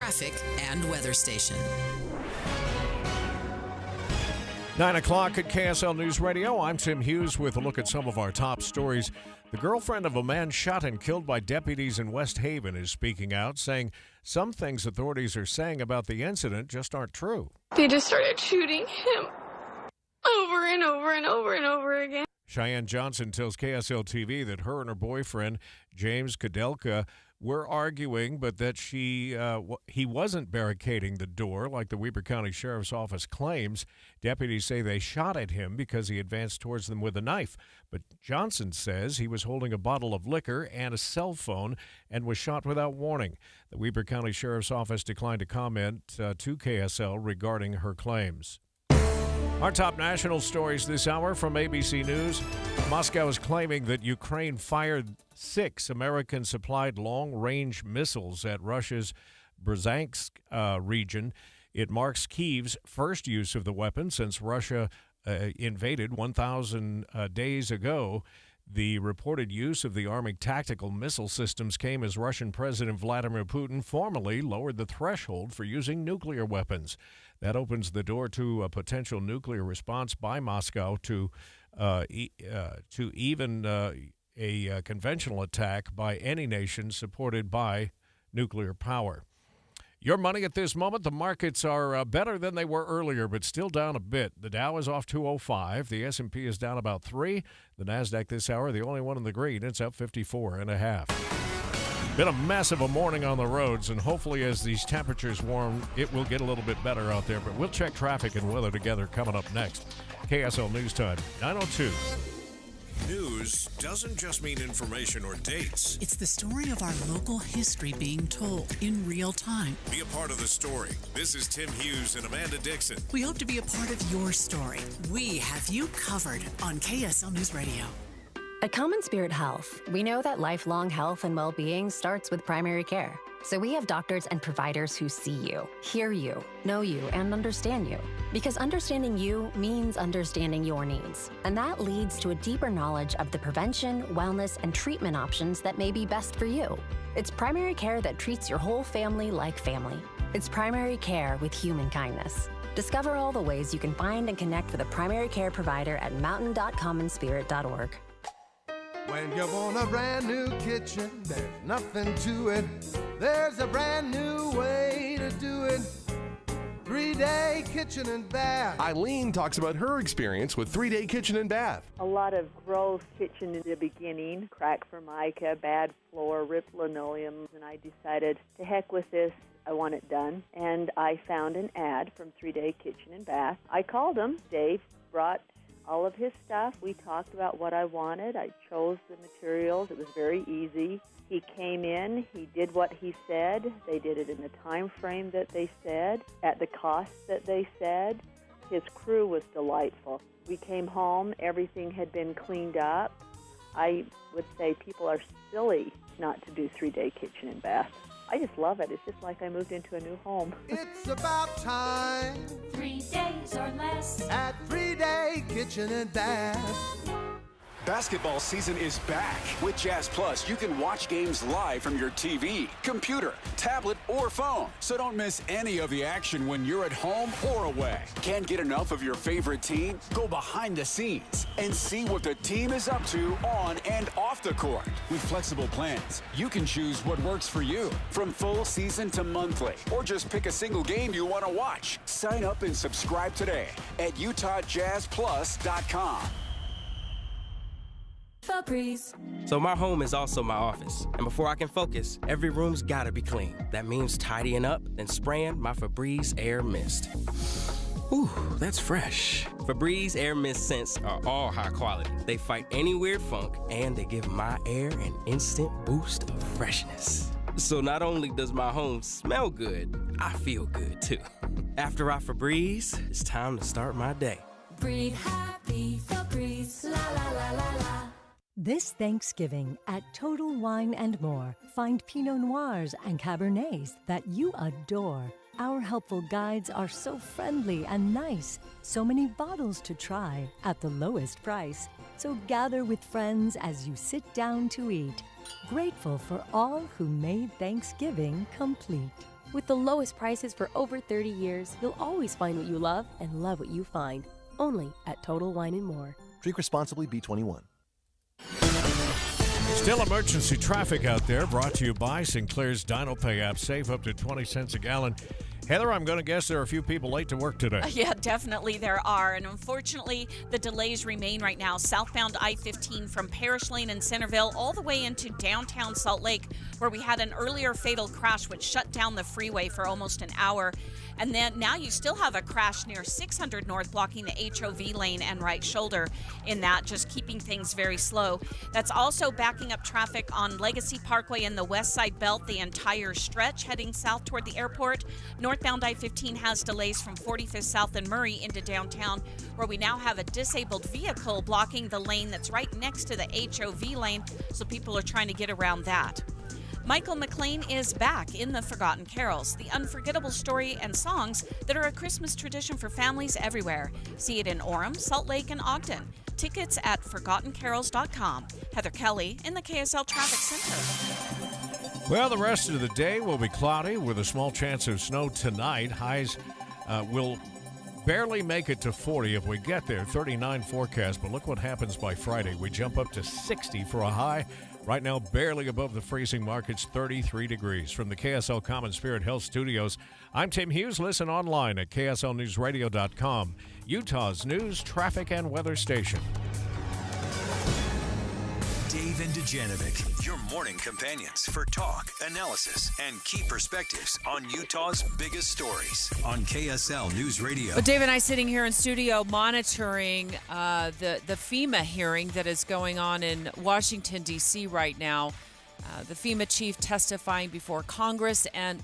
traffic and weather station. 9 o'clock at KSL News Radio. I'm Tim Hughes with a look at some of our top stories. The girlfriend of a man shot and killed by deputies in West Haven is speaking out, saying some things authorities are saying about the incident just aren't true. They just started shooting him over and over and over and over again. Cheyenne Johnson tells KSL TV that her and her boyfriend, James Kudelka, were arguing, but that he wasn't barricading the door like the Weber County Sheriff's Office claims. Deputies say they shot at him because he advanced towards them with a knife. But Johnson says he was holding a bottle of liquor and a cell phone and was shot without warning. The Weber County Sheriff's Office declined to comment to KSL regarding her claims. Our top national stories this hour from ABC News. Moscow is claiming that Ukraine fired 6 American-supplied long-range missiles at Russia's Bryansk region. It marks Kyiv's first use of the weapon since Russia invaded 1,000 days ago. The reported use of the Army tactical missile systems came as Russian President Vladimir Putin formally lowered the threshold for using nuclear weapons. That opens the door to a potential nuclear response by Moscow to even a conventional attack by any nation supported by nuclear power. Your money at this moment, the markets are better than they were earlier, but still down a bit. The Dow is off 205. The S&P is down about 3. The NASDAQ this hour, the only one in the green, it's up 54.5. Been a mess of a morning on the roads, and hopefully as these temperatures warm, it will get a little bit better out there. But we'll check traffic and weather together coming up next. KSL News Time, 9:02. News doesn't just mean information or dates. It's the story of our local history being told in real time. Be a part of the story. This is Tim Hughes and Amanda Dixon. We hope to be a part of your story. We have you covered on KSL News Radio. At Common Spirit Health, we know that lifelong health and well-being starts with primary care. So we have doctors and providers who see you, hear you, know you, and understand you. Because understanding you means understanding your needs. And that leads to a deeper knowledge of the prevention, wellness, and treatment options that may be best for you. It's primary care that treats your whole family like family. It's primary care with human kindness. Discover all the ways you can find and connect with a primary care provider at mountain.commonspirit.org. When you want a brand new kitchen, there's nothing to it. There's a brand new way to do it. 3-Day Kitchen and Bath. Eileen talks about her experience with 3-Day Kitchen and Bath. A lot of gross kitchen in the beginning, cracked formica, bad floor, ripped linoleum, and I decided to heck with this. I want it done. And I found an ad from 3-Day Kitchen and Bath. I called him. Dave brought all of his stuff. We talked about what I wanted. I chose the materials. It was very easy. He came in. He did what he said. They did it in the time frame that they said, at the cost that they said. His crew was delightful. We came home. Everything had been cleaned up. I would say people are silly not to do 3-Day Kitchen and Bath. I just love it. It's just like I moved into a new home. It's about time. 3 days or less at 3-Day Kitchen and Bath. Basketball season is back. With Jazz Plus, you can watch games live from your TV, computer, tablet, or phone. So don't miss any of the action when you're at home or away. Can't get enough of your favorite team? Go behind the scenes and see what the team is up to on and off the court. With flexible plans, you can choose what works for you. From full season to monthly, or just pick a single game you want to watch. Sign up and subscribe today at UtahJazzPlus.com. Febreze. So my home is also my office. And before I can focus, every room's gotta be clean. That means tidying up and spraying my Febreze Air Mist. Ooh, that's fresh. Febreze Air Mist scents are all high quality. They fight any weird funk, and they give my air an instant boost of freshness. So not only does my home smell good, I feel good too. After I Febreze, it's time to start my day. Breathe happy, Febreze, la la la la la. This Thanksgiving at Total Wine & More, find Pinot Noirs and Cabernets that you adore. Our helpful guides are so friendly and nice. So many bottles to try at the lowest price. So gather with friends as you sit down to eat. Grateful for all who made Thanksgiving complete. With the lowest prices for over 30 years, you'll always find what you love and love what you find. Only at Total Wine & More. Drink responsibly, B21. Still emergency traffic out there, brought to you by Sinclair's DinoPay app. Save up to 20 cents a gallon. Heather, I'm going to guess there are a few people late to work today. Yeah, definitely there are. And unfortunately, the delays remain right now. Southbound I-15 from Parish Lane in Centerville all the way into downtown Salt Lake, where we had an earlier fatal crash which shut down the freeway for almost an hour. And then now you still have a crash near 600 North blocking the HOV lane and right shoulder in that, just keeping things very slow. That's also backing up traffic on Legacy Parkway in the West Side Belt, the entire stretch heading south toward the airport. Northbound I-15 has delays from 45th South and Murray into downtown, where we now have a disabled vehicle blocking the lane that's right next to the HOV lane, so people are trying to get around that. Michael McLean is back in the Forgotten Carols, the unforgettable story and songs that are a Christmas tradition for families everywhere. See it in Orem, Salt Lake, and Ogden. Tickets at ForgottenCarols.com. Heather Kelly in the KSL Traffic Center. Well, the rest of the day will be cloudy with a small chance of snow tonight. Highs will barely make it to 40 if we get there. 39 forecast, but look what happens by Friday. We jump up to 60 for a high. Right now, barely above the freezing mark. It's 33 degrees. From the KSL Common Spirit Health Studios, I'm Tim Hughes. Listen online at KSLNewsRadio.com, Utah's news, traffic, and weather station. Dave and Dujanovic, your morning companions for talk, analysis, and key perspectives on Utah's biggest stories on KSL News Radio. Well, Dave and I sitting here in studio monitoring the FEMA hearing that is going on in Washington, D.C. right now. The FEMA chief testifying before Congress, and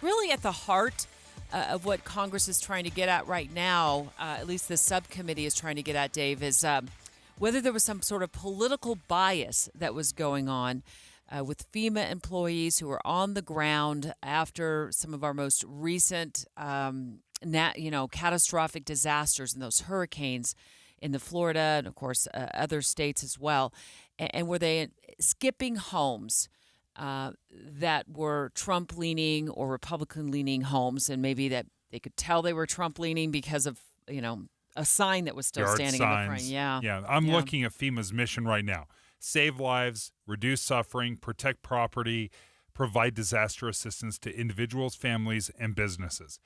really at the heart of what Congress is trying to get at right now, at least the subcommittee is trying to get at, Dave, is whether there was some sort of political bias that was going on with FEMA employees who were on the ground after some of our most recent, catastrophic disasters and those hurricanes in the Florida and, of course, other states as well. And were they skipping homes that were Trump-leaning or Republican-leaning homes, and maybe that they could tell they were Trump-leaning because of, a sign that was still standing in the front. Yeah. I'm looking at FEMA's mission right now. Save lives, reduce suffering, protect property, provide disaster assistance to individuals, families, and businesses.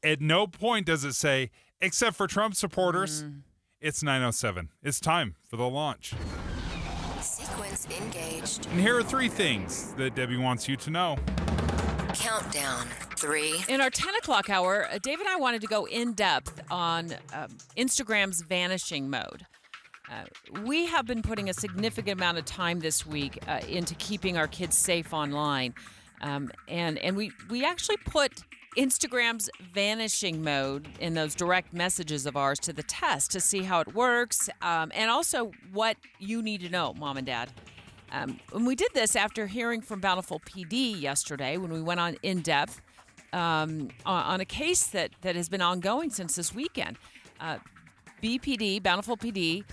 At no point does it say, except for Trump supporters. It's 9:07. It's time for the launch. Sequence engaged. And here are 3 things that Debbie wants you to know. Countdown. 3. In our 10 o'clock hour, Dave and I wanted to go in depth on Instagram's vanishing mode. We have been putting a significant amount of time this week into keeping our kids safe online. And we actually put Instagram's vanishing mode in those direct messages of ours to the test to see how it works, and also what you need to know, Mom and Dad. And we did this after hearing from Bountiful PD yesterday when we went on in depth on a case that has been ongoing since this weekend. Bountiful PD,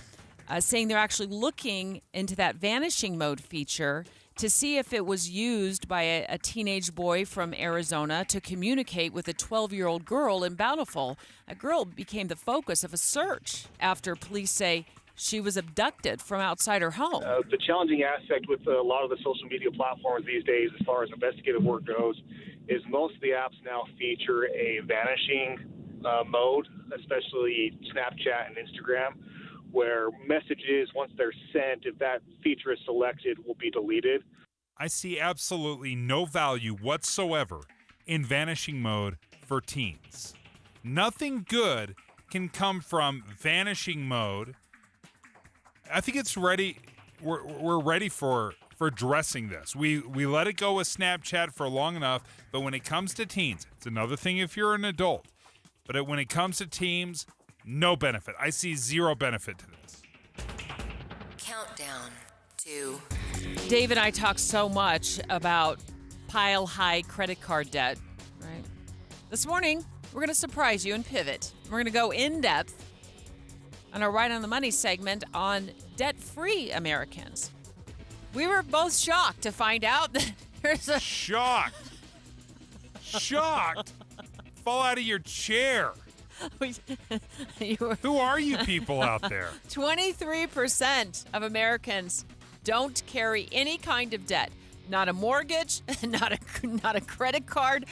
saying they're actually looking into that vanishing mode feature to see if it was used by a teenage boy from Arizona to communicate with a 12-year-old girl in Bountiful. A girl became the focus of a search after police say she was abducted from outside her home. The challenging aspect with a lot of the social media platforms these days, as far as investigative work goes, is most of the apps now feature a vanishing mode, especially Snapchat and Instagram, where messages, once they're sent, if that feature is selected, will be deleted. I see absolutely no value whatsoever in vanishing mode for teens. Nothing good can come from vanishing mode. I think it's ready. We're ready for addressing this. We let it go with Snapchat for long enough, but when it comes to teens, it's another thing if you're an adult. But when it comes to teens, no benefit. I see zero benefit to this. Countdown to... Dave and I talk so much about pile-high credit card debt, right? This morning, we're going to surprise you and pivot. We're going to go in-depth on our Right on the Money segment on debt-free Americans. We were both shocked to find out that there's a... Shocked. shocked. Fall out of your chair. Who are you people out there? 23% of Americans don't carry any kind of debt. Not a mortgage, not a credit card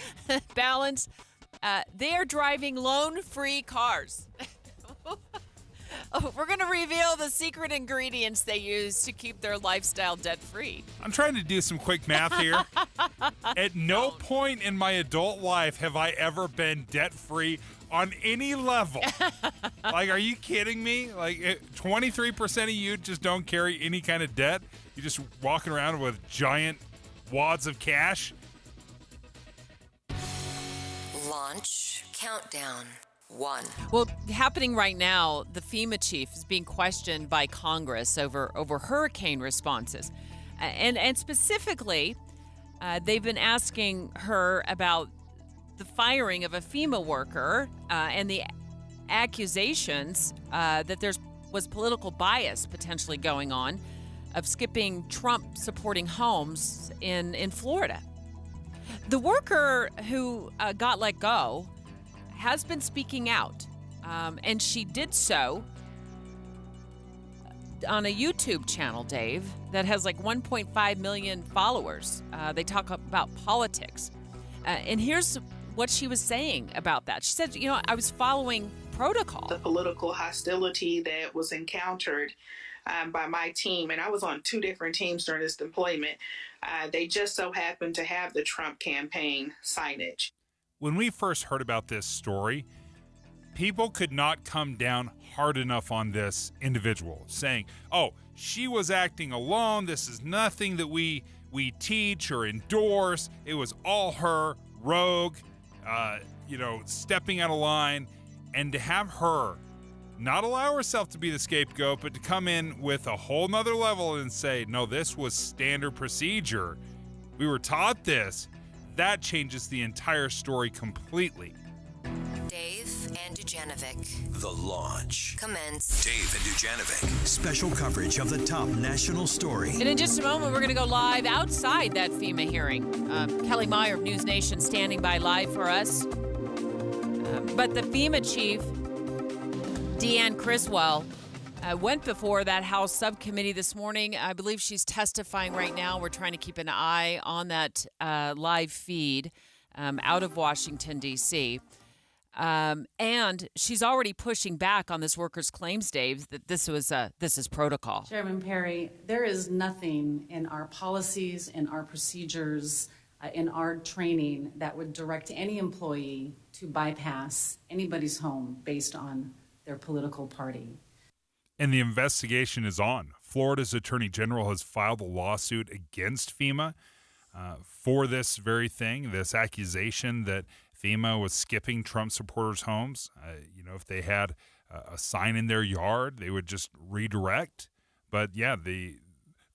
balance. They are driving loan-free cars. We're going to reveal the secret ingredients they use to keep their lifestyle debt-free. I'm trying to do some quick math here. At no point in my adult life have I ever been debt-free on any level. Like, are you kidding me? Like, 23% of you just don't carry any kind of debt? You're just walking around with giant wads of cash? Launch countdown 1. Well, happening right now, the FEMA chief is being questioned by Congress over hurricane responses. And specifically, they've been asking her about the firing of a FEMA worker and the accusations that was political bias potentially going on of skipping Trump-supporting homes in Florida. The worker who got let go has been speaking out, and she did so on a YouTube channel, Dave, that has like 1.5 million followers. They talk about politics. And here's what she was saying about that. She said, I was following protocol. The political hostility that was encountered by my team, and I was on 2 different teams during this deployment. They just so happened to have the Trump campaign signage. When we first heard about this story, people could not come down hard enough on this individual, saying, oh, she was acting alone. This is nothing that we teach or endorse. It was all her, rogue, stepping out of line. And to have her not allow herself to be the scapegoat, but to come in with a whole nother level and say, no, this was standard procedure. We were taught this. That changes the entire story completely. Dave and Dujanovic. The launch. Commence. Dave and Dujanovic. Special coverage of the top national story. And in just a moment, we're going to go live outside that FEMA hearing. Kelly Meyer of News Nation standing by live for us. But the FEMA chief, Deanne Criswell, went before that House subcommittee this morning. I believe she's testifying right now. We're trying to keep an eye on that live feed out of Washington, D.C. And she's already pushing back on this worker's claims, Dave, that this is protocol. Chairman Perry, there is nothing in our policies, in our procedures, in our training that would direct any employee to bypass anybody's home based on their political party. And the investigation is on. Florida's Attorney General has filed a lawsuit against FEMA for this very thing, this accusation that FEMA was skipping Trump supporters' homes. If they had a sign in their yard, they would just redirect. But yeah, the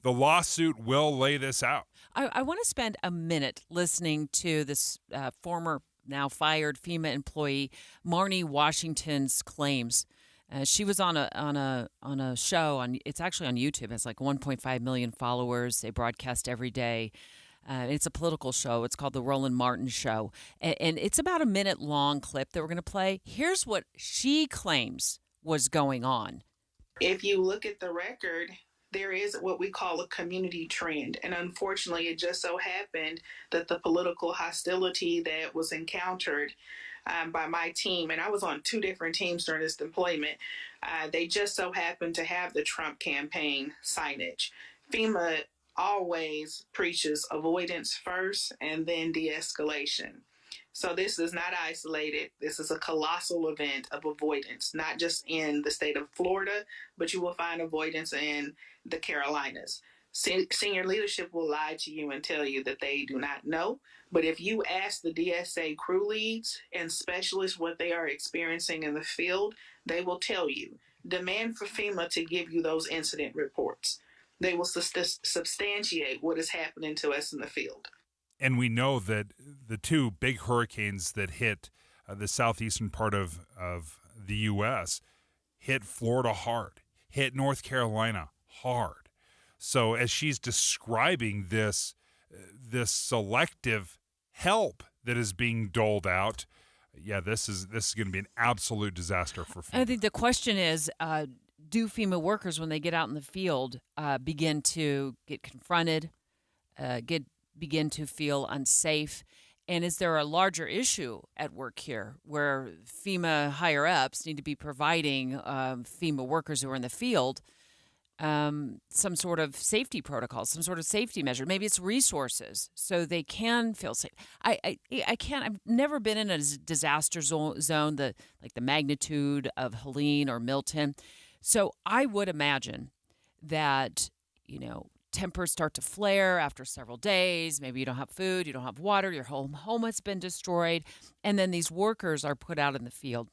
lawsuit will lay this out. I want to spend a minute listening to this former, now fired FEMA employee, Marnie Washington's claims. She was on a show it's actually on YouTube. It's like 1.5 million followers. They broadcast every day. It's a political show. It's called The Roland Martin Show. And it's about a minute-long clip that we're going to play. Here's what she claims was going on. If you look at the record, there is what we call a community trend. And unfortunately, it just so happened that the political hostility that was encountered by my team, and I was on 2 different teams during this deployment, they just so happened to have the Trump campaign signage. FEMA always preaches avoidance first and then de-escalation. So this is not isolated. This is a colossal event of avoidance, not just in the state of Florida, but you will find avoidance in the Carolinas. Senior leadership will lie to you and tell you that they do not know. But if you ask the DSA crew leads and specialists what they are experiencing in the field, they will tell you. Demand for FEMA to give you those incident reports. They will substantiate what is happening to us in the field. And we know that the 2 big hurricanes that hit the southeastern part of the U.S. hit Florida hard, hit North Carolina hard. So as she's describing this selective help that is being doled out. Yeah, this is going to be an absolute disaster for FEMA. I think the question is, do FEMA workers, when they get out in the field, begin to get confronted, begin to feel unsafe? And is there a larger issue at work here where FEMA higher-ups need to be providing FEMA workers who are in the field some sort of safety protocol, some sort of safety measure? Maybe it's resources so they can feel safe. I can't. I've never been in a disaster zone, like the magnitude of Helene or Milton. So I would imagine that, tempers start to flare after several days. Maybe you don't have food, you don't have water, your whole home has been destroyed, and then these workers are put out in the field.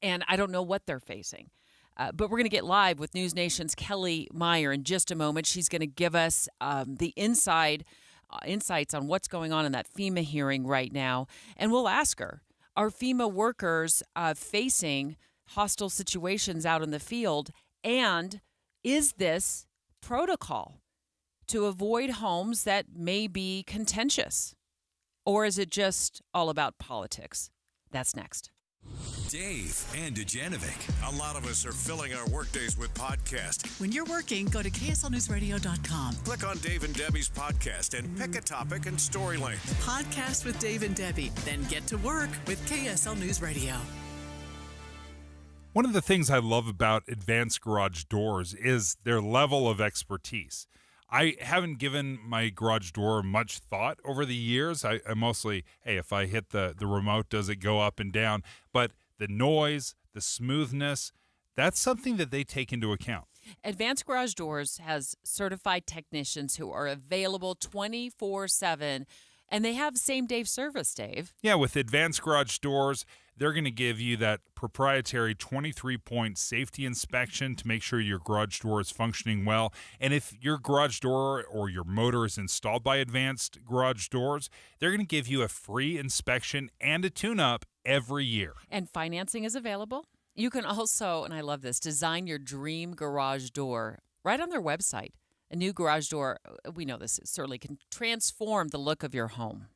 And I don't know what they're facing. But we're going to get live with News Nation's Kelly Meyer in just a moment. She's going to give us the insights on what's going on in that FEMA hearing right now. And we'll ask her, are FEMA workers facing hostile situations out in the field? And is this protocol to avoid homes that may be contentious? Or is it just all about politics? That's next. Dave and Dujanovic. A lot of us are filling our workdays with podcasts. When you're working, go to KSLNewsRadio.com. Click on Dave and Debbie's podcast and pick a topic and story length. Podcast with Dave and Debbie. Then get to work with KSL News Radio. One of the things I love about Advanced Garage Doors is their level of expertise. I haven't given my garage door much thought over the years. I mostly, hey, if I hit the remote, does it go up and down? But the noise, the smoothness, that's something that they take into account. Advanced Garage Doors has certified technicians who are available 24/7, and they have same-day service, Dave. Yeah, with Advanced Garage Doors, they're going to give you that proprietary 23-point safety inspection to make sure your garage door is functioning well. And if your garage door or your motor is installed by Advanced Garage Doors, they're going to give you a free inspection and a tune-up every year. And financing is available. You can also, and I love this, design your dream garage door right on their website. A new garage door, we know this certainly can transform the look of your home.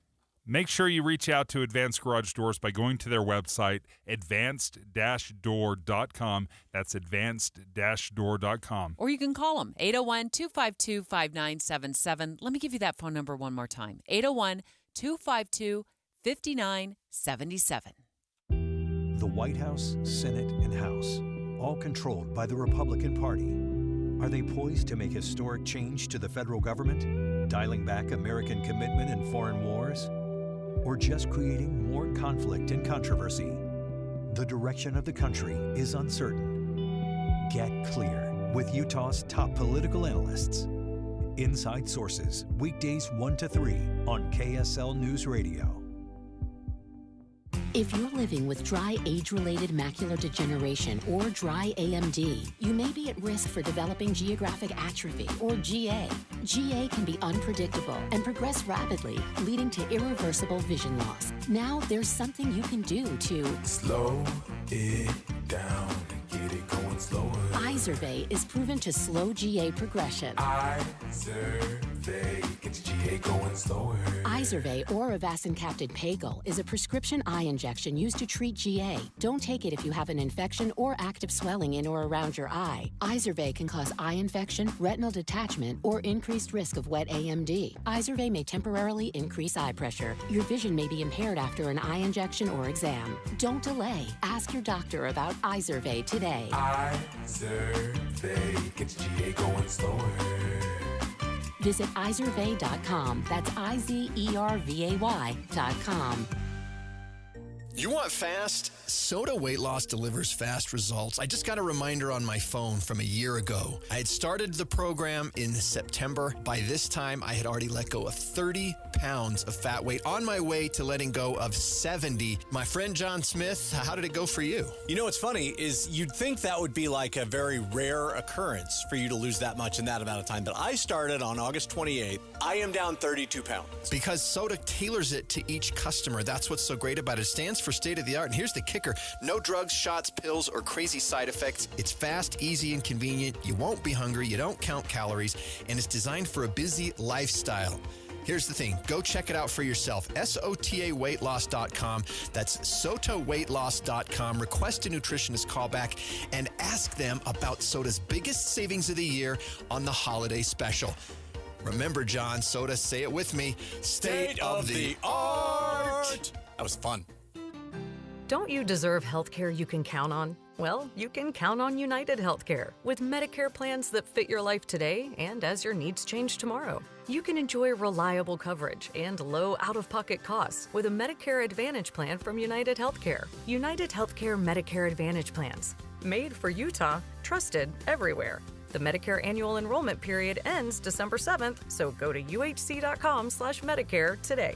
Make sure you reach out to Advanced Garage Doors by going to their website, advanced-door.com. That's advanced-door.com. Or you can call them, 801-252-5977. Let me give you that phone number one more time, 801-252-5977. The White House, Senate, and House, all controlled by the Republican Party. Are they poised to make historic change to the federal government, dialing back American commitment in foreign wars, or just creating more conflict and controversy? The direction of the country is uncertain. Get clear with Utah's top political analysts. Inside Sources, weekdays 1 to 3 on KSL News Radio. If you're living with dry age-related macular degeneration or dry AMD, you may be at risk for developing geographic atrophy or GA. GA can be unpredictable and progress rapidly, leading to irreversible vision loss. Now there's something you can do to slow it down and get it going slower. Izervay is proven to slow GA progression. Izervay gets GA going slower. Izervay or avacincaptad pagel is a prescription eye injection used to treat GA. Don't take it if you have an infection or active swelling in or around your eye. Izervay can cause eye infection, retinal detachment, or increased risk of wet AMD. Izervay may temporarily increase eye pressure. Your vision may be impaired after an eye injection or exam. Don't delay. Ask your doctor about Izervay today. Izervay gets GA going slower. Visit Izervay.com. That's IZERVAY.com. You want fast? Soda Weight Loss delivers fast results. I just got a reminder on my phone from a year ago. I had started the program in September. By this time, I had already let go of 30 pounds of fat weight, on my way to letting go of 70. My friend John Smith, how did it go for you? You know what's funny is you'd think that would be like a very rare occurrence for you to lose that much in that amount of time. But I started on August 28th. I am down 32 pounds. Because Soda tailors it to each customer. That's what's so great about it. It stands for state of the art. And here's the kicker. No drugs, shots, pills, or crazy side effects. It's fast, easy, and convenient. You won't be hungry. You don't count calories. And it's designed for a busy lifestyle. Here's the thing. Go check it out for yourself. SOTAweightloss.com. That's SOTAweightloss.com. Request a nutritionist callback and ask them about Soda's biggest savings of the year on the holiday special. Remember, John, Soda, say it with me. State of the art. That was fun. Don't you deserve healthcare you can count on? Well, you can count on United Healthcare with Medicare plans that fit your life today and as your needs change tomorrow. You can enjoy reliable coverage and low out-of-pocket costs with a Medicare Advantage plan from United Healthcare. United Healthcare Medicare Advantage plans. Made for Utah, trusted everywhere. The Medicare annual enrollment period ends December 7th, so go to uhc.com/Medicare today.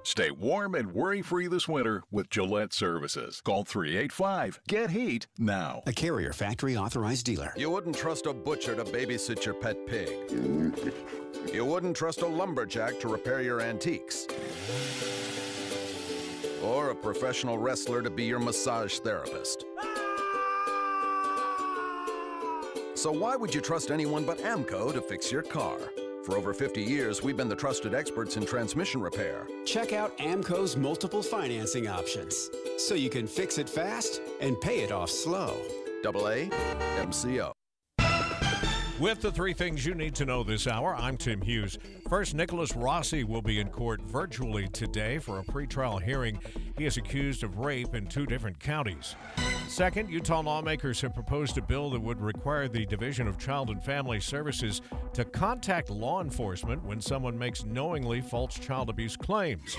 Stay warm and worry-free this winter with Gillette Services. Call 385-GET-HEAT now. A Carrier factory authorized dealer. You wouldn't trust a butcher to babysit your pet pig. You wouldn't trust a lumberjack to repair your antiques. Or a professional wrestler to be your massage therapist. So why would you trust anyone but AMCO to fix your car? For over 50 years, we've been the trusted experts in transmission repair. Check out AMCO's multiple financing options, so you can fix it fast and pay it off slow. AA MCO. With the three things you need to know this hour, I'm Tim Hughes. First, Nicholas Rossi will be in court virtually today for a pretrial hearing. He is accused of rape in 2 different counties. Second, Utah lawmakers have proposed a bill that would require the Division of Child and Family Services to contact law enforcement when someone makes knowingly false child abuse claims.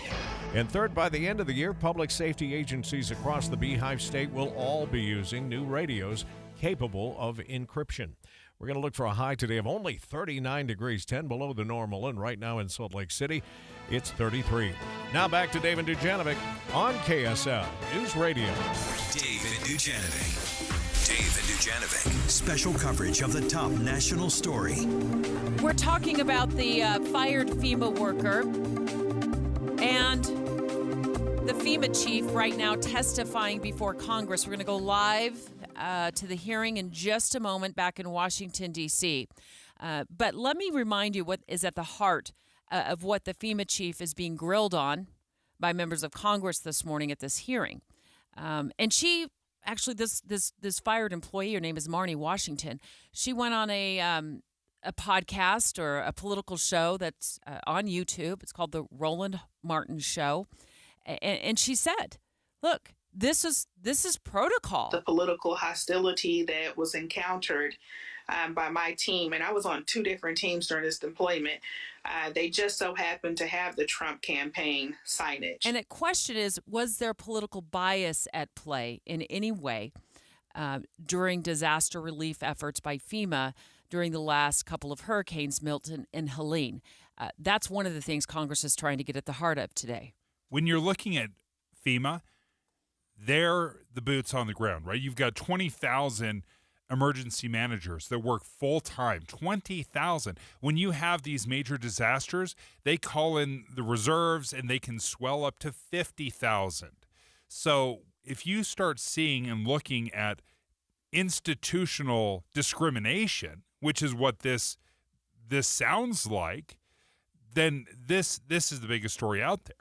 And third, by the end of the year, public safety agencies across the Beehive State will all be using new radios capable of encryption. We're going to look for a high today of only 39 degrees, 10 below the normal, and right now in Salt Lake City, it's 33. Now back to David Dujanovic on KSL News Radio. David Dujanovic. Special coverage of the top national story. We're talking about the fired FEMA worker and the FEMA chief right now testifying before Congress. We're going to go live to the hearing in just a moment back in Washington, D.C. But let me remind you what is at the heart of what the FEMA chief is being grilled on by members of Congress this morning at this hearing. And she actually, this fired employee, her name is Marnie Washington. She went on a podcast or a political show that's on YouTube. It's called The Roland Martin Show. And she said, look, this is protocol. The political hostility that was encountered by my team, and I was on 2 different teams during this deployment. They just so happened to have the Trump campaign signage. And the question is, was there political bias at play in any way during disaster relief efforts by FEMA during the last couple of hurricanes, Milton and Helene? That's one of the things Congress is trying to get at the heart of today. When you're looking at FEMA, they're the boots on the ground, right? You've got 20,000 emergency managers that work full-time, 20,000. When you have these major disasters, they call in the reserves and they can swell up to 50,000. So if you start seeing and looking at institutional discrimination, which is what this sounds like, then this is the biggest story out there.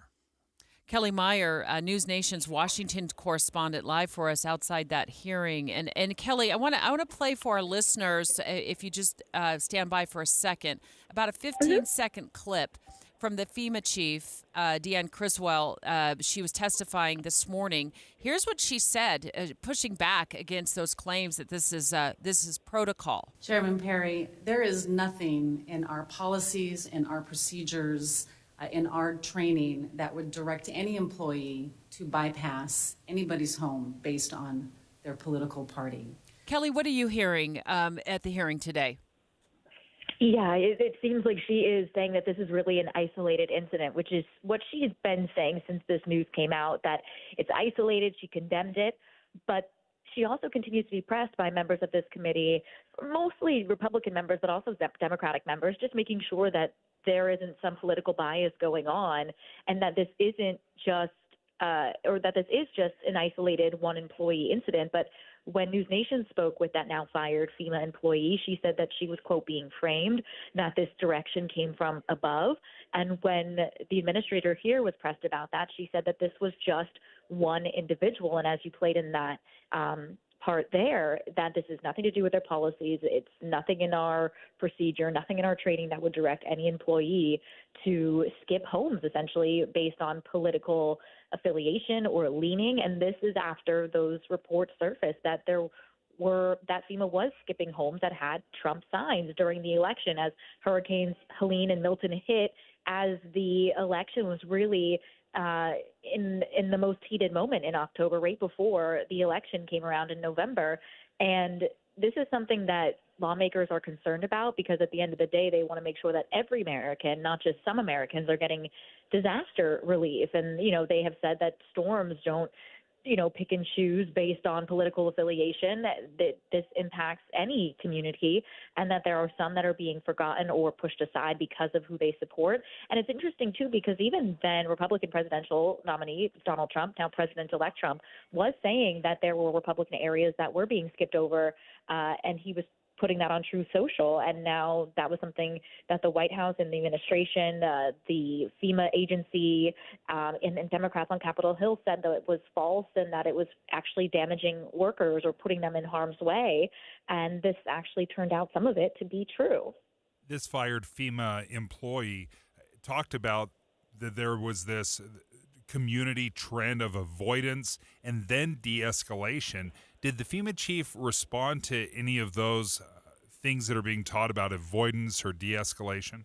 Kelly Meyer, News Nation's Washington correspondent, live for us outside that hearing. And Kelly, I want to play for our listeners, if you just stand by for a second, about a 15-second clip from the FEMA chief, Deanne Criswell. She was testifying this morning. Here's what she said, pushing back against those claims that this is protocol. Chairman Perry, there is nothing in our policies, in our procedures, in our training that would direct any employee to bypass anybody's home based on their political party. Kelly, what are you hearing at the hearing today? Yeah, it seems like she is saying that this is really an isolated incident, which is what she's been saying since this news came out, that it's isolated. She condemned it, but she also continues to be pressed by members of this committee, mostly Republican members, but also Democratic members, just making sure that there isn't some political bias going on and that this isn't just or that this is just an isolated one employee incident, but when News Nation spoke with that now fired FEMA employee, she said that she was, quote, being framed, that this direction came from above. And when the administrator here was pressed about that, she said that this was just one individual. And as you played in that part there, that this is nothing to do with their policies. It's nothing in our procedure, nothing in our training that would direct any employee to skip homes, essentially, based on political affiliation or leaning. And this is after those reports surfaced that that FEMA was skipping homes that had Trump signs during the election as Hurricanes Helene and Milton hit, as the election was really in the most heated moment in October, right before the election came around in November. And this is something that lawmakers are concerned about, because at the end of the day, they want to make sure that every American, not just some Americans, are getting disaster relief. And, they have said that storms don't, pick and choose based on political affiliation, that this impacts any community, and that there are some that are being forgotten or pushed aside because of who they support. And it's interesting, too, because even then, Republican presidential nominee Donald Trump, now President-elect Trump, was saying that there were Republican areas that were being skipped over, and he was putting that on True Social. And now that was something that the White House and the administration, the FEMA agency, and Democrats on Capitol Hill said that it was false and that it was actually damaging workers or putting them in harm's way. And this actually turned out, some of it, to be true. This fired FEMA employee talked about that there was this community trend of avoidance and then de-escalation. Did the FEMA chief respond to any of those things that are being taught about avoidance or de-escalation?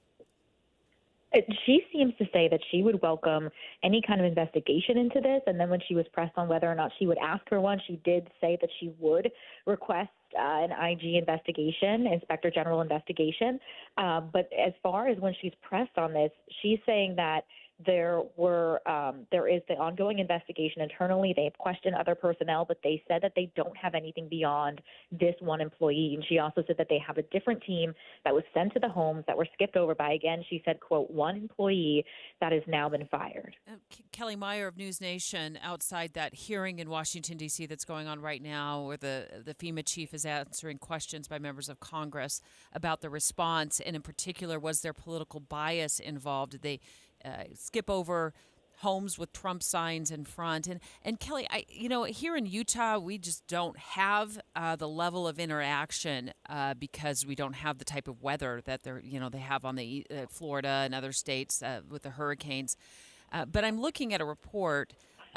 She seems to say that she would welcome any kind of investigation into this. And then when she was pressed on whether or not she would ask for one, she did say that she would request an IG investigation, Inspector General investigation. But as far as when she's pressed on this, she's saying that there is the ongoing investigation internally. They've questioned other personnel, but they said that they don't have anything beyond this one employee. And she also said that they have a different team that was sent to the homes that were skipped over by, again, she said, quote, one employee that has now been fired. Kelly Meyer of News Nation, outside that hearing in Washington, D.C. that's going on right now, where the FEMA chief is answering questions by members of Congress about the response, and in particular, was there political bias involved? Did they skip over homes with Trump signs in front? And Kelly, here in Utah, we just don't have the level of interaction because we don't have the type of weather that they have on the Florida and other states with the hurricanes. But I'm looking at a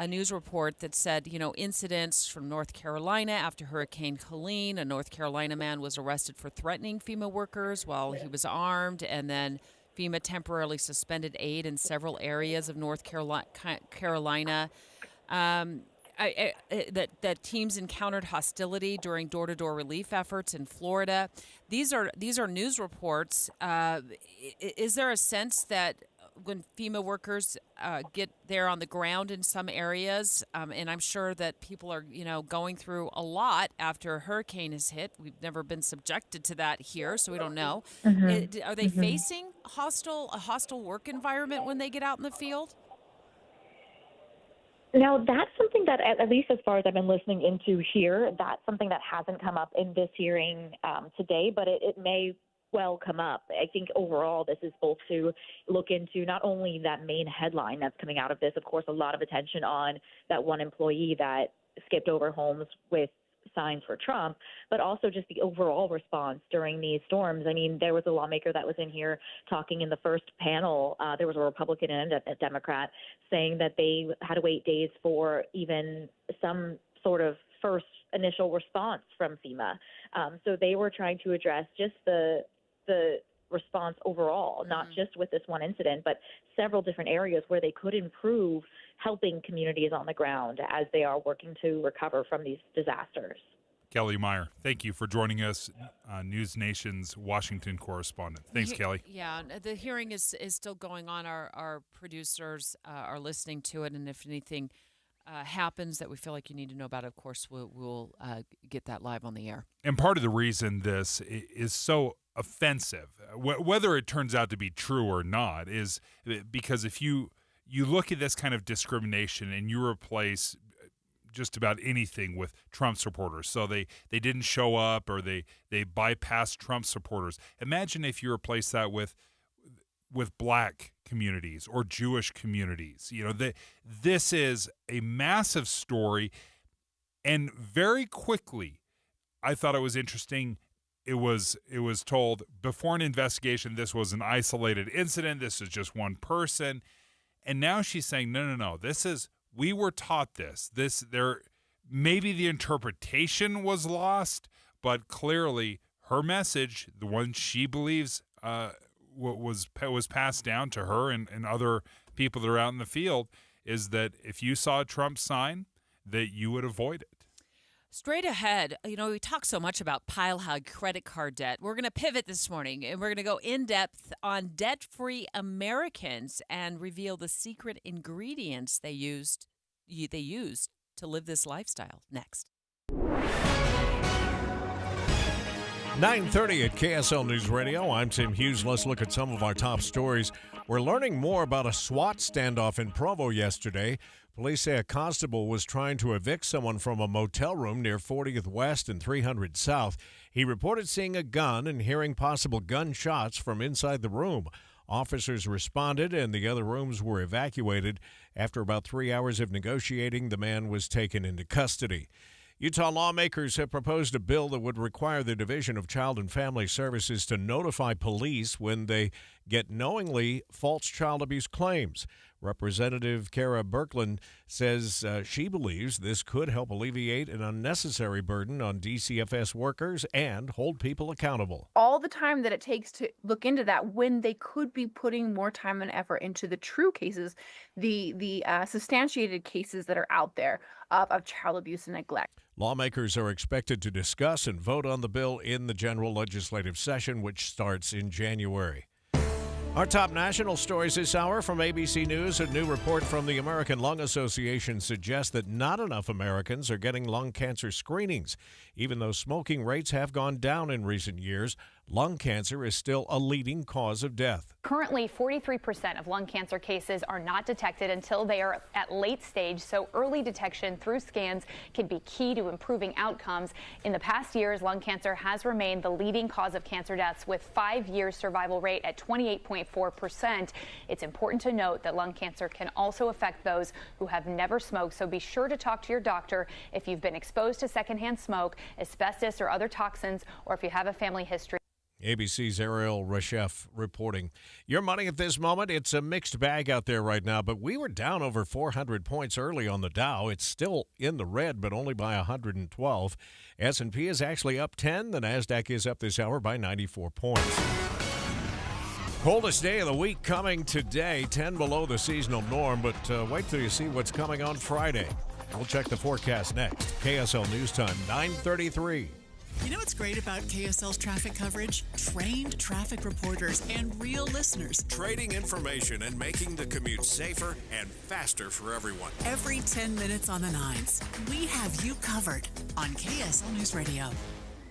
news report that said, incidents from North Carolina after Hurricane Helene. A North Carolina man was arrested for threatening FEMA workers while he was armed, and then FEMA temporarily suspended aid in several areas of North Carolina. That teams encountered hostility during door-to-door relief efforts in Florida. These are news reports. Is there a sense that when FEMA workers get there on the ground in some areas, and I'm sure that people are, going through a lot after a hurricane has hit. We've never been subjected to that here, so we don't know. Are they facing a hostile work environment when they get out in the field? Now, that's something that, at least as far as I've been listening into here, that's something that hasn't come up in this hearing today, but it may well come up. I think overall this is both to look into not only that main headline that's coming out of this, of course, a lot of attention on that one employee that skipped over homes with signs for Trump, but also just the overall response during these storms. I mean, there was a lawmaker that was in here talking in the first panel. There was a Republican and a Democrat saying that they had to wait days for even some sort of first initial response from FEMA. So they were trying to address just the response overall, not just with this one incident, but several different areas where they could improve helping communities on the ground as they are working to recover from these disasters. Kelly Meyer, thank you for joining us, News Nation's Washington correspondent. Thanks, Kelly. Yeah, the hearing is still going on. Our producers are listening to it, and if anything happens that we feel like you need to know about, of course, we'll get that live on the air. And part of the reason this is so offensive, whether it turns out to be true or not, is because if you look at this kind of discrimination and you replace just about anything with Trump supporters. So they didn't show up, or they bypassed Trump supporters. Imagine if you replace that with black communities or Jewish communities. This is a massive story. And very quickly, I thought it was interesting. It was told before an investigation, this was an isolated incident. This is just one person. And now she's saying, no. We were taught this. Maybe the interpretation was lost, but clearly her message, the one she believes was passed down to her and other people that are out in the field, is that if you saw a Trump sign, that you would avoid it. Straight ahead, we talk so much about pile-high credit card debt. We're going to pivot this morning, and we're going to go in-depth on debt-free Americans and reveal the secret ingredients they used to live this lifestyle. Next. 9:30 at KSL News Radio. I'm Tim Hughes. Let's look at some of our top stories. We're learning more about a SWAT standoff in Provo yesterday. Police say a constable was trying to evict someone from a motel room near 40th West and 300 South. He reported seeing a gun and hearing possible gunshots from inside the room. Officers responded and the other rooms were evacuated. After about 3 hours of negotiating, the man was taken into custody. Utah lawmakers have proposed a bill that would require the Division of Child and Family Services to notify police when they get knowingly false child abuse claims. Representative Kara Birkeland says she believes this could help alleviate an unnecessary burden on DCFS workers and hold people accountable. All the time that it takes to look into that, when they could be putting more time and effort into the true cases, the substantiated cases that are out there of child abuse and neglect. Lawmakers are expected to discuss and vote on the bill in the general legislative session, which starts in January. Our top national stories this hour from ABC News. A new report from the American Lung Association suggests that not enough Americans are getting lung cancer screenings. Even though smoking rates have gone down in recent years, lung cancer is still a leading cause of death. Currently, 43% of lung cancer cases are not detected until they are at late stage, so early detection through scans can be key to improving outcomes. In the past years, lung cancer has remained the leading cause of cancer deaths, with 5-year survival rate at 28.4%. It's important to note that lung cancer can also affect those who have never smoked, so be sure to talk to your doctor if you've been exposed to secondhand smoke, asbestos, or other toxins, or if you have a family history. ABC's Ariel Reshef reporting. Your money at this moment, it's a mixed bag out there right now, but we were down over 400 points early on the Dow. It's still in the red, but only by 112. S&P is actually up 10. The NASDAQ is up this hour by 94 points. Coldest day of the week coming today, 10 below the seasonal norm, but wait till you see what's coming on Friday. We'll check the forecast next. KSL News Time, 9:33. You know what's great about KSL's traffic coverage? Trained traffic reporters and real listeners. Trading information and making the commute safer and faster for everyone. Every 10 minutes on the 9s, we have you covered on KSL News Radio.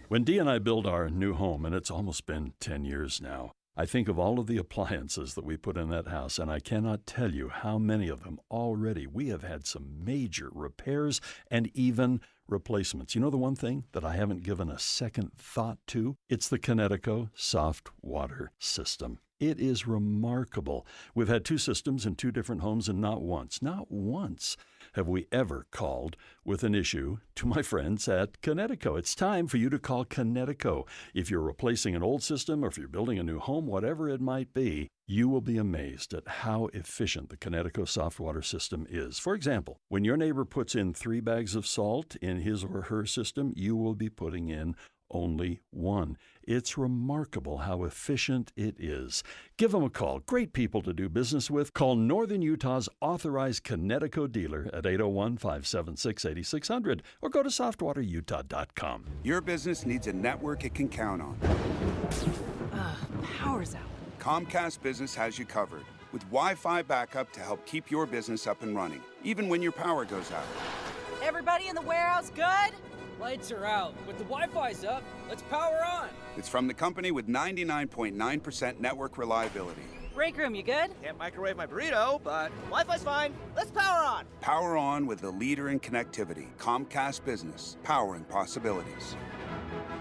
When Dee and I build our new home, and it's almost been 10 years now, I think of all of the appliances that we put in that house, and I cannot tell you how many of them already we have had some major repairs and even replacements. You know the one thing that I haven't given a second thought to? It's the Connecticut soft water system. It is remarkable. We've had 2 systems in 2 different homes, and not once have we ever called with an issue to my friends at Connecticut. It's time for you to call Connecticut. If you're replacing an old system or if you're building a new home, whatever it might be, you will be amazed at how efficient the Connecticut soft water system is. For example, when your neighbor puts in 3 bags of salt in his or her system, you will be putting in only 1. It's remarkable how efficient it is. Give them a call. Great people to do business with. Call Northern Utah's authorized Connecticut dealer at 801-576-8600 or go to softwaterutah.com. Your business needs a network it can count on. Power's out. Comcast Business has you covered with Wi-Fi backup to help keep your business up and running, even when your power goes out. Everybody in the warehouse good? Lights are out, but the Wi-Fi's up. Let's power on. It's from the company with 99.9% network reliability. Break room, you good? Can't microwave my burrito, but Wi-Fi's fine. Let's power on. Power on with the leader in connectivity, Comcast Business, powering possibilities.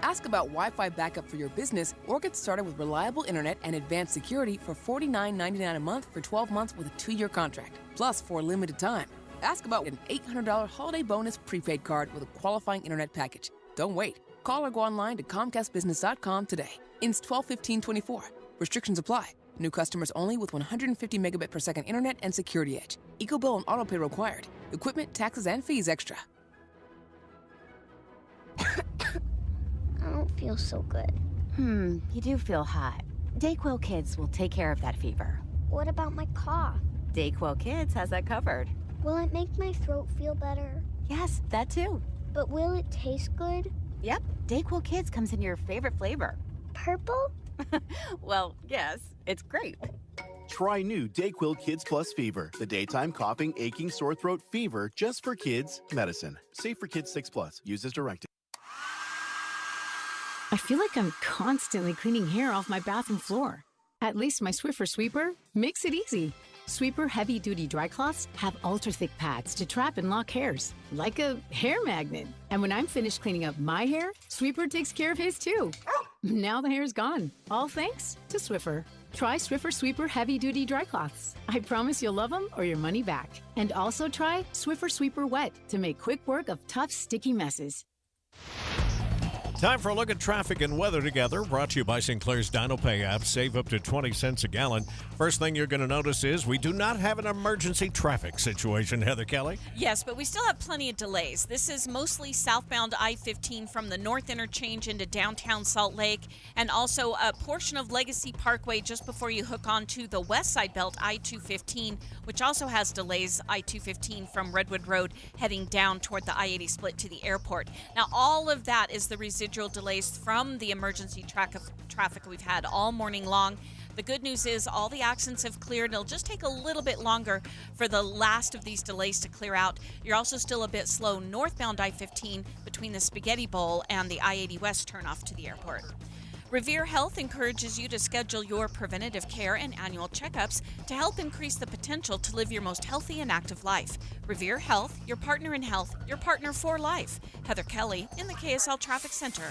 Ask about Wi-Fi backup for your business or get started with reliable internet and advanced security for $49.99 a month for 12 months with a 2-year contract, plus for a limited time. Ask about an $800 holiday bonus prepaid card with a qualifying internet package. Don't wait. Call or go online to ComcastBusiness.com today. Ins 12/15/24. Restrictions apply. New customers only with 150 megabit per second internet and security edge. EcoBill and autopay required. Equipment, taxes, and fees extra. I don't feel so good. You do feel hot. Dayquil Kids will take care of that fever. What about my cough? Dayquil Kids has that covered. Will it make my throat feel better? Yes, that too. But will it taste good? Yep, Dayquil Kids comes in your favorite flavor. Purple? Well, yes, it's grape. Try new Dayquil Kids Plus Fever, the daytime coughing, aching, sore throat fever just for kids medicine. Safe for kids 6+. Use as directed. I feel like I'm constantly cleaning hair off my bathroom floor. At least my Swiffer Sweeper makes it easy. Sweeper heavy-duty dry cloths have ultra-thick pads to trap and lock hairs, like a hair magnet. And when I'm finished cleaning up my hair, Sweeper takes care of his too. Now the hair's gone, all thanks to Swiffer. Try Swiffer Sweeper heavy-duty dry cloths. I promise you'll love them or your money back. And also try Swiffer Sweeper Wet to make quick work of tough, sticky messes. Time for a look at traffic and weather together. Brought to you by Sinclair's DinoPay app. Save up to 20 cents a gallon. First thing you're going to notice is we do not have an emergency traffic situation, Heather Kelly. Yes, but we still have plenty of delays. This is mostly southbound I-15 from the north interchange into downtown Salt Lake, and also a portion of Legacy Parkway just before you hook onto the west side belt, I-215, which also has delays, I-215 from Redwood Road heading down toward the I-80 split to the airport. Now, all of that is the residual delays from the emergency traffic we've had all morning long. The good news is all the accidents have cleared. It'll just take a little bit longer for the last of these delays to clear out. You're also still a bit slow northbound I-15 between the Spaghetti Bowl and the I-80 West turnoff to the airport. Revere Health encourages you to schedule your preventative care and annual checkups to help increase the potential to live your most healthy and active life. Revere Health, your partner in health, your partner for life. Heather Kelly in the KSL Traffic Center.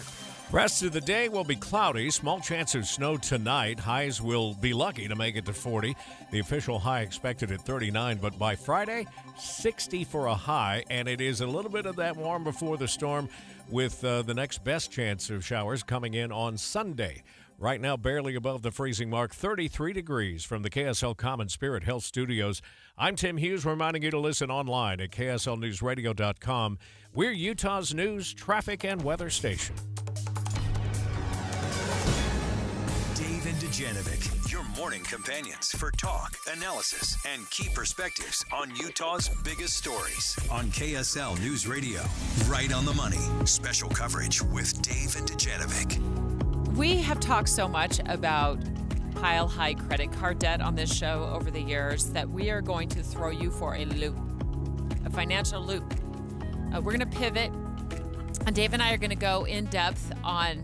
Rest of the day will be cloudy. Small chance of snow tonight. Highs will be lucky to make it to 40. The official high expected at 39, but by Friday, 60 for a high, and it is a little bit of that warm before the storm with the next best chance of showers coming in on Sunday. Right now, barely above the freezing mark, 33 degrees from the KSL Common Spirit Health Studios. I'm Tim Hughes, reminding you to listen online at KSLNewsRadio.com. We're Utah's news, traffic, and weather station. Dave and Dujanovic, your morning companions for talk, analysis, and key perspectives on Utah's biggest stories on KSL News Radio. Right on the money. Special coverage with Dave and Dujanovic. We have talked so much about high credit card debt on this show over the years that we are going to throw you for a loop, a financial loop. We're going to pivot, and Dave and I are going to go in depth on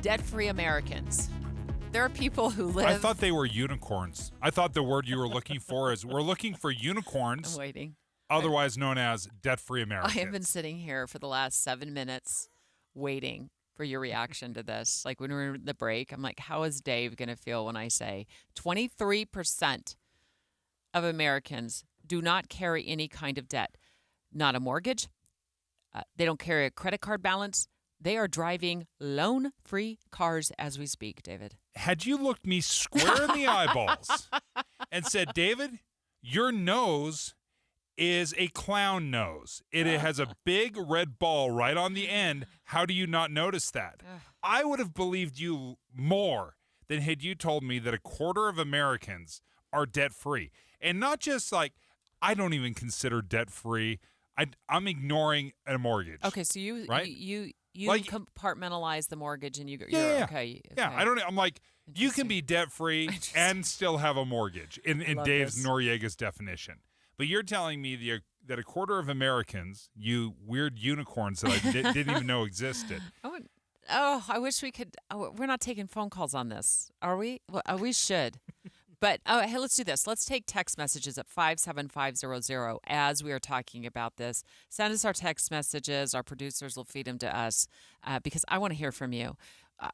debt-free Americans. There are people who live... I thought they were unicorns. I thought the word you were looking for is we're looking for unicorns. I'm waiting. Otherwise known as debt-free Americans. I have been sitting here for the last 7 minutes waiting for your reaction to this. Like when we were at the break, I'm like, how is Dave going to feel when I say 23% of Americans do not carry any kind of debt? Not a mortgage. They don't carry a credit card balance. They are driving loan-free cars as we speak, David. Had you looked me square in the eyeballs and said, David, your nose is a clown nose. It has a big red ball right on the end. How do you not notice that? I would have believed you more than had you told me that a quarter of Americans are debt-free. And not just like, I don't even consider debt-free. I'm ignoring a mortgage. Okay, so you like, compartmentalize the mortgage and you're okay. Yeah, I'm like, you can be debt-free and still have a mortgage in Dave's Noriega's definition. But you're telling me that a quarter of Americans, you weird unicorns that I didn't even know existed. I wish we could. We're not taking phone calls on this, are we? Well, we should. But hey, let's do this. Let's take text messages at 57500 as we are talking about this. Send us our text messages. Our producers will feed them to us because I want to hear from you.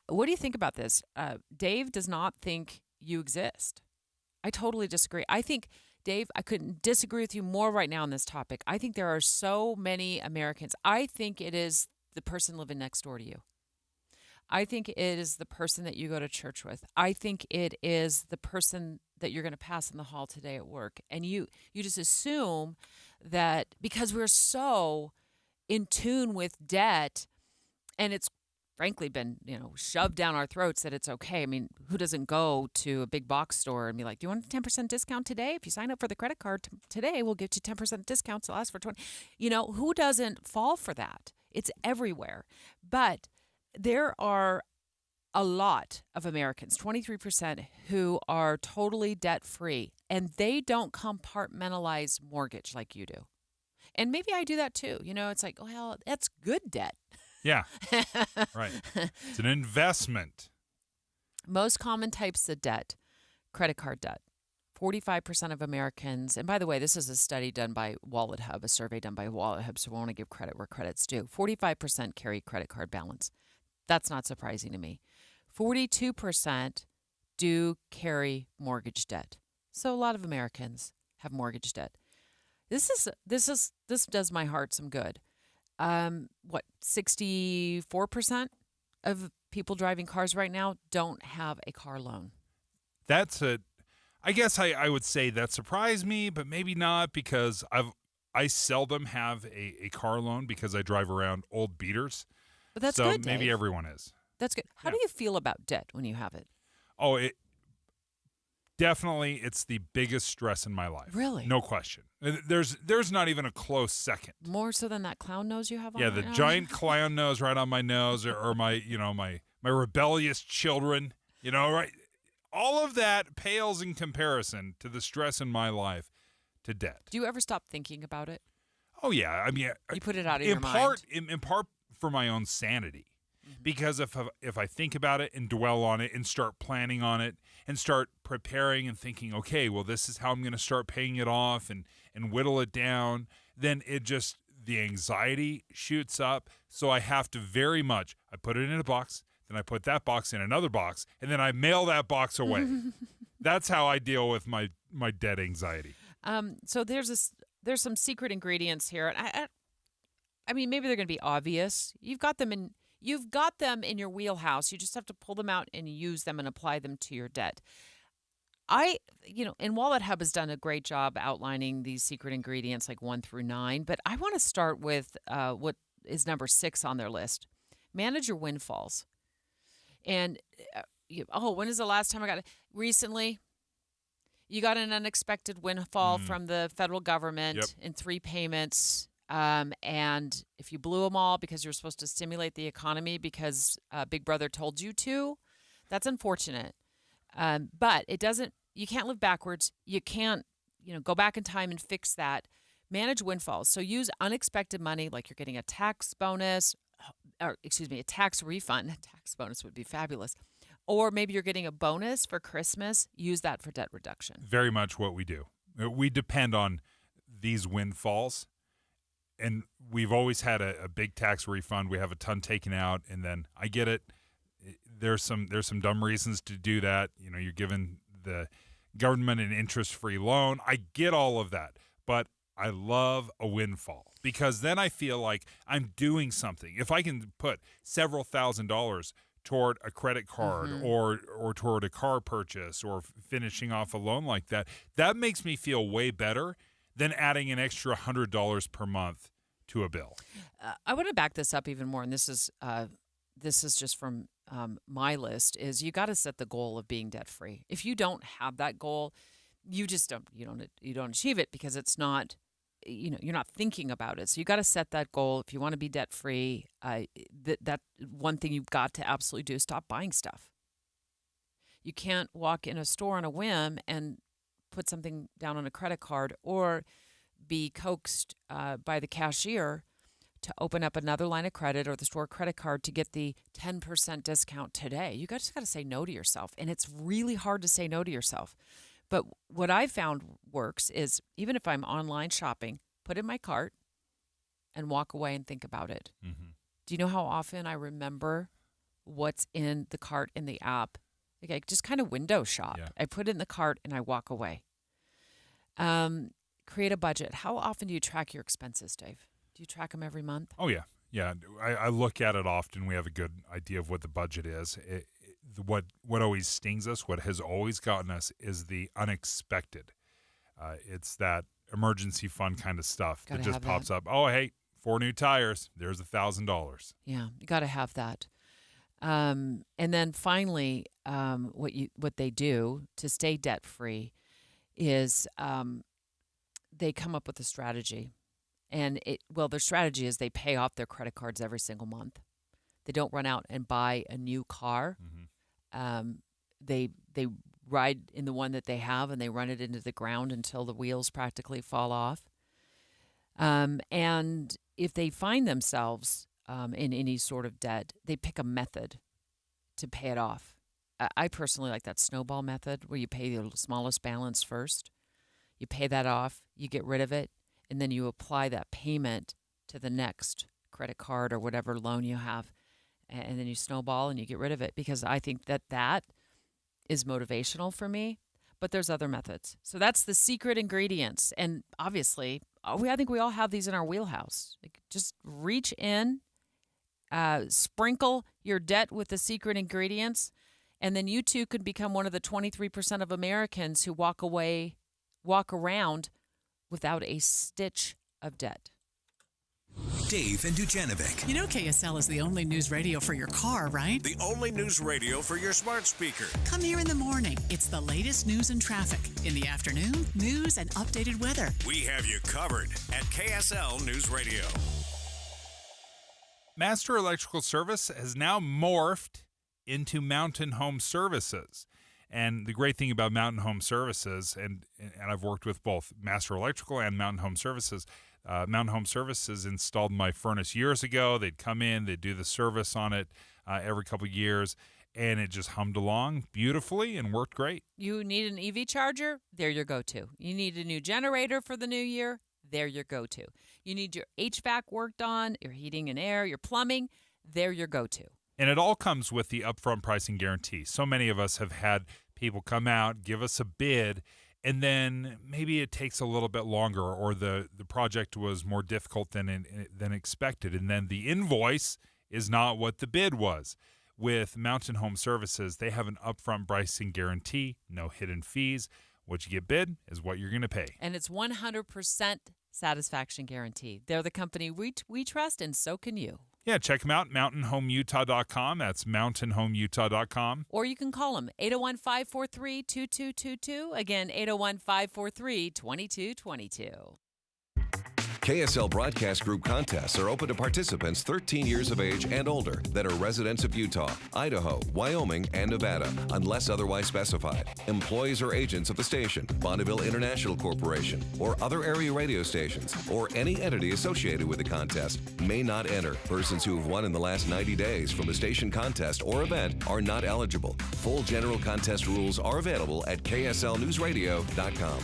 What do you think about this? Dave does not think you exist. I totally disagree. I think, Dave, I couldn't disagree with you more right now on this topic. I think there are so many Americans. I think it is the person living next door to you. I think it is the person that you go to church with. I think it is the person that you're going to pass in the hall today at work. And you just assume that because we're so in tune with debt, and it's frankly been, shoved down our throats that it's okay. I mean, who doesn't go to a big box store and be like, do you want a 10% discount today? If you sign up for the credit card today, we'll give you 10% discount. So ask for 20. Who doesn't fall for that? It's everywhere. But there are a lot of Americans, 23%, who are totally debt-free, and they don't compartmentalize mortgage like you do. And maybe I do that too. It's like, well, that's good debt. Yeah, right. It's an investment. Most common types of debt, credit card debt. 45% of Americans, and by the way, this is a study done by Wallet Hub, a survey done by Wallet Hub, so we want to give credit where credit's due. 45% carry credit card balance. That's not surprising to me. 42% do carry mortgage debt. So a lot of Americans have mortgage debt. This does my heart some good. 64% of people driving cars right now don't have a car loan. I guess I would say that surprised me, but maybe not, because I seldom have a car loan because I drive around old beaters. But that's so good, maybe Dave. everyone is. That's good. How do you feel about debt when you have it? Oh, definitely it's the biggest stress in my life. Really? No question. There's not even a close second. More so than that clown nose you have on Yeah, right the now? giant clown nose right on my nose, or my my rebellious children, right? All of that pales in comparison to the stress in my life to debt. Do you ever stop thinking about it? Oh yeah, I mean, you put it out of your mind. In part for my own sanity, because if I think about it and dwell on it and start planning on it and start preparing and thinking, okay, well, this is how I'm going to start paying it off and whittle it down, then the anxiety shoots up. So I have to I put it in a box, then I put that box in another box, and then I mail that box away. That's how I deal with my debt anxiety. So there's some secret ingredients here. And I mean, maybe they're going to be obvious. You've got them in your wheelhouse. You just have to pull them out and use them and apply them to your debt. And Wallet Hub has done a great job outlining these secret ingredients like 1 through 9. But I want to start with what is number 6 on their list. Manage your windfalls. And, when is the last time I got it? Recently, you got an unexpected windfall from the federal government in 3 payments. And if you blew them all because you were supposed to stimulate the economy because Big Brother told you to, that's unfortunate. But you can't live backwards. You can't, go back in time and fix that. Manage windfalls. So use unexpected money, like you're getting a tax bonus, a tax refund. A tax bonus would be fabulous. Or maybe you're getting a bonus for Christmas. Use that for debt reduction. Very much what we do. We depend on these windfalls. And we've always had a big tax refund. We have a ton taken out, and then I get it. There's some dumb reasons to do that. You're giving the government an interest-free loan. I get all of that, but I love a windfall because then I feel like I'm doing something. If I can put several $1,000s toward a credit card or toward a car purchase or finishing off a loan like that, that makes me feel way better than adding an extra $100 per month to a bill. I want to back this up even more, and this is just from my list. Is you got to set the goal of being debt free. If you don't have that goal, you just don't achieve it because it's not, you're not thinking about it. So you got to set that goal if you want to be debt free. That one thing you've got to absolutely do is stop buying stuff. You can't walk in a store on a whim and put something down on a credit card or be coaxed by the cashier to open up another line of credit or the store credit card to get the 10% discount today. You just got to say no to yourself. And it's really hard to say no to yourself. But what I found works is even if I'm online shopping, put in my cart and walk away and think about it. Mm-hmm. Do you know how often I remember what's in the cart in the app? Like I just kind of window shop. Yeah. I put it in the cart and I walk away. Create a budget. How often do you track your expenses, Dave? Do you track them every month? Oh, yeah. Yeah, I look at it often. We have a good idea of what the budget is. What always stings us, what has always gotten us, is the unexpected. It's that emergency fund kind of stuff that just pops up. Oh, hey, 4 new tires. There's $1,000. Yeah, you got to have that. And then finally, what they do to stay debt free is they come up with a strategy. And their strategy is they pay off their credit cards every single month. They don't run out and buy a new car. Mm-hmm. They ride in the one that they have and they run it into the ground until the wheels practically fall off. And if they find themselves in any sort of debt, they pick a method to pay it off. I personally like that snowball method where you pay the smallest balance first. You pay that off, you get rid of it, and then you apply that payment to the next credit card or whatever loan you have. And then you snowball and you get rid of it, because I think that is motivational for me. But there's other methods. So that's the secret ingredients. And obviously, I think we all have these in our wheelhouse. Like, just reach in, sprinkle your debt with the secret ingredients, and then you too could become one of the 23% of Americans who walk around without a stitch of debt. Dave and Dujanovic. You know KSL is the only news radio for your car, right? The only news radio for your smart speaker. Come here in the morning. It's the latest news and traffic. In the afternoon, news and updated weather. We have you covered at KSL News Radio. Master Electrical Service has now morphed into Mountain Home Services. And the great thing about Mountain Home Services, and I've worked with both Master Electrical and Mountain Home Services. Mountain Home Services installed my furnace years ago. They'd come in, they'd do the service on it every couple of years, and it just hummed along beautifully and worked great. You need an EV charger? They're your go-to. You need a new generator for the new year? They're your go-to. You need your HVAC worked on, your heating and air, your plumbing? They're your go-to. And it all comes with the upfront pricing guarantee. So many of us have had people come out, give us a bid, and then maybe it takes a little bit longer, or the project was more difficult than expected, and then the invoice is not what the bid was. With Mountain Home Services, they have an upfront pricing guarantee, no hidden fees. What you get bid is what you're going to pay. And it's 100% satisfaction guarantee. They're the company we trust, and so can you. Yeah, check them out, mountainhomeutah.com. That's mountainhomeutah.com. Or you can call them, 801-543-2222. Again, 801-543-2222. KSL Broadcast Group contests are open to participants 13 years of age and older that are residents of Utah, Idaho, Wyoming, and Nevada, unless otherwise specified. Employees or agents of the station, Bonneville International Corporation, or other area radio stations, or any entity associated with the contest may not enter. Persons who have won in the last 90 days from a station contest or event are not eligible. Full general contest rules are available at kslnewsradio.com.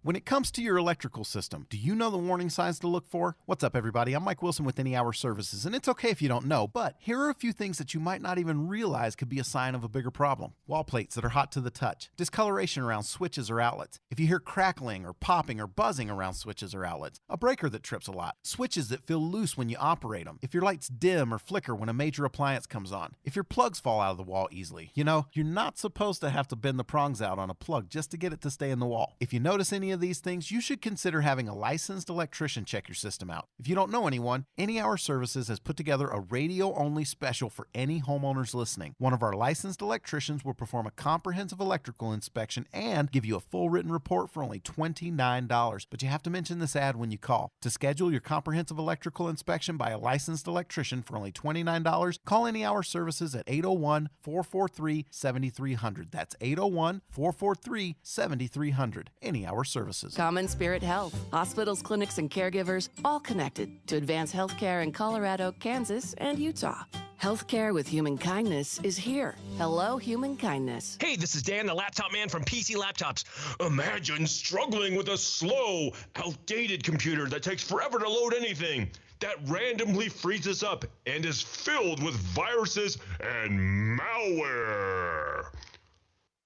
When it comes to your electrical system, do you know the warning signs to look for? What's up, everybody? I'm Mike Wilson with Any Hour Services, and it's okay if you don't know, but here are a few things that you might not even realize could be a sign of a bigger problem. Wall plates that are hot to the touch, discoloration around switches or outlets, if you hear crackling or popping or buzzing around switches or outlets, a breaker that trips a lot, switches that feel loose when you operate them, if your lights dim or flicker when a major appliance comes on, if your plugs fall out of the wall easily. You know, you're not supposed to have to bend the prongs out on a plug just to get it to stay in the wall. If you notice any of these things, you should consider having a licensed electrician check your system out. If you don't know anyone, Any Hour Services has put together a radio-only special for any homeowners listening. One of our licensed electricians will perform a comprehensive electrical inspection and give you a full written report for only $29. But you have to mention this ad when you call. To schedule your comprehensive electrical inspection by a licensed electrician for only $29, call Any Hour Services at 801-443-7300. That's 801-443-7300. Any Hour Services. Common Spirit Health. Hospitals, clinics, and caregivers all connected to advance healthcare in Colorado, Kansas, and Utah. Healthcare with human kindness is here. Hello, human kindness. Hey, this is Dan, the laptop man from PC Laptops. Imagine struggling with a slow, outdated computer that takes forever to load anything, that randomly freezes up and is filled with viruses and malware.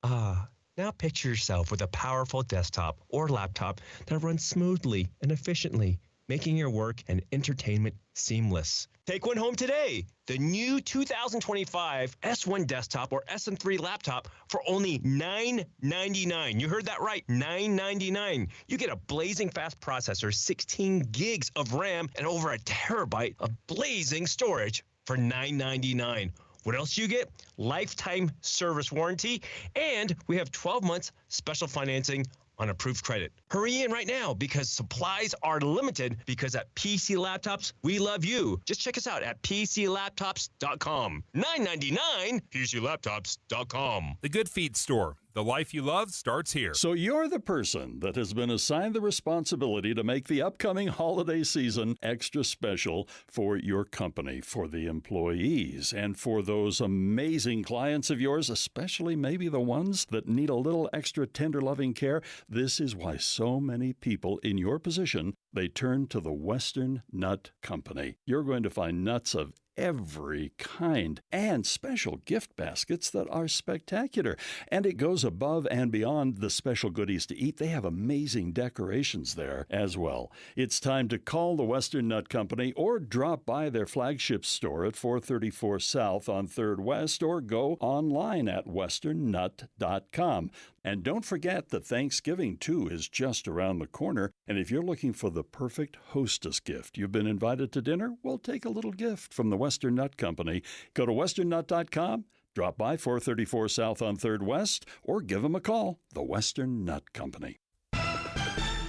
Now picture yourself with a powerful desktop or laptop that runs smoothly and efficiently, making your work and entertainment seamless. Take one home today. The new 2025 S1 desktop or SM3 laptop for only $999. You heard that right, $999. You get a blazing fast processor, 16 gigs of RAM, and over a terabyte of blazing storage for $999. What else you get? Lifetime service warranty, and we have 12 months special financing on approved credit. Hurry in right now because supplies are limited, because at PC Laptops, we love you. Just check us out at PCLaptops.com. $999, PCLaptops.com. The Good Feet Store. The life you love starts here. So you're the person that has been assigned the responsibility to make the upcoming holiday season extra special for your company, for the employees, and for those amazing clients of yours, especially maybe the ones that need a little extra tender loving care. This is why so many people in your position, they turn to the Western Nut Company. You're going to find nuts of every kind and special gift baskets that are spectacular. And it goes above and beyond the special goodies to eat. They have amazing decorations there as well. It's time to call the Western Nut Company or drop by their flagship store at 434 South on 3rd West or go online at westernnut.com. And don't forget that Thanksgiving, too, is just around the corner. And if you're looking for the perfect hostess gift, you've been invited to dinner, well, take a little gift from the Western Nut Company. Go to westernnut.com, drop by 434 South on 3rd West, or give them a call, the Western Nut Company.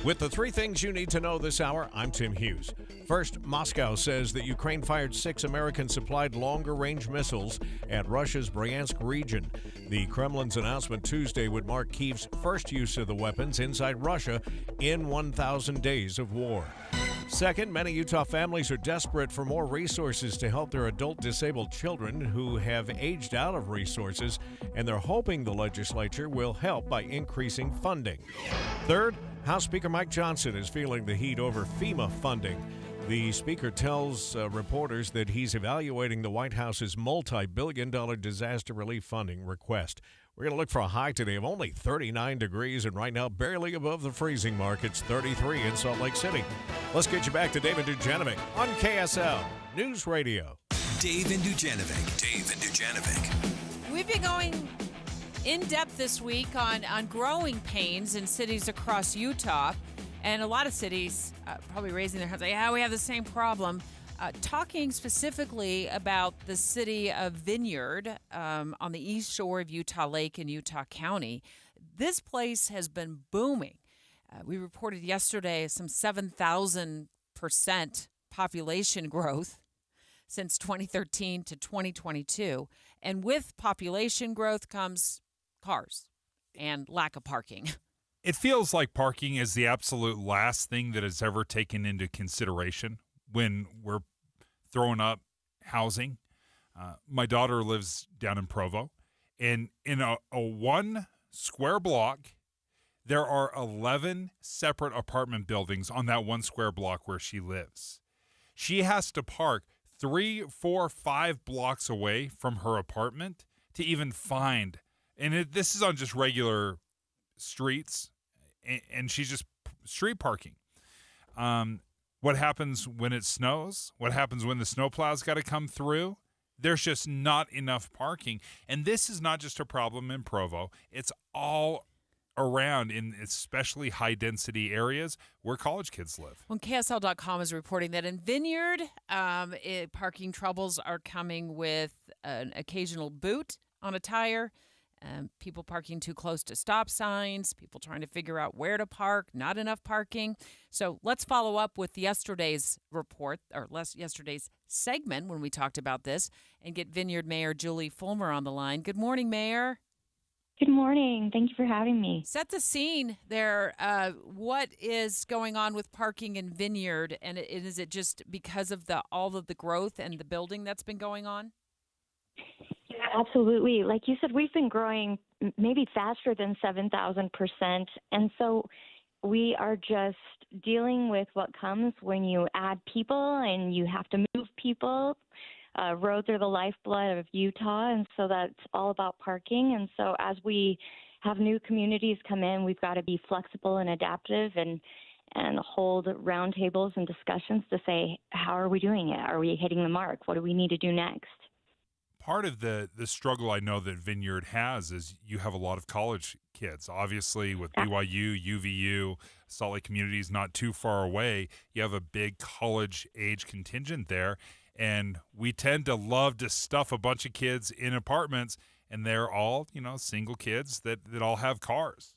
With the 3 things you need to know this hour, I'm Tim Hughes. First, Moscow says that Ukraine fired 6 American-supplied longer-range missiles at Russia's Bryansk region. The Kremlin's announcement Tuesday would mark Kyiv's first use of the weapons inside Russia in 1,000 days of war. Second, many Utah families are desperate for more resources to help their adult disabled children who have aged out of resources, and they're hoping the legislature will help by increasing funding. Third, House Speaker Mike Johnson is feeling the heat over FEMA funding. The speaker tells reporters that he's evaluating the White House's multi-billion-dollar disaster relief funding request. We're going to look for a high today of only 39 degrees, and right now barely above the freezing mark. It's 33 in Salt Lake City. Let's get you back to David Dujanovic on KSL News Radio. Dave and Dujanovic. We've been going in depth this week on growing pains in cities across Utah, and a lot of cities probably raising their hands like, yeah, we have the same problem. Talking specifically about the city of Vineyard on the east shore of Utah Lake in Utah County. This place has been booming. We reported yesterday some 7,000% population growth since 2013 to 2022. And with population growth comes cars and lack of parking. It feels like parking is the absolute last thing that is ever taken into consideration when we're throwing up housing. My daughter lives down in Provo, and in a 1 square block, there are 11 separate apartment buildings on that 1 square block where she lives. She has to park 3, 4, 5 blocks away from her apartment to even find, and this is on just regular streets, and she's just street parking. What happens when it snows? What happens when the snowplow's got to come through? There's just not enough parking. And this is not just a problem in Provo. It's all around in especially high-density areas where college kids live. Well, KSL.com is reporting that in Vineyard, parking troubles are coming with an occasional boot on a tire, people parking too close to stop signs, people trying to figure out where to park, not enough parking. So let's follow up with yesterday's report, or yesterday's segment when we talked about this, and get Vineyard Mayor Julie Fulmer on the line. Good morning, Mayor. Good morning. Thank you for having me. Set the scene there. What is going on with parking in Vineyard, and is it just because of all of the growth and the building that's been going on? Yeah, absolutely. Like you said, we've been growing maybe faster than 7,000%. And so we are just dealing with what comes when you add people and you have to move people. Roads are the lifeblood of Utah, and so that's all about parking. And so as we have new communities come in, we've got to be flexible and adaptive and hold roundtables and discussions to say, how are we doing it? Are we hitting the mark? What do we need to do next? Part of the struggle I know that Vineyard has is you have a lot of college kids. Obviously, with BYU, UVU, Salt Lake Community is not too far away. You have a big college age contingent there, and we tend to love to stuff a bunch of kids in apartments, and they're all, single kids that all have cars.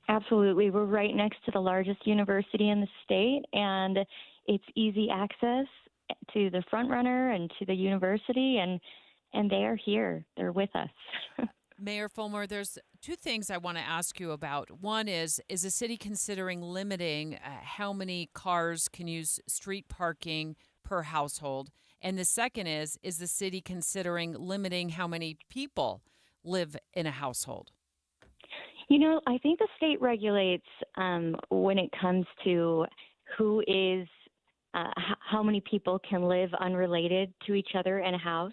Absolutely. We're right next to the largest university in the state, and it's easy access to the front runner and to the university, and they are here. They're with us. Mayor Fulmer, there's two things I want to ask you about. One is the city considering limiting how many cars can use street parking per household? And the second is the city considering limiting how many people live in a household? I think the state regulates when it comes to who is how many people can live unrelated to each other in a house.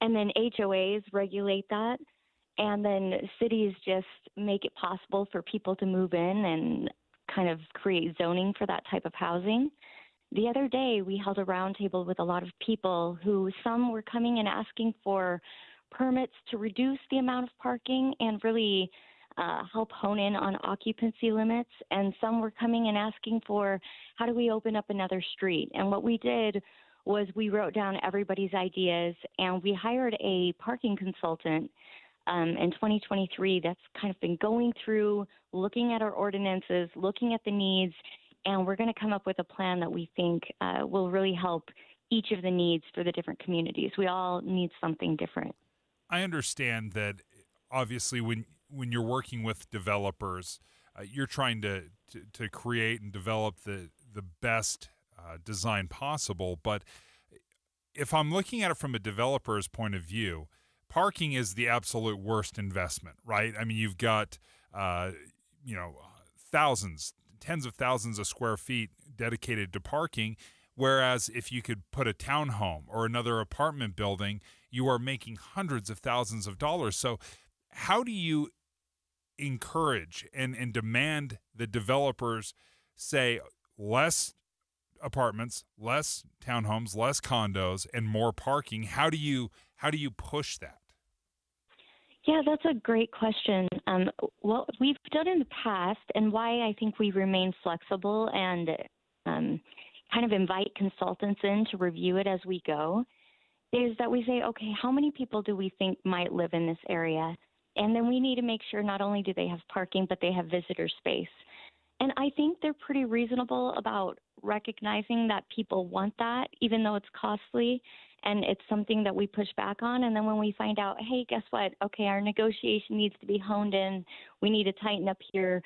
And then HOAs regulate that. And then cities just make it possible for people to move in and kind of create zoning for that type of housing. The other day, we held a roundtable with a lot of people who some were coming and asking for permits to reduce the amount of parking and really help hone in on occupancy limits. And some were coming and asking for, how do we open up another street? And what we did was we wrote down everybody's ideas, and we hired a parking consultant in 2023 that's kind of been going through, looking at our ordinances, looking at the needs, and we're going to come up with a plan that we think will really help each of the needs for the different communities. We all need something different. I understand that obviously when you're working with developers, you're trying to create and develop the best design possible. But if I'm looking at it from a developer's point of view, parking is the absolute worst investment, right? I mean, you've got, thousands, tens of thousands of square feet dedicated to parking. Whereas if you could put a townhome or another apartment building, you are making hundreds of thousands of dollars. So how do you encourage and demand that developers say less apartments, less townhomes, less condos, and more parking? How do you push that? Yeah, that's a great question. What we've done in the past, and why I think we remain flexible and kind of invite consultants in to review it as we go, is that we say, okay, how many people do we think might live in this area? And then we need to make sure not only do they have parking, but they have visitor space. And I think they're pretty reasonable about recognizing that people want that, even though it's costly. And it's something that we push back on. And then when we find out, hey, guess what? Okay, our negotiation needs to be honed in. We need to tighten up here.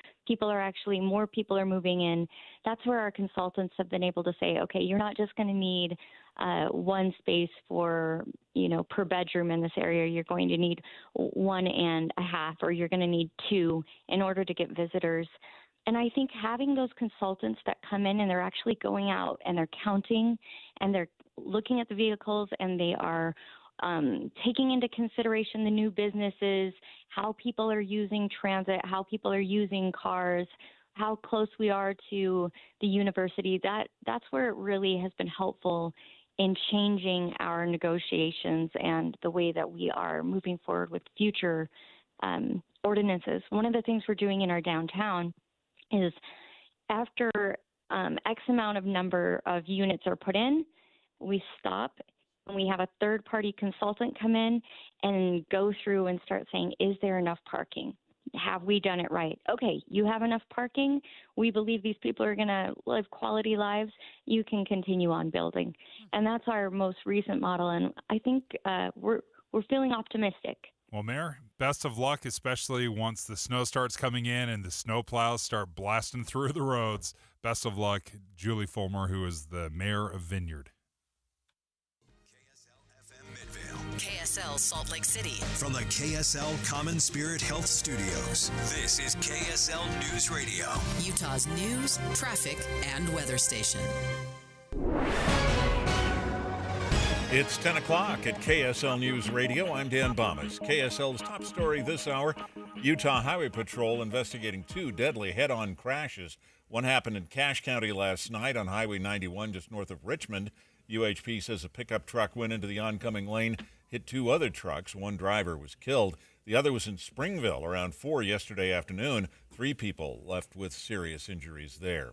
More people are moving in. That's where our consultants have been able to say, okay, you're not just going to need one space for, per bedroom in this area. You're going to need 1.5, or you're going to need 2 in order to get visitors. And I think having those consultants that come in and they're actually going out and they're counting and they're looking at the vehicles and they are taking into consideration the new businesses, how people are using transit, how people are using cars, how close we are to the university, that's where it really has been helpful in changing our negotiations and the way that we are moving forward with future ordinances. One of the things we're doing in our downtown is after X amount of number of units are put in, we stop and we have a third-party consultant come in and go through and start saying, is there enough parking? Have we done it right? Okay, you have enough parking. We believe these people are going to live quality lives. You can continue on building. And that's our most recent model, and I think we're feeling optimistic. Well, Mayor, best of luck, especially once the snow starts coming in and the snow plows start blasting through the roads. Best of luck, Julie Fulmer, who is the mayor of Vineyard. KSL FM Midvale. KSL Salt Lake City. From the KSL Common Spirit Health Studios, this is KSL News Radio. Utah's news, traffic, and weather station. It's 10 o'clock at KSL News Radio. I'm Dan Bomas. KSL's top story this hour, Utah Highway Patrol investigating 2 deadly head-on crashes. One happened in Cache County last night on Highway 91 just north of Richmond. UHP says a pickup truck went into the oncoming lane, hit 2 other trucks. One driver was killed. The other was in Springville around 4 yesterday afternoon. 3 people left with serious injuries there.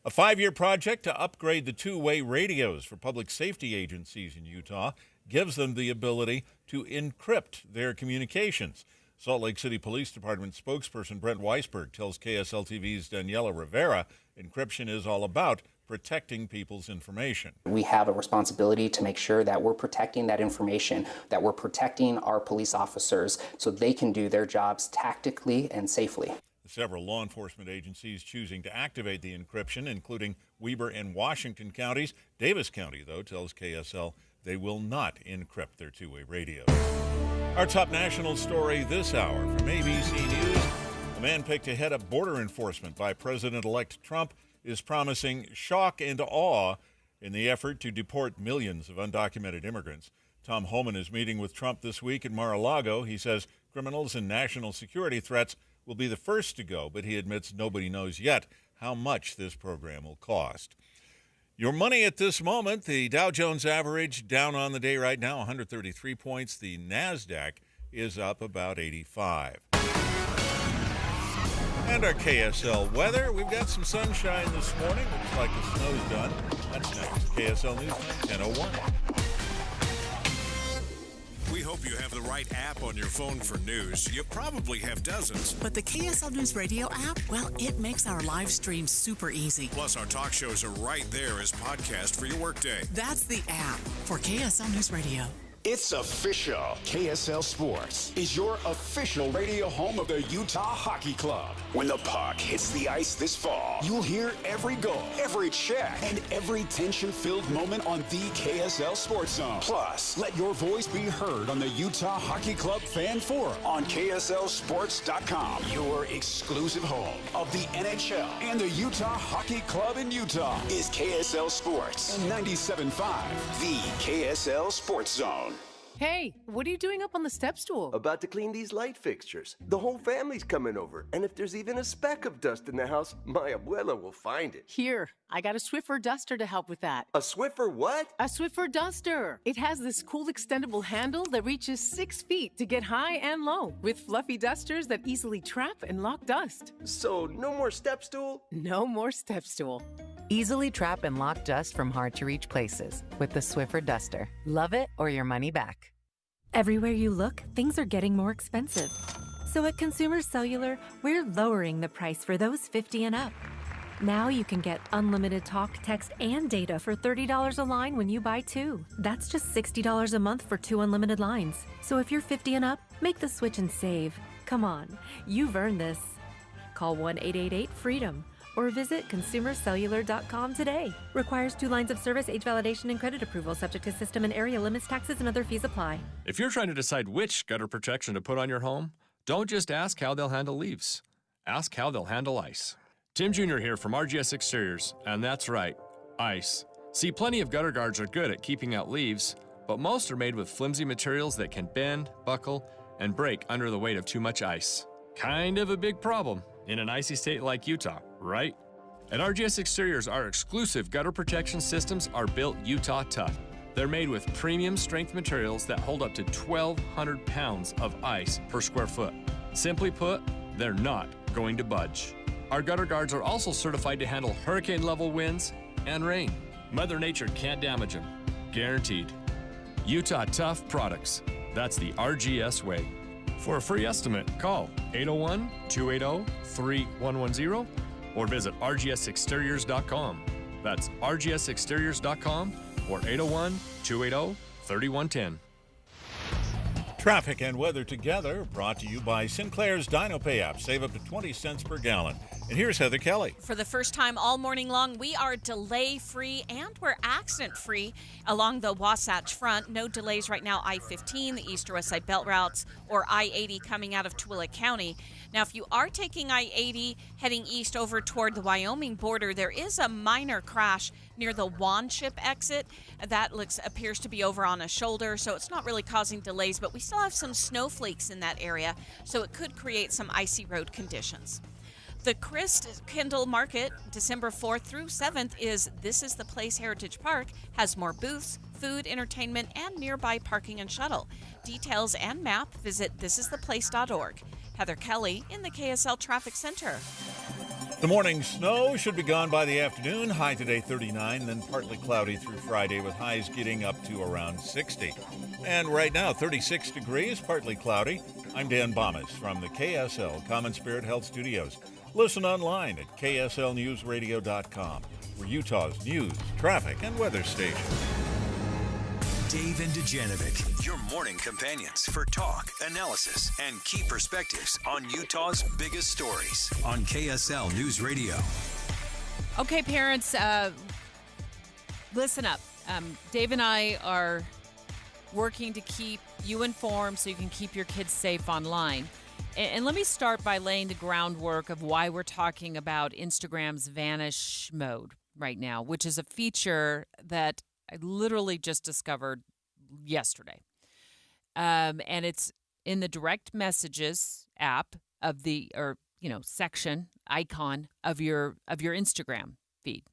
A 5-year project to upgrade the two-way radios for public safety agencies in Utah gives them the ability to encrypt their communications. Salt Lake City Police Department spokesperson Brent Weisberg tells KSL TV's Daniela Rivera encryption is all about protecting people's information. We have a responsibility to make sure that we're protecting that information, that we're protecting our police officers so they can do their jobs tactically and safely. Several law enforcement agencies choosing to activate the encryption, including Weber and Washington counties. Davis County, though, tells KSL they will not encrypt their two-way radios. Our top national story this hour from ABC News. A man picked to head up border enforcement by President-elect Trump is promising shock and awe in the effort to deport millions of undocumented immigrants. Tom Homan is meeting with Trump this week in Mar-a-Lago. He says criminals and national security threats will be the first to go, but he admits nobody knows yet how much this program will cost. Your money at this moment, the Dow Jones average down on the day right now, 133 points. The NASDAQ is up about 85. And our KSL weather, we've got some sunshine this morning. Looks like the snow's done. That's next. KSL News, 10:01. We hope you have the right app on your phone for news. You probably have dozens. But the KSL News Radio app, well, it makes our live stream super easy. Plus, our talk shows are right there as podcast for your workday. That's the app for KSL News Radio. It's official. KSL Sports is your official radio home of the Utah Hockey Club. When the puck hits the ice this fall, you'll hear every goal, every check, and every tension-filled moment on the KSL Sports Zone. Plus, let your voice be heard on the Utah Hockey Club Fan Forum on KSLSports.com. Your exclusive home of the NHL and the Utah Hockey Club in Utah is KSL Sports and 97.5, the KSL Sports Zone. Hey, what are you doing up on the step stool? About to clean these light fixtures. The whole family's coming over, and if there's even a speck of dust in the house, my abuela will find it. Here, I got a Swiffer duster to help with that. A Swiffer what? A Swiffer duster. It has this cool extendable handle that reaches 6 feet to get high and low, with fluffy dusters that easily trap and lock dust. So, no more step stool? No more step stool. Easily trap and lock dust from hard-to-reach places with the Swiffer duster. Love it or your money back. Everywhere you look, things are getting more expensive. So at Consumer Cellular, we're lowering the price for those 50 and up. Now you can get unlimited talk, text, and data for $30 a line when you buy 2. That's just $60 a month for 2 unlimited lines. So if you're 50 and up, make the switch and save. Come on, you've earned this. Call 1-888-FREEDOM. Or visit consumercellular.com today. Requires 2 lines of service, age validation, and credit approval, subject to system and area limits, taxes, and other fees apply. If you're trying to decide which gutter protection to put on your home, don't just ask how they'll handle leaves. Ask how they'll handle ice. Tim Jr. here from RGS Exteriors, and that's right, ice. See, plenty of gutter guards are good at keeping out leaves, but most are made with flimsy materials that can bend, buckle, and break under the weight of too much ice. Kind of a big problem in an icy state like Utah, right? At RGS Exteriors, our exclusive gutter protection systems are built Utah tough. They're made with premium strength materials that hold up to 1,200 pounds of ice per square foot. Simply put, they're not going to budge. Our gutter guards are also certified to handle hurricane-level winds and rain. Mother Nature can't damage them. Guaranteed. Utah Tough Products. That's the RGS way. For a free estimate, call 801-280-3110 or visit rgsexteriors.com. That's rgsexteriors.com or 801-280-3110. Traffic and weather together brought to you by Sinclair's DinoPay app. Save up to 20 cents per gallon. And here's Heather Kelly. For the first time all morning long, we are delay-free and we're accident-free along the Wasatch Front. No delays right now, I-15, the East or West Side Belt routes, or I-80 coming out of Tooele County. Now, if you are taking I-80 heading east over toward the Wyoming border, there is a minor crash near the Wanship exit. That appears to be over on a shoulder, so it's not really causing delays, but we still have some snowflakes in that area, so it could create some icy road conditions. The Christkindl Market, December 4th through 7th, is This Is the Place Heritage Park, has more booths, food, entertainment, and nearby parking and shuttle. Details and map, visit thisistheplace.org. Heather Kelly in the KSL Traffic Center. The morning snow should be gone by the afternoon. High today 39, then partly cloudy through Friday with highs getting up to around 60. And right now 36 degrees, partly cloudy. I'm Dan Bomas from the KSL Common Spirit Health Studios. Listen online at kslnewsradio.com. We're Utah's news, traffic, and weather station. Dave and Dujanovic, your morning companions for talk, analysis, and key perspectives on Utah's biggest stories on KSL News Radio. Okay, parents, listen up. Dave and I are working to keep you informed so you can keep your kids safe online. And let me start by laying the groundwork of why we're talking about Instagram's vanish mode right now, which is a feature that I literally just discovered yesterday. And it's in the direct messages app of the, section, icon of your Instagram feed.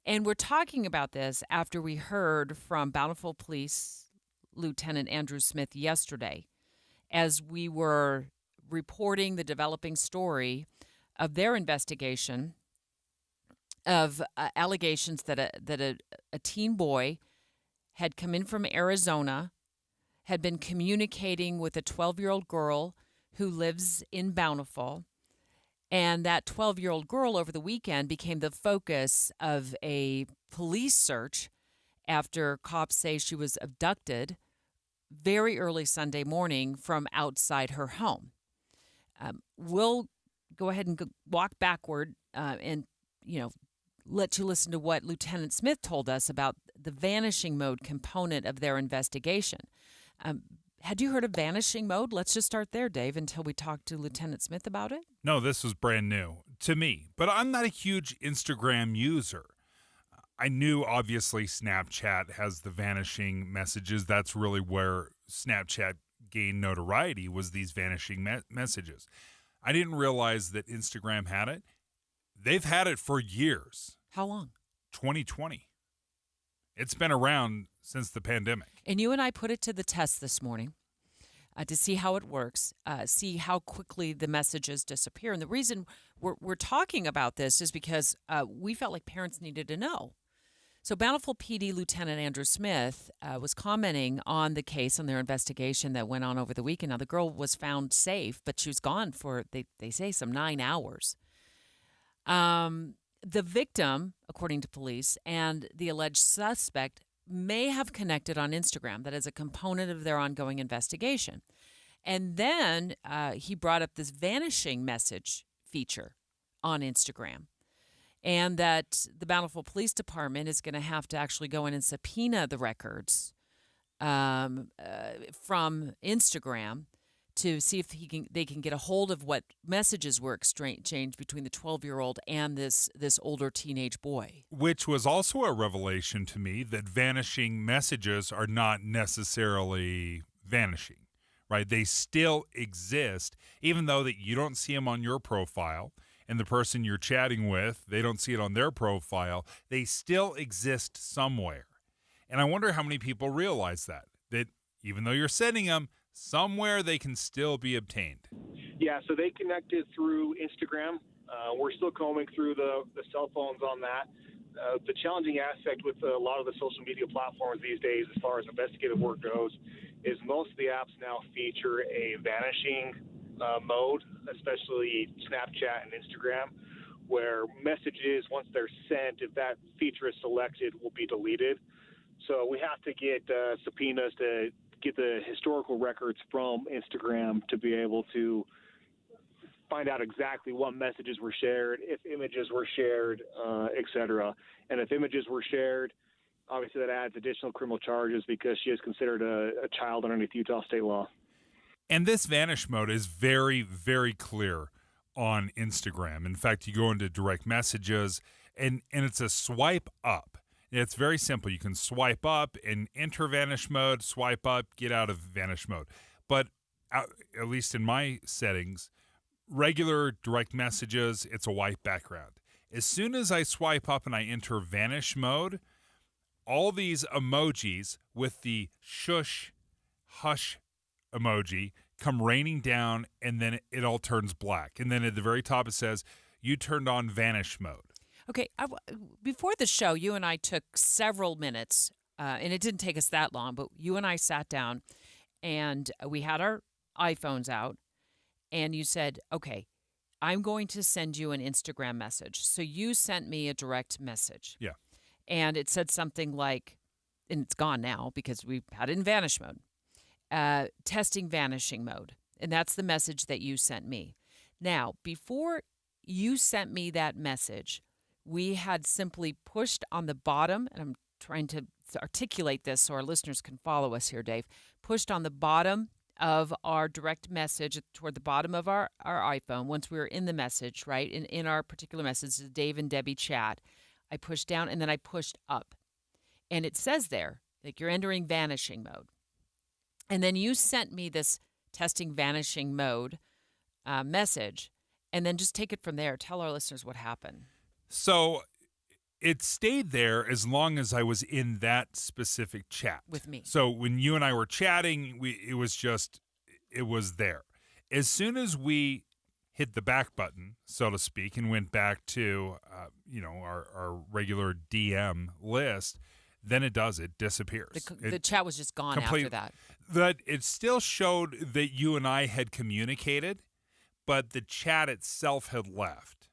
And we're talking about this after we heard from Bountiful Police Lieutenant Andrew Smith yesterday as we were reporting the developing story of their investigation of allegations that a teen boy had come in from Arizona, had been communicating with a 12-year-old girl who lives in Bountiful, and that 12-year-old girl over the weekend became the focus of a police search after cops say she was abducted very early Sunday morning from outside her home. We'll go ahead and walk backward and let you listen to what Lieutenant Smith told us about the vanishing mode component of their investigation. Had you heard of vanishing mode? Let's just start there, Dave, until we talk to Lieutenant Smith about it. No, this was brand new to me, but I'm not a huge Instagram user. I knew, obviously, Snapchat has the vanishing messages. That's really where Snapchat gained notoriety, was these vanishing messages. I didn't realize that Instagram had it. They've had it for years. How long? 2020. It's been around since the pandemic. And you and I put it to the test this morning to see how it works, see how quickly the messages disappear. And the reason we're talking about this is because we felt like parents needed to know. So Bountiful PD Lieutenant Andrew Smith was commenting on the case, on their investigation that went on over the weekend. Now, the girl was found safe, but she was gone for, they say, some 9 hours. The victim, according to police, and the alleged suspect may have connected on Instagram. That is a component of their ongoing investigation. And then he brought up this vanishing message feature on Instagram, and that the Bountiful Police Department is going to have to actually go in and subpoena the records from Instagram to see if they can get a hold of what messages were exchanged between the 12-year-old and this older teenage boy. Which was also a revelation to me, that vanishing messages are not necessarily vanishing, right? They still exist, even though that you don't see them on your profile, and the person you're chatting with, they don't see it on their profile. They still exist somewhere. And I wonder how many people realize that even though you're sending them, somewhere they can still be obtained. Yeah, so they connected through Instagram. We're still combing through the cell phones on that. The challenging aspect with a lot of the social media platforms these days, as far as investigative work goes, is most of the apps now feature a vanishing mode, especially Snapchat and Instagram, where messages, once they're sent, if that feature is selected, will be deleted. So we have to get subpoenas to get the historical records from Instagram to be able to find out exactly what messages were shared, if images were shared, et cetera. And if images were shared, obviously that adds additional criminal charges because she is considered a child underneath Utah state law. And this vanish mode is very, very clear on Instagram. In fact, you go into direct messages, and it's a swipe up. It's very simple. You can swipe up and enter vanish mode, swipe up, get out of vanish mode. But at least in my settings, regular direct messages, it's a white background. As soon as I swipe up and I enter vanish mode, all these emojis with the shush, hush emoji come raining down, and then it all turns black. And then at the very top it says, you turned on vanish mode. Okay, before the show, you and I took several minutes, and it didn't take us that long, but you and I sat down, and we had our iPhones out, and you said, okay, I'm going to send you an Instagram message. So you sent me a direct message. Yeah. And it said something like, and it's gone now because we had it in vanish mode, testing vanishing mode. And that's the message that you sent me. Now, before you sent me that message, we had simply pushed on the bottom, and I'm trying to articulate this so our listeners can follow us here, Dave, pushed on the bottom of our direct message toward the bottom of our iPhone. Once we were in the message, right, in our particular message, the Dave and Debbie chat, I pushed down and then I pushed up. And it says there, like, you're entering vanishing mode. And then you sent me this testing vanishing mode message, and then just take it from there. Tell our listeners what happened. So it stayed there as long as I was in that specific chat. With me. So when you and I were chatting, it was there. As soon as we hit the back button, so to speak, and went back to, our regular DM list, then it disappears. The chat was just gone after that. But it still showed that you and I had communicated, but the chat itself had left.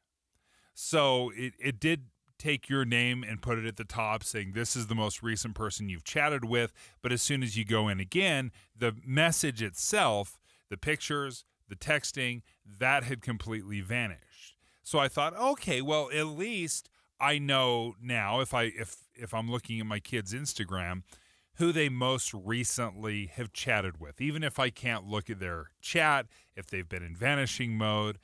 So it did take your name and put it at the top saying this is the most recent person you've chatted with. But as soon as you go in again, the message itself, the pictures, the texting, that had completely vanished. So I thought, okay, well, at least I know now if I'm looking at my kids' Instagram, who they most recently have chatted with, even if I can't look at their chat, if they've been in vanishing mode.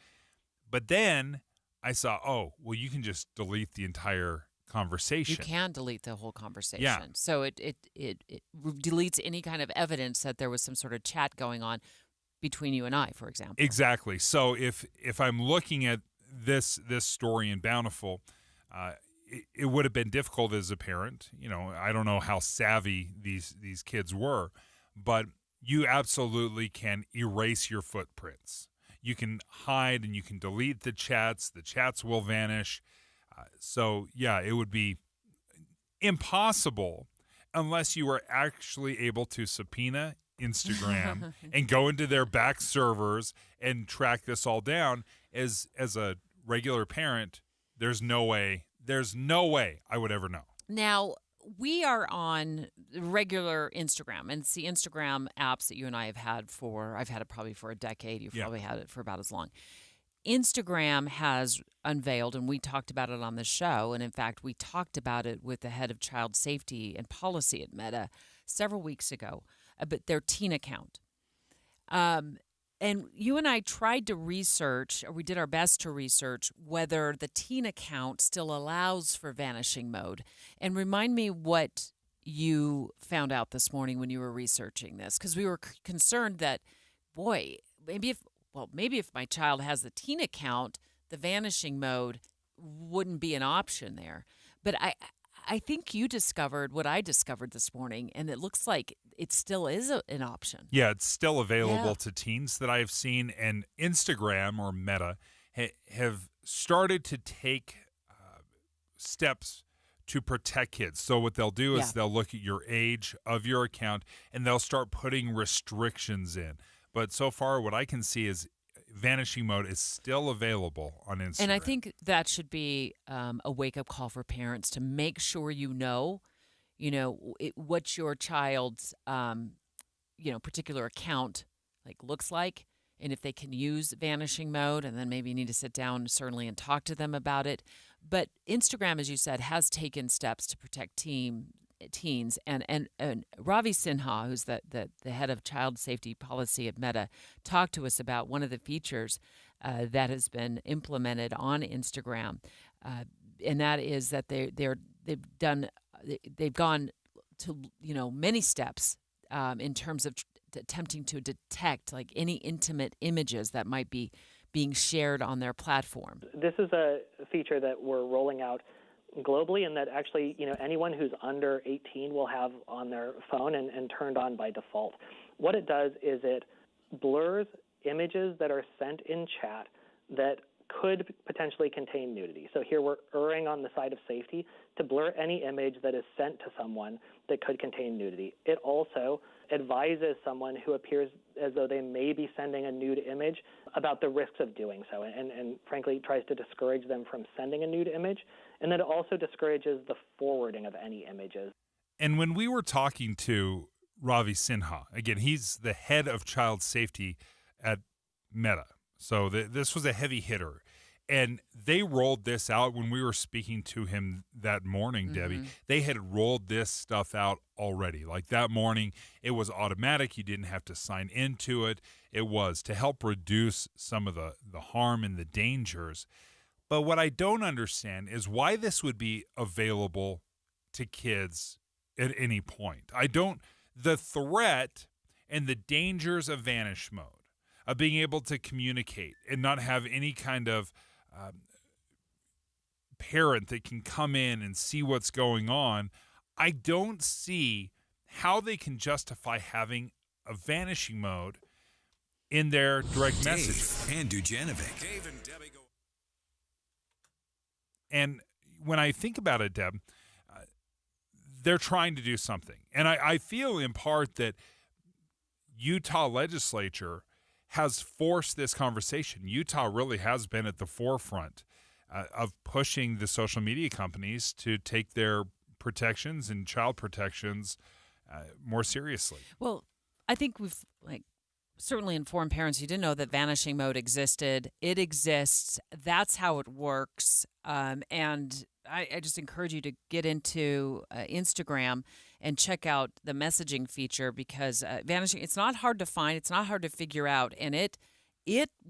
But then I saw, you can just delete the entire conversation. You can delete the whole conversation. Yeah. So it deletes any kind of evidence that there was some sort of chat going on between you and I, for example. Exactly. So if I'm looking at this story in Bountiful, it would have been difficult as a parent. I don't know how savvy these kids were, but you absolutely can erase your footprints. You can hide and you can delete the chats. The chats will vanish. It would be impossible unless you were actually able to subpoena Instagram and go into their back servers and track this all down. As a regular parent, there's no way I would ever know. Now, we are on regular Instagram, and it's the Instagram apps that you and I have had I've had it probably for a decade. You've probably had it for about as long. Instagram has unveiled, and we talked about it on the show, and in fact, we talked about it with the head of child safety and policy at Meta several weeks ago, but their teen account. And you and I tried to research, or we did our best to research, whether the teen account still allows for vanishing mode. And remind me what you found out this morning when you were researching this, because we were concerned that, maybe if my child has the teen account, the vanishing mode wouldn't be an option there. But I think you discovered what I discovered this morning, and it looks like it still is an option. Yeah, it's still available to teens that I've seen, and Instagram or Meta have started to take steps to protect kids. So what they'll do is they'll look at your age of your account, and they'll start putting restrictions in. But so far, what I can see is vanishing mode is still available on Instagram. And I think that should be a wake-up call for parents to make sure what your child's particular account looks like, and if they can use vanishing mode, and then maybe you need to sit down certainly and talk to them about it. But Instagram, as you said, has taken steps to protect teens. And Ravi Sinha, who's the head of child safety policy at Meta, talked to us about one of the features that has been implemented on Instagram, and that is that they've gone to many steps in terms of attempting to detect like any intimate images that might be being shared on their platform. This is a feature that we're rolling out globally, and that actually, anyone who's under 18 will have on their phone and turned on by default. What it does is it blurs images that are sent in chat that could potentially contain nudity. So here we're erring on the side of safety to blur any image that is sent to someone that could contain nudity. It also advises someone who appears as though they may be sending a nude image about the risks of doing so, and frankly tries to discourage them from sending a nude image. And then it also discourages the forwarding of any images. And when we were talking to Ravi Sinha, again, he's the head of child safety at Meta. So this was a heavy hitter. And they rolled this out when we were speaking to him that morning, Debbie. They had rolled this stuff out already. Like that morning, it was automatic. You didn't have to sign into it. It was to help reduce some of the harm and the dangers. But what I don't understand is why this would be available to kids at any point. The threat and the dangers of vanish mode, of being able to communicate and not have any kind of parent that can come in and see what's going on, I don't see how they can justify having a vanishing mode in their direct message. And Dujanovic. Dave and Debbie go. And when I think about it, Deb, they're trying to do something. And I feel in part that Utah legislature has forced this conversation. Utah really has been at the forefront of pushing the social media companies to take their protections and child protections more seriously. Well, I think we've certainly informed parents. You didn't know that vanishing mode existed. It exists. That's how it works. And I just encourage you to get into Instagram and check out the messaging feature, because vanishing, it's not hard to find. It's not hard to figure out. And it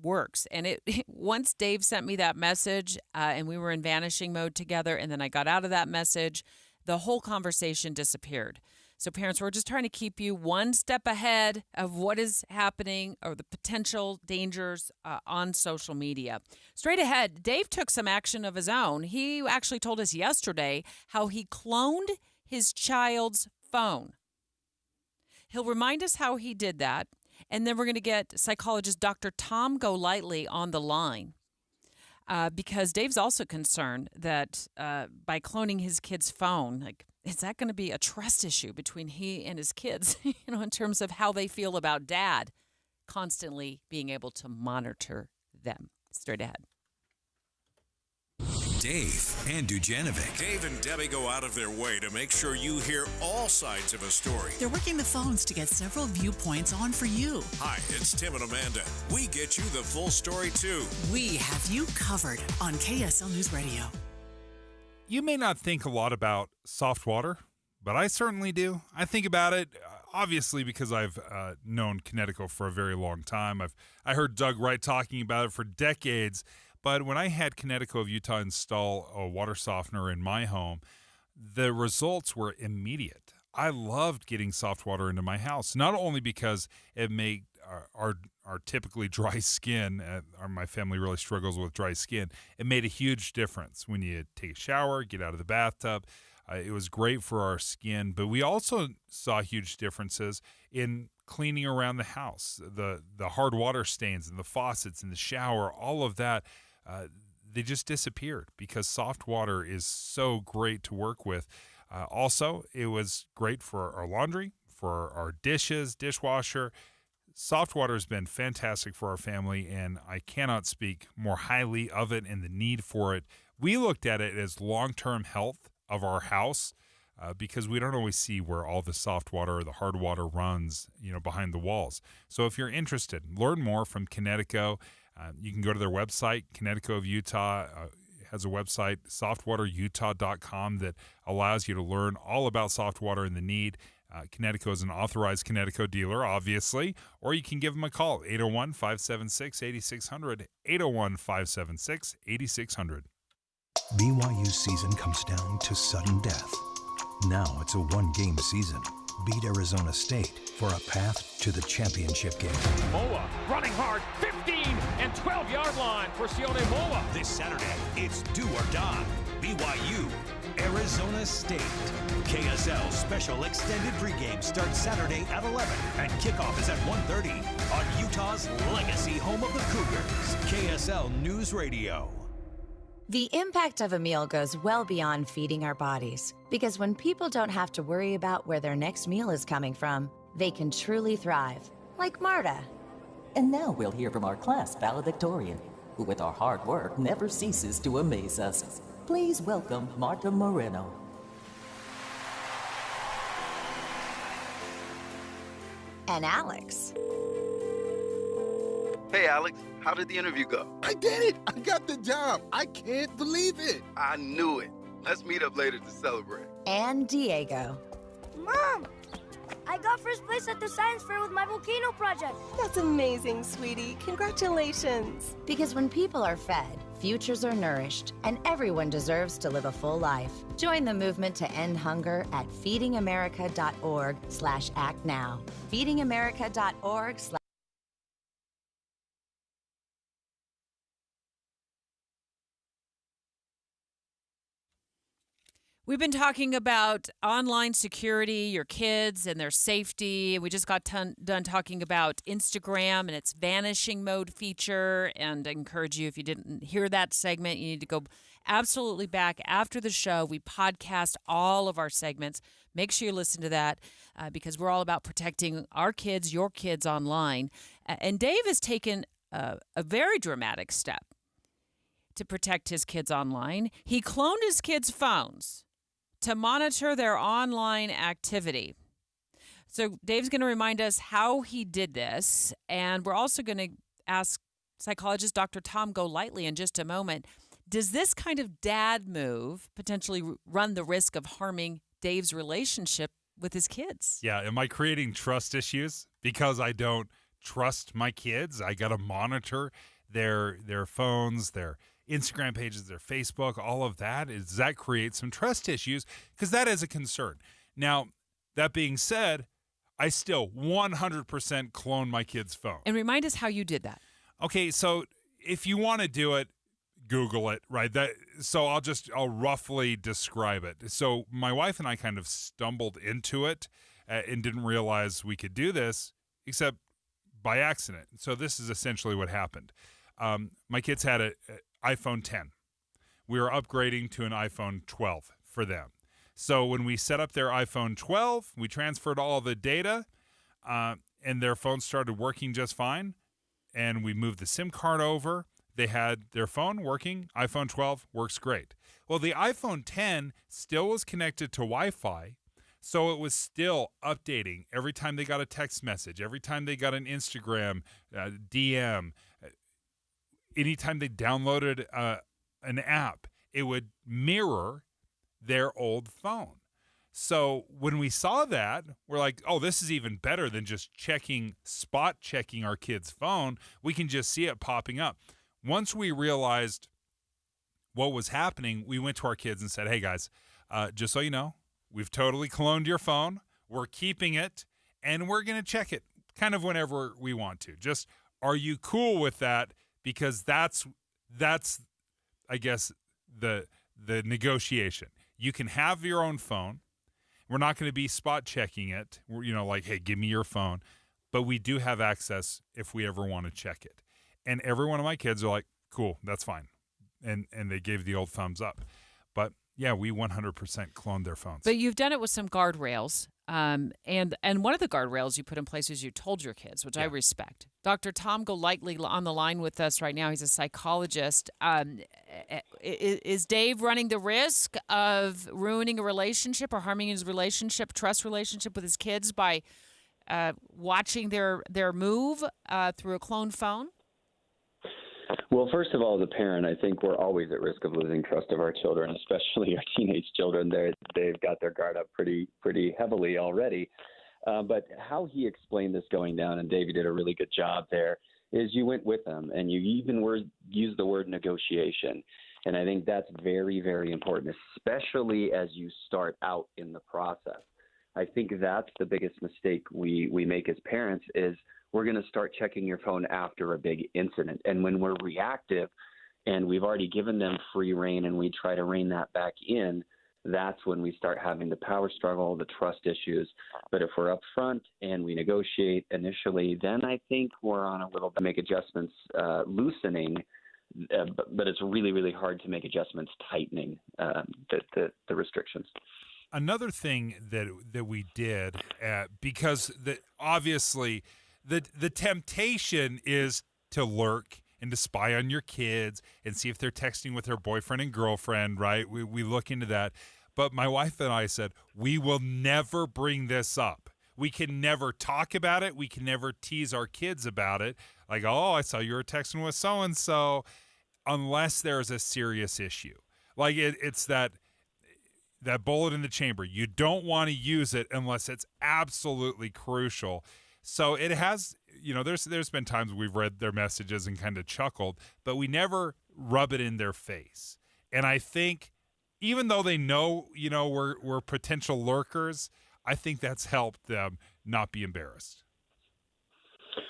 works. And once Dave sent me that message and we were in vanishing mode together, and then I got out of that message, the whole conversation disappeared. So parents, we're just trying to keep you one step ahead of what is happening or the potential dangers on social media. Straight ahead, Dave took some action of his own. He actually told us yesterday how he cloned his child's phone. He'll remind us how he did that, and then we're going to get psychologist Dr. Tom Golightly on the line. Because Dave's also concerned that by cloning his kid's phone, is that going to be a trust issue between he and his kids, in terms of how they feel about dad constantly being able to monitor them? Straight ahead. Dave and Dujanovic. Dave and Debbie go out of their way to make sure you hear all sides of a story. They're working the phones to get several viewpoints on for you. Hi, it's Tim and Amanda. We get you the full story, too. We have you covered on KSL News Radio. You may not think a lot about soft water, but I certainly do. I think about it, obviously, because I've known Connecticut for a very long time. I heard Doug Wright talking about it for decades. But when I had Connecticut of Utah install a water softener in my home, the results were immediate. I loved getting soft water into my house, not only because it made our typically dry skin, my family really struggles with dry skin, it made a huge difference when you take a shower, get out of the bathtub. It was great for our skin, but we also saw huge differences in cleaning around the house, the hard water stains and the faucets in the shower, all of that. They just disappeared because soft water is so great to work with. Also, it was great for our laundry, for our dishes, dishwasher. Soft water has been fantastic for our family, and I cannot speak more highly of it and the need for it. We looked at it as long-term health of our house. because we don't always see where all the soft water or the hard water runs, behind the walls. So if you're interested, learn more from Connecticut. You can go to their website. Connecticut of Utah has a website, softwaterutah.com, that allows you to learn all about soft water and the need. Connecticut is an authorized Connecticut dealer, obviously, or you can give them a call, 801-576-8600, 801-576-8600. BYU season comes down to sudden death. Now it's a one-game season. Beat Arizona State for a path to the championship game. Moa running hard, 15 and 12-yard line for Sione Moa. This Saturday, it's do or die. BYU, Arizona State. KSL special extended pregame starts Saturday at 11, and kickoff is at 1:30 on Utah's legacy home of the Cougars, KSL News Radio. The impact of a meal goes well beyond feeding our bodies, because when people don't have to worry about where their next meal is coming from, they can truly thrive, like Marta. And now we'll hear from our class valedictorian, who with our hard work never ceases to amaze us. Please welcome Marta Moreno. And Alex. Hey, Alex, how did the interview go? I did it! I got the job! I can't believe it! I knew it. Let's meet up later to celebrate. And Diego. Mom! I got first place at the science fair with my volcano project. That's amazing, sweetie. Congratulations. Because when people are fed, futures are nourished, and everyone deserves to live a full life. Join the movement to end hunger at feedingamerica.org/act now. feedingamerica.org/ We've been talking about online security, your kids and their safety. We just got done talking about Instagram and its vanishing mode feature. And I encourage you, if you didn't hear that segment, you need to go absolutely back after the show. We podcast all of our segments. Make sure you listen to that because we're all about protecting our kids, your kids online. And Dave has taken a very dramatic step to protect his kids online. He cloned his kids' phones to monitor their online activity. So Dave's going to remind us how he did this, and we're also going to ask psychologist Dr. Tom Golightly in just a moment, does this kind of dad move potentially run the risk of harming Dave's relationship with his kids? Yeah, am I creating trust issues because I don't trust my kids? I got to monitor their phones, their Instagram pages, their Facebook, all of that. Does that create some trust issues? Because that is a concern. Now, that being said, I still 100% clone my kid's phone. And remind us how you did that. Okay, so if you want to do it, Google it, right? So I'll roughly describe it. So my wife and I kind of stumbled into it and didn't realize we could do this, except by accident. So this is essentially what happened. My kids had an iPhone 10. We were upgrading to an iPhone 12 for them. So when we set up their iPhone 12, we transferred all the data, and their phone started working just fine. And we moved the SIM card over. They had their phone working. iPhone 12 works great. Well, the iPhone 10 still was connected to Wi-Fi, so it was still updating every time they got a text message, every time they got an Instagram DM, anytime they downloaded an app, it would mirror their old phone. So when we saw that, we're like, oh, this is even better than just spot checking our kid's phone. We can just see it popping up. Once we realized what was happening, we went to our kids and said, hey, guys, just so you know, we've totally cloned your phone. We're keeping it, and we're going to check it kind of whenever we want to. Just, are you cool with that? Because that's I guess, the negotiation. You can have your own phone. We're not going to be spot checking it. We're, like, hey, give me your phone. But we do have access if we ever want to check it. And every one of my kids are like, cool, that's fine. And they gave the old thumbs up. But, yeah, we 100% cloned their phones. But you've done it with some guardrails. And one of the guardrails you put in place is you told your kids, which I respect. Dr. Tom Golightly on the line with us right now. He's a psychologist. Is Dave running the risk of ruining a relationship or harming his trust relationship with his kids by watching their move through a cloned phone? Well, first of all, as a parent, I think we're always at risk of losing trust of our children, especially our teenage children. They've got their guard up pretty heavily already. But how he explained this going down, and Dave, you did a really good job there, is you went with them, and you even used the word negotiation. And I think that's very, very important, especially as you start out in the process. I think that's the biggest mistake we make as parents is we're going to start checking your phone after a big incident. And when we're reactive and we've already given them free rein and we try to rein that back in, that's when we start having the power struggle, the trust issues. But if we're upfront and we negotiate initially, then I think we're on a little bit make adjustments loosening, but it's really, really hard to make adjustments tightening the restrictions. Another thing that we did, because obviously the temptation is to lurk and to spy on your kids and see if they're texting with their boyfriend and girlfriend, right? We look into that. But my wife and I said, we will never bring this up. We can never talk about it. We can never tease our kids about it. Like, oh, I saw you were texting with so-and-so, unless there's a serious issue. Like it's that bullet in the chamber. You don't want to use it unless it's absolutely crucial. So it has, there's been times we've read their messages and kind of chuckled, but we never rub it in their face. And I think even though they know, we're potential lurkers, I think that's helped them not be embarrassed.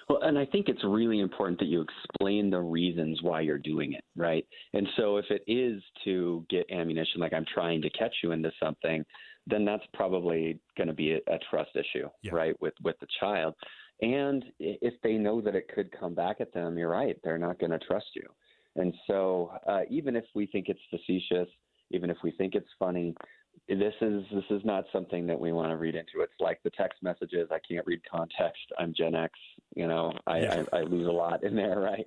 Well, and I think it's really important that you explain the reasons why you're doing it, right? And so if it is to get ammunition, like I'm trying to catch you into something, then that's probably going to be a trust issue, right, with the child. And if they know that it could come back at them, you're right, they're not going to trust you. And so even if we think it's facetious, even if we think it's funny, this is not something that we want to read into. It's like the text messages. I can't read context. I'm Gen X. I lose a lot in there, right?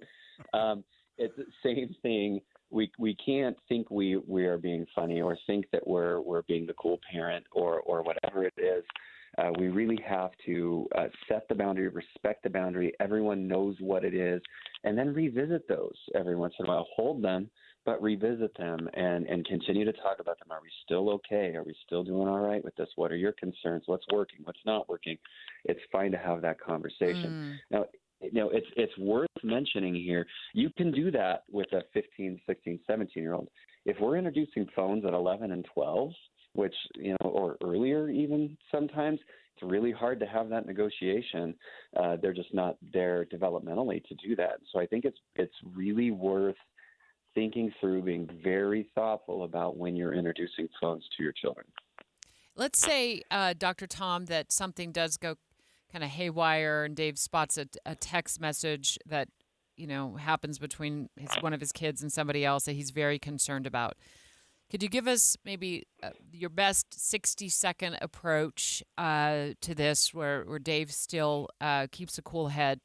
It's the same thing. We can't think we are being funny or think that we're being the cool parent or whatever it is. We really have to set the boundary, respect the boundary. Everyone knows what it is, and then revisit those every once in a while. Hold them, but revisit them and continue to talk about them. Are we still okay? Are we still doing all right with this? What are your concerns? What's working? What's not working? It's fine to have that conversation. Now, it's worth mentioning here, you can do that with a 15, 16, 17-year-old. If we're introducing phones at 11 and 12, which, or earlier even sometimes, it's really hard to have that negotiation. They're just not there developmentally to do that. So I think it's really worth thinking through, being very thoughtful about when you're introducing phones to your children. Let's say, Dr. Tom, that something does go kind of haywire and Dave spots a text message that, happens between one of his kids and somebody else that he's very concerned about. Could you give us maybe your best 60-second approach to this where Dave still keeps a cool head?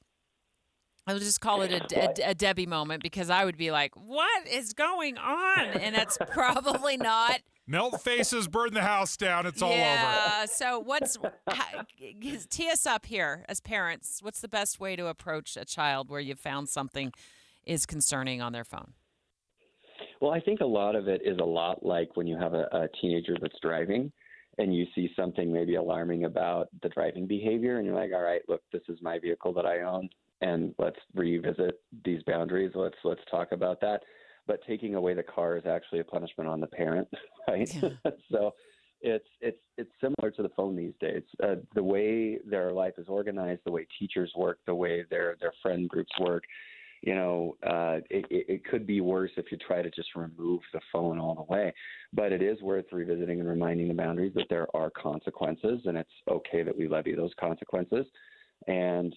I would just call it a Debbie moment, because I would be like, what is going on? And it's probably not. Melt faces, burn the house down. It's all over. Yeah. So tee us up here as parents. What's the best way to approach a child where you've found something is concerning on their phone? Well, I think a lot of it is a lot like when you have a teenager that's driving and you see something maybe alarming about the driving behavior, and you're like, all right, look, this is my vehicle that I own, and let's revisit these boundaries. Let's talk about that. But taking away the car is actually a punishment on the parent, right? Yeah. So it's similar to the phone these days. The way their life is organized, the way teachers work, the way their friend groups work, it could be worse if you try to just remove the phone all the way. But it is worth revisiting and reminding the boundaries that there are consequences, and it's okay that we levy those consequences. and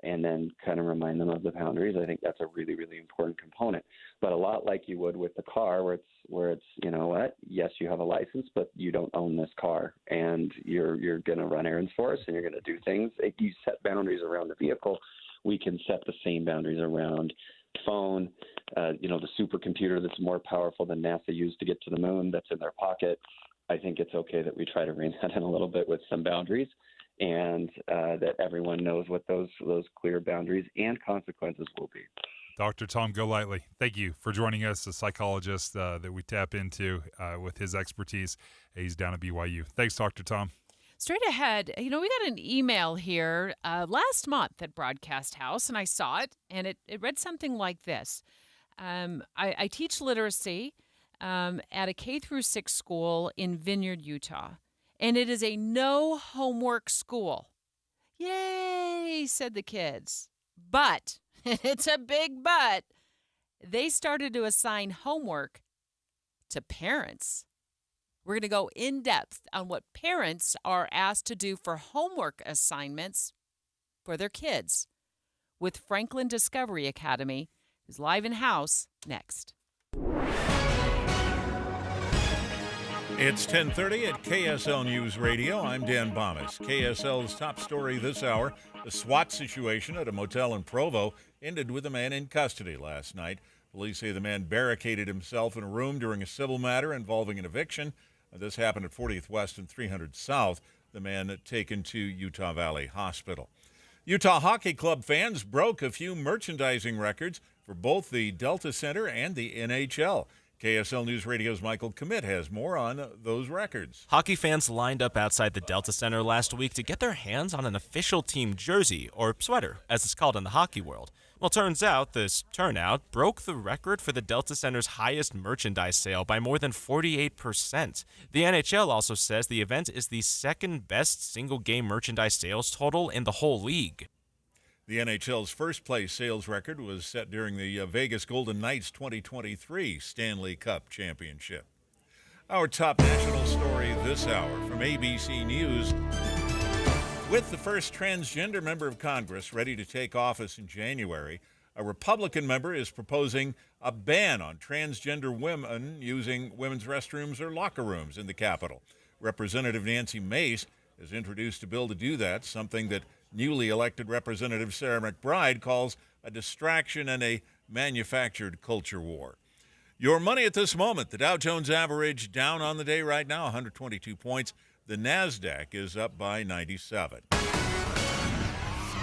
then kind of remind them of the boundaries. I think that's a really, really important component. But a lot like you would with the car, where it's you know what, yes, you have a license, but you don't own this car, and you're going to run errands for us, and you're going to do things. If you set boundaries around the vehicle, we can set the same boundaries around phone, the supercomputer that's more powerful than NASA used to get to the moon that's in their pocket. I think it's okay that we try to rein that in a little bit with some boundaries, and that everyone knows what those clear boundaries and consequences will be. Dr. Tom Golightly, thank you for joining us, a psychologist that we tap into with his expertise. He's down at BYU. Thanks, Dr. Tom. Straight ahead, we got an email here last month at Broadcast House, and I saw it, and it read something like this. I teach literacy at a K-6 school in Vineyard, Utah, and it is a no homework school. Yay, said the kids. But, it's a big but, they started to assign homework to parents. We're going to go in depth on what parents are asked to do for homework assignments for their kids with Franklin Discovery Academy, who's live in house next. It's 10:30 at KSL News Radio. I'm Dan Bomis. KSL's top story this hour, the SWAT situation at a motel in Provo ended with a man in custody last night. Police say the man barricaded himself in a room during a civil matter involving an eviction. This happened at 40th West and 300 South. The man taken to Utah Valley Hospital. Utah Hockey Club fans broke a few merchandising records for both the Delta Center and the NHL. KSL News Radio's Michael Commit has more on those records. Hockey fans lined up outside the Delta Center last week to get their hands on an official team jersey, or sweater, as it's called in the hockey world. Well, turns out this turnout broke the record for the Delta Center's highest merchandise sale by more than 48%. The NHL also says the event is the second best single-game merchandise sales total in the whole league. The NHL's first-place sales record was set during the Vegas Golden Knights 2023 Stanley Cup Championship. Our top national story this hour from ABC News. With the first transgender member of Congress ready to take office in January, a Republican member is proposing a ban on transgender women using women's restrooms or locker rooms in the Capitol. Representative Nancy Mace has introduced a bill to do that, something that newly elected Representative Sarah McBride calls a distraction and a manufactured culture war. Your money at this moment, the Dow Jones average down on the day right now, 122 points. The NASDAQ is up by 97.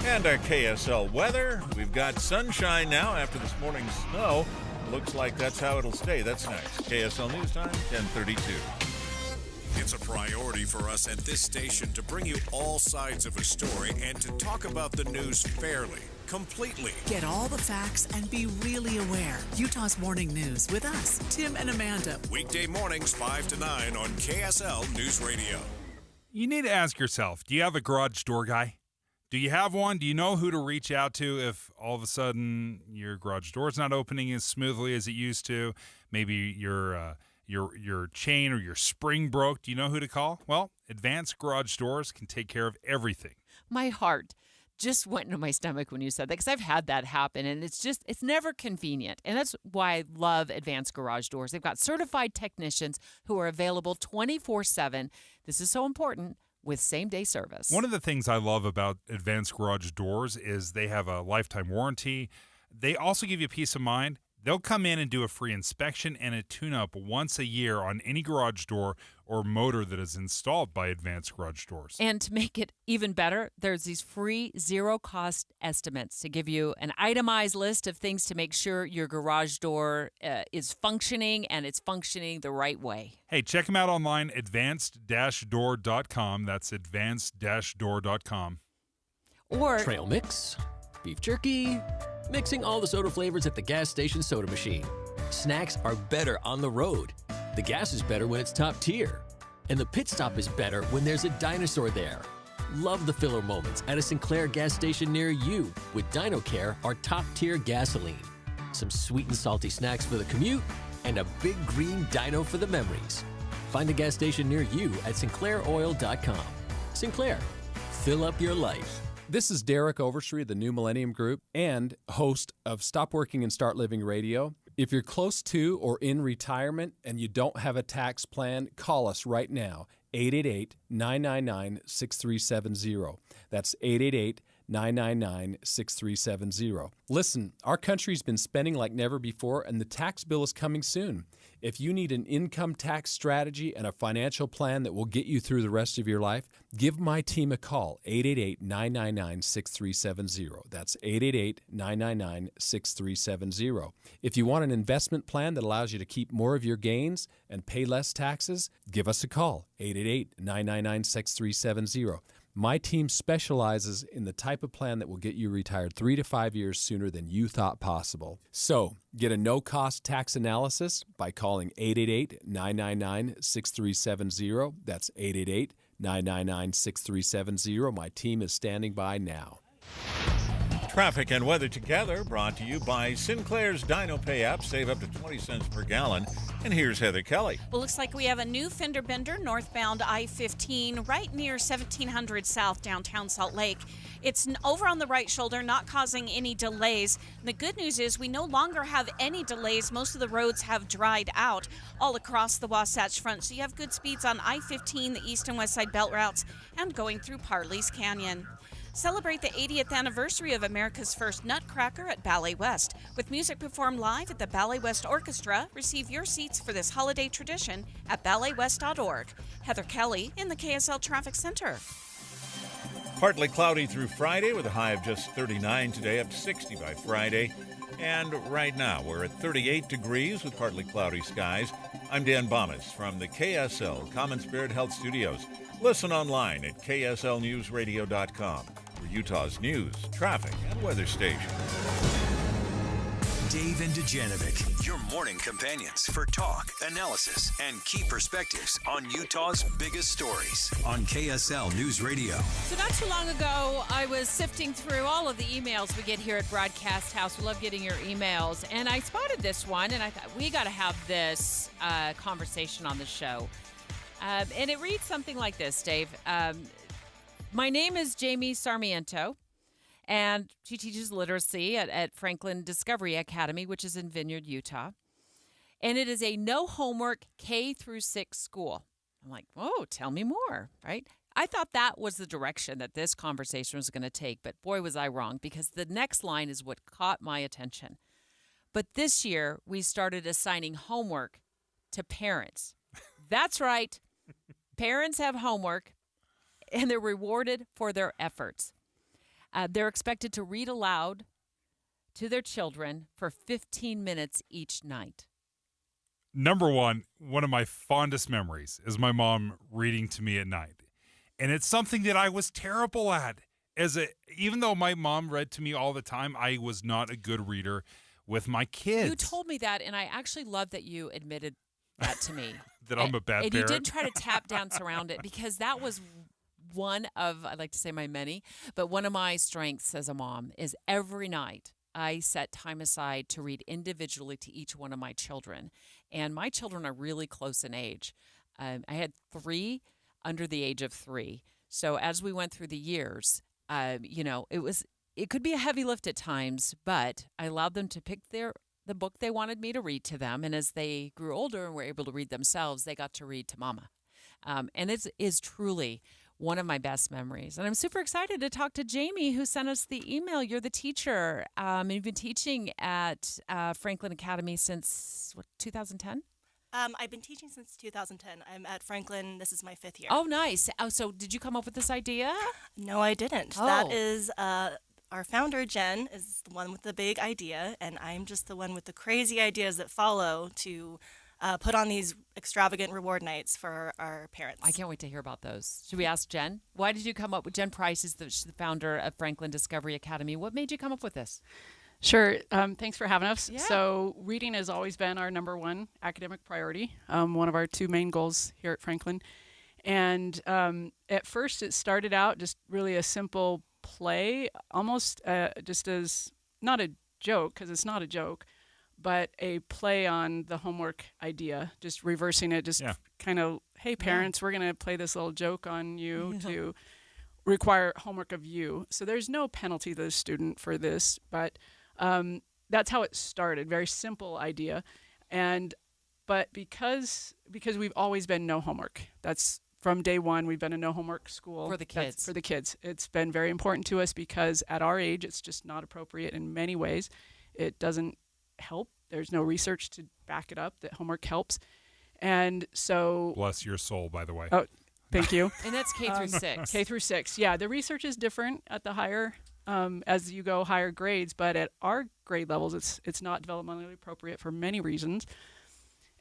And our KSL weather. We've got sunshine now after this morning's snow. Looks like that's how it'll stay. That's next. KSL News Time, 10:32. It's a priority for us at this station to bring you all sides of a story and to talk about the news fairly, completely. Get all the facts and be really aware. Utah's Morning News with us, Tim and Amanda. Weekday mornings 5 to 9 on KSL News Radio. You need to ask yourself, do you have a garage door guy? Do you have one? Do you know who to reach out to if all of a sudden your garage door is not opening as smoothly as it used to? Maybe your chain or your spring broke. Do you know who to call? Well, Advanced Garage Doors can take care of everything. My heart just went into my stomach when you said that, because I've had that happen, and it's never convenient. And that's why I love Advanced Garage Doors. They've got certified technicians who are available 24/7. This is so important, with same-day service. One of the things I love about Advanced Garage Doors is they have a lifetime warranty. They also give you peace of mind. They'll come in and do a free inspection and a tune-up once a year on any garage door or motor that is installed by Advanced Garage Doors. And to make it even better, there's these free zero-cost estimates to give you an itemized list of things to make sure your garage door is functioning, and it's functioning the right way. Hey, check them out online, advanced-door.com. That's advanced-door.com. Or trail mix, beef jerky, mixing all the soda flavors at the gas station soda machine. Snacks are better on the road. The gas is better when it's top tier. And the pit stop is better when there's a dinosaur there. Love the filler moments at a Sinclair gas station near you with DinoCare, our top tier gasoline. Some sweet and salty snacks for the commute, and a big green dino for the memories. Find a gas station near you at sinclairoil.com. Sinclair, fill up your life. This is Derek Overstreet of the New Millennium Group and host of Stop Working and Start Living Radio. If you're close to or in retirement and you don't have a tax plan, call us right now, 888-999-6370. That's 888-999-6370. Listen, our country's been spending like never before, and the tax bill is coming soon. If you need an income tax strategy and a financial plan that will get you through the rest of your life, give my team a call, 888-999-6370. That's 888-999-6370. If you want an investment plan that allows you to keep more of your gains and pay less taxes, give us a call, 888-999-6370. My team specializes in the type of plan that will get you retired 3 to 5 years sooner than you thought possible. So, get a no-cost tax analysis by calling 888-999-6370. That's 888-999-6370. My team is standing by now. Traffic and weather together, brought to you by Sinclair's Dino Pay app. Save up to 20 cents per gallon. And here's Heather Kelly. Well, looks like we have a new fender bender northbound I-15 right near 1700 South downtown Salt Lake. It's over on the right shoulder, not causing any delays. The good news is we no longer have any delays. Most of the roads have dried out all across the Wasatch Front. So you have good speeds on I-15, the east and west side belt routes, and going through Parley's Canyon. Celebrate the 80th anniversary of America's first Nutcracker at Ballet West. With music performed live at the Ballet West Orchestra, receive your seats for this holiday tradition at balletwest.org. Heather Kelly in the KSL Traffic Center. Partly cloudy through Friday with a high of just 39 today, up to 60 by Friday. And right now we're at 38 degrees with partly cloudy skies. I'm Dan Bomas from the KSL Common Spirit Health Studios. Listen online at kslnewsradio.com for Utah's news, traffic, and weather station. Dave and Dujanovic, your morning companions for talk, analysis, and key perspectives on Utah's biggest stories on KSL News Radio. So not too long ago, I was sifting through all of the emails we get here at Broadcast House. We love getting your emails. And I spotted this one, and I thought, we got to have this conversation on the show. And it reads something like this, Dave. My name is Jamie Sarmiento, and she teaches literacy at Franklin Discovery Academy, which is in Vineyard, Utah. And it is a no homework K through 6 school. I'm like, whoa, tell me more, right? I thought that was the direction that this conversation was going to take, but boy, was I wrong, because the next line is what caught my attention. But this year, we started assigning homework to parents. That's right. Parents have homework, and they're rewarded for their efforts. They're expected to read aloud to their children for 15 minutes each night. Number one of my fondest memories is my mom reading to me at night. And it's something that I was terrible at. Even though my mom read to me all the time, I was not a good reader with my kids. You told me that, and I actually love that you admitted that to me. That I'm a bad and parent. You did try to tap dance around it, because that was one of, I'd like to say my many, but one of my strengths as a mom is every night I set time aside to read individually to each one of my children. And my children are really close in age. I had 3 under the age of 3. So as we went through the years, it could be a heavy lift at times, but I allowed them to pick the book they wanted me to read to them. And as they grew older and were able to read themselves, they got to read to mama. And it is truly one of my best memories. And I'm super excited to talk to Jamie, who sent us the email. You're the teacher. You've been teaching at Franklin Academy since, 2010? I've been teaching since 2010. I'm at Franklin. This is my 5th year. Oh, nice. Oh, so did you come up with this idea? No, I didn't. Oh. That is our founder, Jen, is the one with the big idea, and I'm just the one with the crazy ideas that follow to put on these extravagant reward nights for our parents. I can't wait to hear about those. Should we ask Jen? Why did you come up with Jen Price? She's the founder of Franklin Discovery Academy. What made you come up with this? Sure. Thanks for having us. Yeah. So reading has always been our number one academic priority, one of our 2 main goals here at Franklin. And at first it started out just really a simple play, almost just as not a joke, because it's not a joke, but a play on the homework idea, just reversing it, kind of, hey, parents, we're going to play this little joke on you to require homework of you. So there's no penalty to the student for this, but that's how it started. Very simple idea. But because we've always been no homework, that's from day one, we've been a no homework school. For the kids. For the kids. It's been very important to us because at our age, it's just not appropriate in many ways. It doesn't help. There's no research to back it up that homework helps. And so... Bless your soul, by the way. Oh, thank you. And that's K through 6. K through 6. Yeah, the research is different at the higher, as you go higher grades, but at our grade levels, it's not developmentally appropriate for many reasons.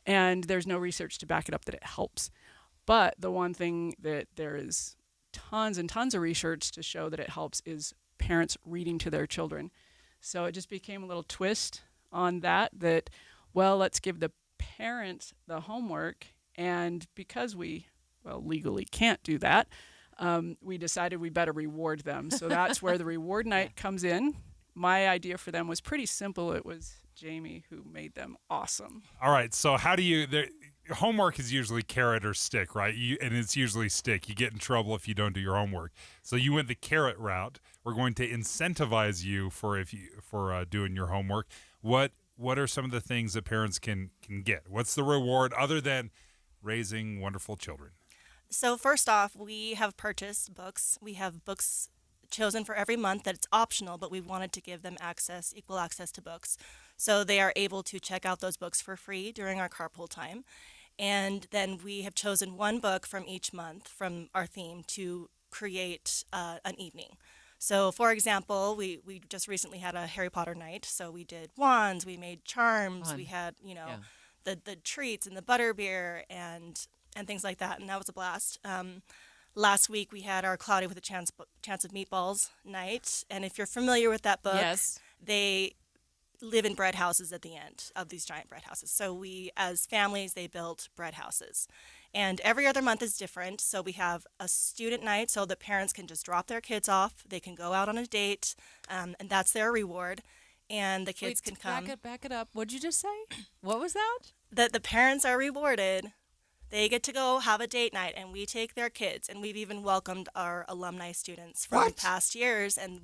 And there's no research to back it up that it helps. But the one thing that there is tons and tons of research to show that it helps is parents reading to their children. So it just became a little twist on that, well, let's give the parents the homework. And because we, legally can't do that, we decided we better reward them. So that's where the reward night comes in. My idea for them was pretty simple. It was Jamie who made them awesome. All right, so how do you... Homework is usually carrot or stick, right? And it's usually stick. You get in trouble if you don't do your homework. So you went the carrot route. We're going to incentivize you for doing your homework. What are some of the things that parents can get? What's the reward other than raising wonderful children? So first off, we have purchased books. We have books chosen for every month that it's optional, but we wanted to give them equal access to books. So they are able to check out those books for free during our carpool time. And then we have chosen one book from each month from our theme to create an evening. So, for example, we just recently had a Harry Potter night. So we did wands, we made charms, we had, the treats and the butterbeer and things like that. And that was a blast. Last week we had our Cloudy with a Chance of Meatballs night. And if you're familiar with that book, yes, they live in bread houses at the end of these giant bread houses. So we, as families, they built bread houses. And every other month is different. So we have a student night so that parents can just drop their kids off. They can go out on a date, and that's their reward. And the kids can come. Back it up. What'd you just say? What was that? That the parents are rewarded. They get to go have a date night, and we take their kids. And we've even welcomed our alumni students from past years. And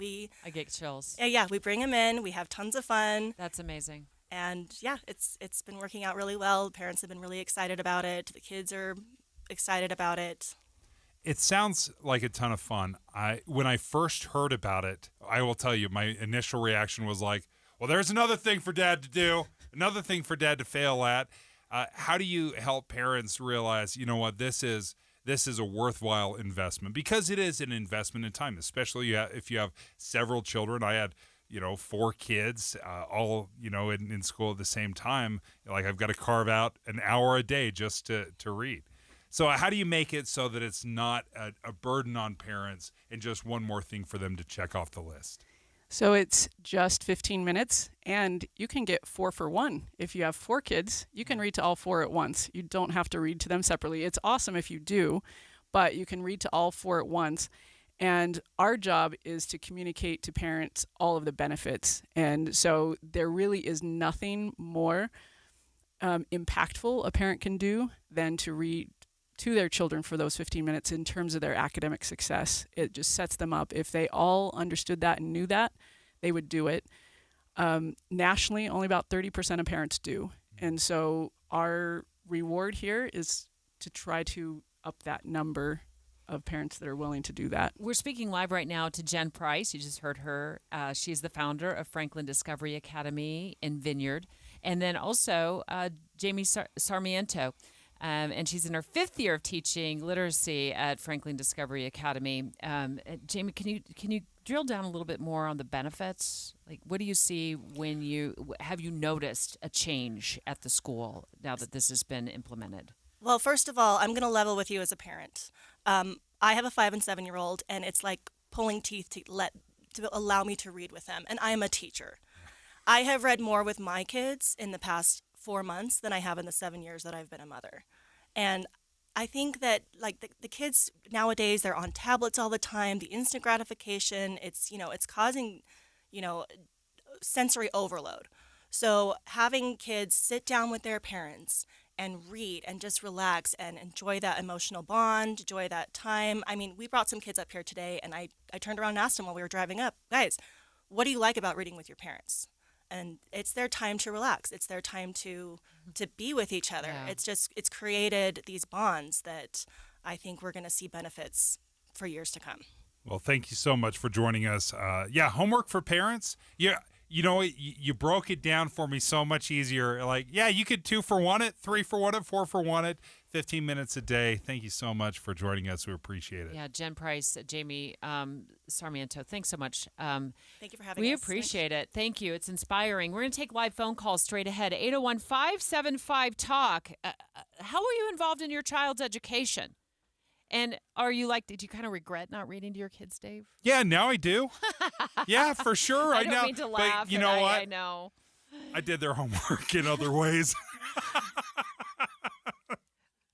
I get chills. Yeah, we bring them in. We have tons of fun. That's amazing. And yeah, it's been working out really well. The parents have been really excited about it. The kids are excited about it. It sounds like a ton of fun. When I first heard about it, I will tell you, my initial reaction was like, well, there's another thing for Dad to do, another thing for Dad to fail at. How do you help parents realize, you know what, this is a worthwhile investment? Because it is an investment in time, especially if you have several children. I had, 4 kids, all, in school at the same time. Like, I've got to carve out an hour a day just to read. So how do you make it so that it's not a burden on parents and just one more thing for them to check off the list? So it's just 15 minutes, and you can get 4 for 1. If you have 4 kids, you can read to all 4 at once. You don't have to read to them separately. It's awesome if you do, but you can read to all 4 at once. And our job is to communicate to parents all of the benefits. And so there really is nothing more impactful a parent can do than to read to their children for those 15 minutes in terms of their academic success. It just sets them up. If they all understood that and knew that, they would do it. Nationally, only about 30% of parents do. And so our reward here is to try to up that number of parents that are willing to do that. We're speaking live right now to Jen Price. You just heard her. She's the founder of Franklin Discovery Academy in Vineyard. And then also Jamie Sarmiento. And she's in her 5th year of teaching literacy at Franklin Discovery Academy. Jamie, can you drill down a little bit more on the benefits? Like, what do you see have you noticed a change at the school now that this has been implemented? Well, first of all, I'm going to level with you as a parent. I have a 5 and 7-year-old, and it's like pulling teeth to allow me to read with them. And I am a teacher. I have read more with my kids in the past 4 months than I have in the 7 years that I've been a mother. And I think that like the kids nowadays, they're on tablets all the time, the instant gratification, it's causing, sensory overload. So having kids sit down with their parents and read and just relax and enjoy that emotional bond, enjoy that time. I mean, we brought some kids up here today, and I turned around and asked them while we were driving up, guys, what do you like about reading with your parents? And it's their time to relax. It's their time to be with each other. Yeah. It's created these bonds that I think we're going to see benefits for years to come. Well, thank you so much for joining us. Homework for parents. Yeah. You broke it down for me so much easier. Like, yeah, you could 2 for 1 it, 3 for 1 it, 4 for 1 it, 15 minutes a day. Thank you so much for joining us. We appreciate it. Yeah, Jen Price, Jamie Sarmiento, thanks so much. Thank you for having us. We appreciate it. Thank you. It's inspiring. We're going to take live phone calls straight ahead. 801-575-TALK. How are you involved in your child's education? And are you did you kind of regret not reading to your kids, Dave? Yeah, now I do. Yeah, for sure. I don't mean to laugh. But you know what? I know. I did their homework in other ways.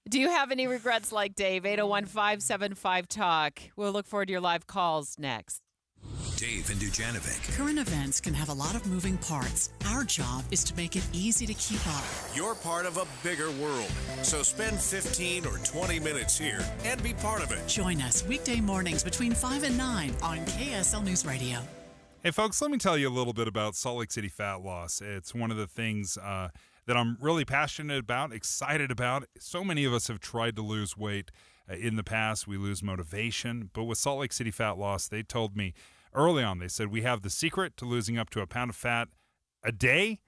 Do you have any regrets like Dave? 801-575-TALK. We'll look forward to your live calls next. Dave and Dujanovic. Current events can have a lot of moving parts. Our job is to make it easy to keep up. You're part of a bigger world, so spend 15 or 20 minutes here and be part of it. Join us weekday mornings between 5 and 9 on KSL News Radio. Hey, folks, let me tell you a little bit about Salt Lake City fat loss. It's one of the things that I'm really passionate about, excited about. So many of us have tried to lose weight in the past. We lose motivation. But with Salt Lake City fat loss, they told me early on, they said, we have the secret to losing up to a pound of fat a day.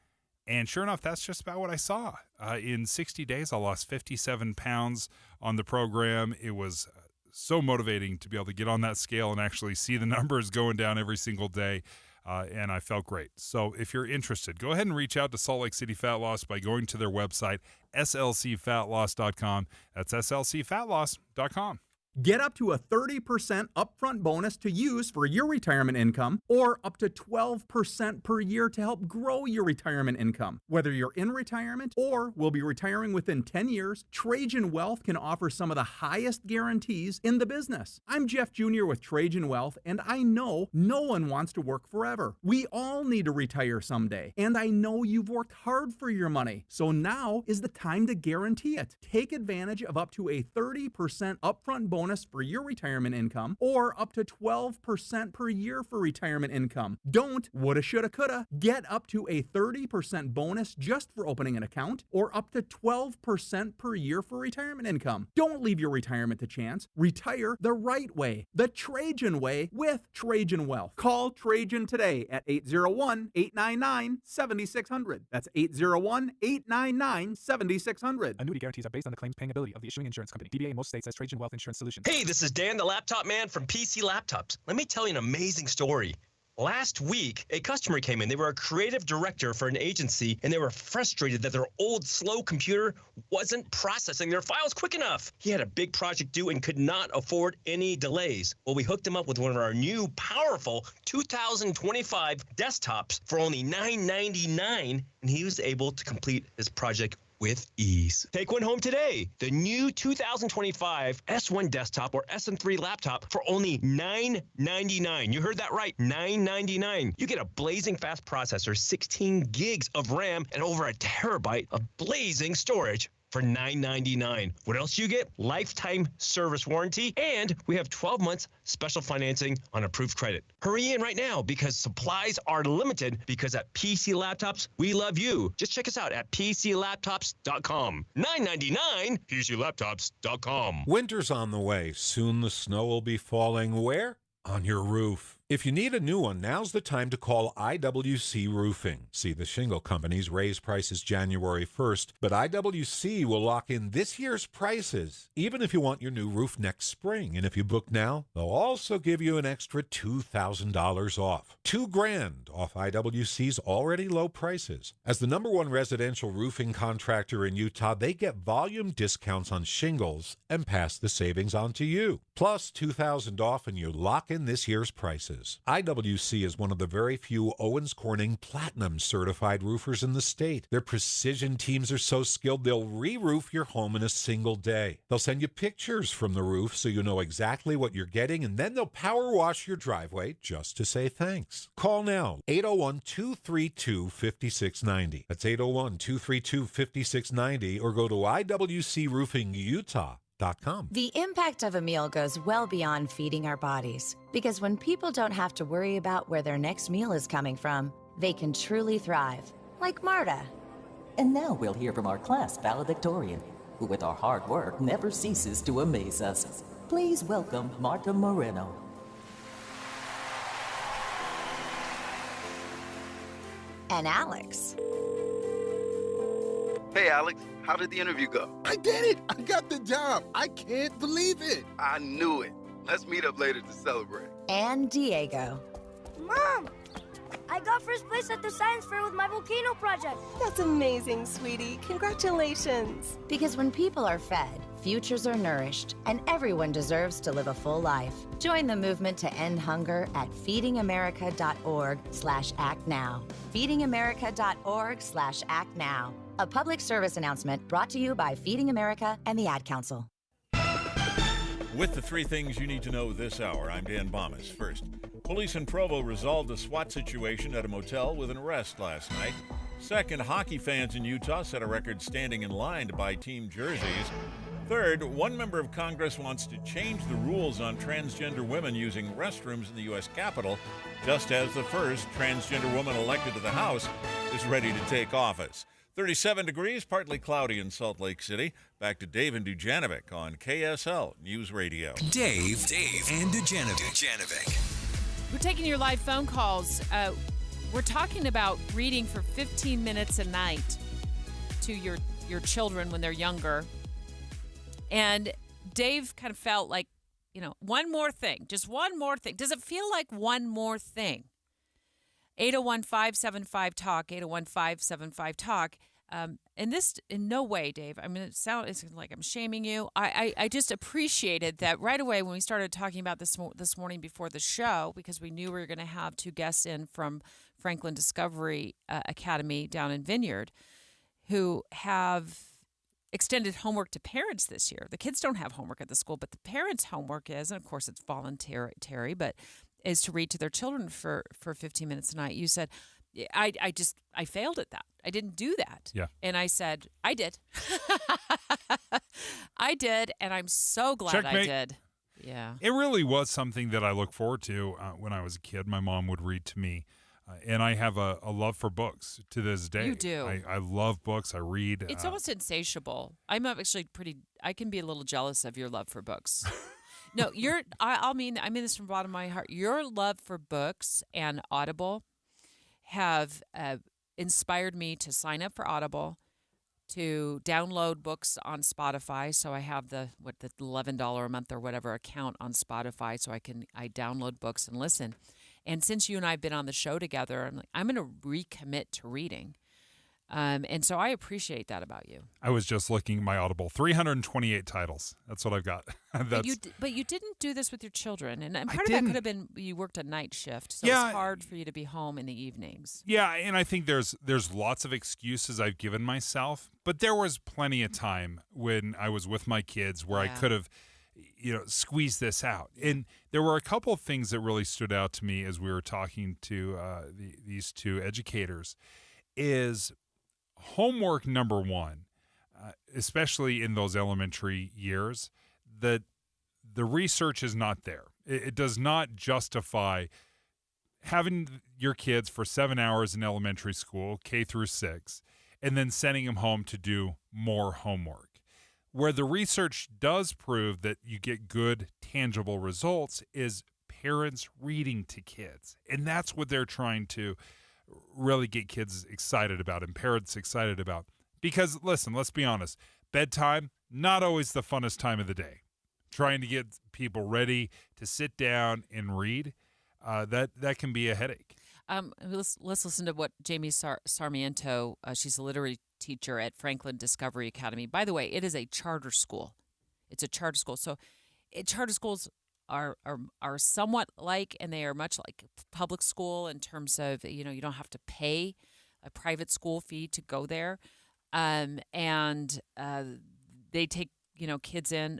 And sure enough, that's just about what I saw. In 60 days, I lost 57 pounds on the program. It was so motivating to be able to get on that scale and actually see the numbers going down every single day. And I felt great. So if you're interested, go ahead and reach out to Salt Lake City Fat Loss by going to their website, slcfatloss.com. That's slcfatloss.com. Get up to a 30% upfront bonus to use for your retirement income, or up to 12% per year to help grow your retirement income. Whether you're in retirement or will be retiring within 10 years, Trajan Wealth can offer some of the highest guarantees in the business. I'm Jeff Jr. with Trajan Wealth, and I know no one wants to work forever. We all need to retire someday, and I know you've worked hard for your money, so now is the time to guarantee it. Take advantage of up to a 30% upfront bonus for your retirement income, or up to 12% per year for retirement income. Don't woulda, shoulda, coulda. Get up to a 30% bonus just for opening an account, or up to 12% per year for retirement income. Don't leave your retirement to chance. Retire the right way, the Trajan way, with Trajan Wealth. Call Trajan today at 801-899-7600. That's 801-899-7600. Annuity guarantees are based on the claims paying ability of the issuing insurance company. DBA in most states says Trajan Wealth Insurance Solutions. Hey, this is Dan, the laptop man from PC Laptops. Let me tell you an amazing story. Last week, a customer came in. They were a creative director for an agency, and they were frustrated that their old, slow computer wasn't processing their files quick enough. He had a big project due and could not afford any delays. Well, we hooked him up with one of our new, powerful 2025 desktops for only $999, and he was able to complete his project with ease. Take one home today. The new 2025 S1 desktop or SM3 laptop for only $999. You heard that right, $999. You get a blazing fast processor, 16 gigs of RAM, and over a terabyte of blazing storage for $999. What else do you get? Lifetime service warranty, and we have 12 months special financing on approved credit. Hurry in right now because supplies are limited, because at PC Laptops, we love you. Just check us out at PCLaptops.com. $999, PCLaptops.com. Winter's on the way. Soon the snow will be falling where? On your roof. If you need a new one, now's the time to call IWC Roofing. See, the shingle companies raise prices January 1st, but IWC will lock in this year's prices, even if you want your new roof next spring. And if you book now, they'll also give you an extra $2,000 off. $2,000 off IWC's already low prices. As the #1 residential roofing contractor in Utah, they get volume discounts on shingles and pass the savings on to you. Plus $2,000 off, and you lock in this year's prices. is. IWC is one of the very few Owens Corning Platinum certified roofers in the state. Their precision teams are so skilled they'll re-roof your home in a single day. They'll send you pictures from the roof so you know exactly what you're getting, and then they'll power wash your driveway just to say thanks. Call now, 801-232-5690. That's 801-232-5690, or go to IWCRoofingUtah.com. The impact of a meal goes well beyond feeding our bodies, because when people don't have to worry about where their next meal is coming from, they can truly thrive, like Marta. And now we'll hear from our class valedictorian, who with our hard work never ceases to amaze us. Please welcome Marta Moreno. And Alex. Hey, Alex, how did the interview go? I did it! I got the job! I can't believe it! I knew it. Let's meet up later to celebrate. And Diego. Mom! I got first place at the science fair with my volcano project. That's amazing, sweetie. Congratulations. Because when people are fed, futures are nourished, and everyone deserves to live a full life. Join the movement to end hunger at feedingamerica.org/actnow. feedingamerica.org/actnow. A public service announcement brought to you by Feeding America and the Ad Council. With the three things you need to know this hour, I'm Dan Bomas. First, police in Provo resolved a SWAT situation at a motel with an arrest last night. Second, hockey fans in Utah set a record standing in line to buy team jerseys. Third, one member of Congress wants to change the rules on transgender women using restrooms in the U.S. Capitol, just as the first transgender woman elected to the House is ready to take office. 37 degrees, partly cloudy in Salt Lake City. Back to Dave and Dujanovic on KSL News Radio. Dave, and Dujanovic. We're taking your live phone calls. We're talking about reading for 15 minutes a night to your children when they're younger. And Dave kind of felt like, one more thing, just one more thing. Does it feel like one more thing? 801-575-TALK, 801-575-TALK. And this, in no way, Dave, it's like I'm shaming you. I just appreciated that right away when we started talking about this morning before the show, because we knew we were going to have two guests in from Franklin Discovery Academy down in Vineyard who have extended homework to parents this year. The kids don't have homework at the school, but the parents' homework is, and of course it's voluntary, but is to read to their children for 15 minutes a night. You said, I failed at that. I didn't do that. Yeah. And I said, I did. I did, and I'm so glad Checkmate. I did. Yeah. It really was something that I looked forward to when I was a kid. My mom would read to me, and I have a love for books to this day. You do. I love books. I read. It's almost insatiable. I'm actually I can be a little jealous of your love for books. No, I mean this from the bottom of my heart. Your love for books and Audible have inspired me to sign up for Audible, to download books on Spotify. So I have the $11 a month or whatever account on Spotify, so I download books and listen. And since you and I have been on the show together, I'm like, I'm going to recommit to reading. And so I appreciate that about you. I was just looking at my Audible, 328 titles. That's what I've got. But you didn't do this with your children. And part of that could have been you worked a night shift, so it's hard for you to be home in the evenings. Yeah, and I think there's lots of excuses I've given myself, but there was plenty of time when I was with my kids where I could have squeezed this out. And there were a couple of things that really stood out to me as we were talking to these two educators is homework number one, especially in those elementary years, that the research is not there. It does not justify having your kids for 7 hours in elementary school, K through 6, and then sending them home to do more homework. Where the research does prove that you get good, tangible results is parents reading to kids. And that's what they're trying to really get kids excited about and parents excited about. Because, listen, let's be honest, bedtime, not always the funnest time of the day. Trying to get people ready to sit down and read, that can be a headache. Let's listen to what Jamie Sarmiento, she's a literary teacher at Franklin Discovery Academy. By the way, it is a charter school. It's a charter school. So charter schools are somewhat like, and they are much like public school in terms of, you don't have to pay a private school fee to go there. And they take, kids in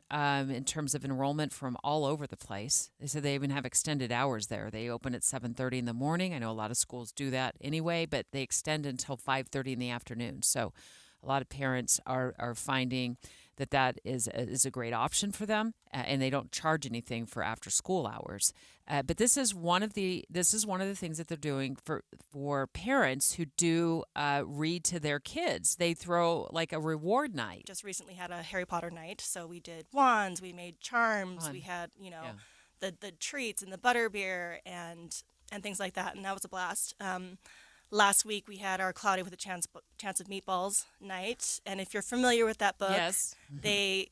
terms of enrollment from all over the place. They said they even have extended hours there. They open at 7:30 in the morning. I know a lot of schools do that anyway, but they extend until 5:30 in the afternoon. So a lot of parents are finding that is a great option for them, and they don't charge anything for after school hours. But this is one of the things that they're doing for parents who do read to their kids. They throw like a reward night. Just recently had a Harry Potter night, so we did wands, we made charms, Fun. we had the treats and the butterbeer and things like that, and that was a blast. Last week we had our Cloudy with a Chance of Meatballs night, and if you're familiar with that book, yes. They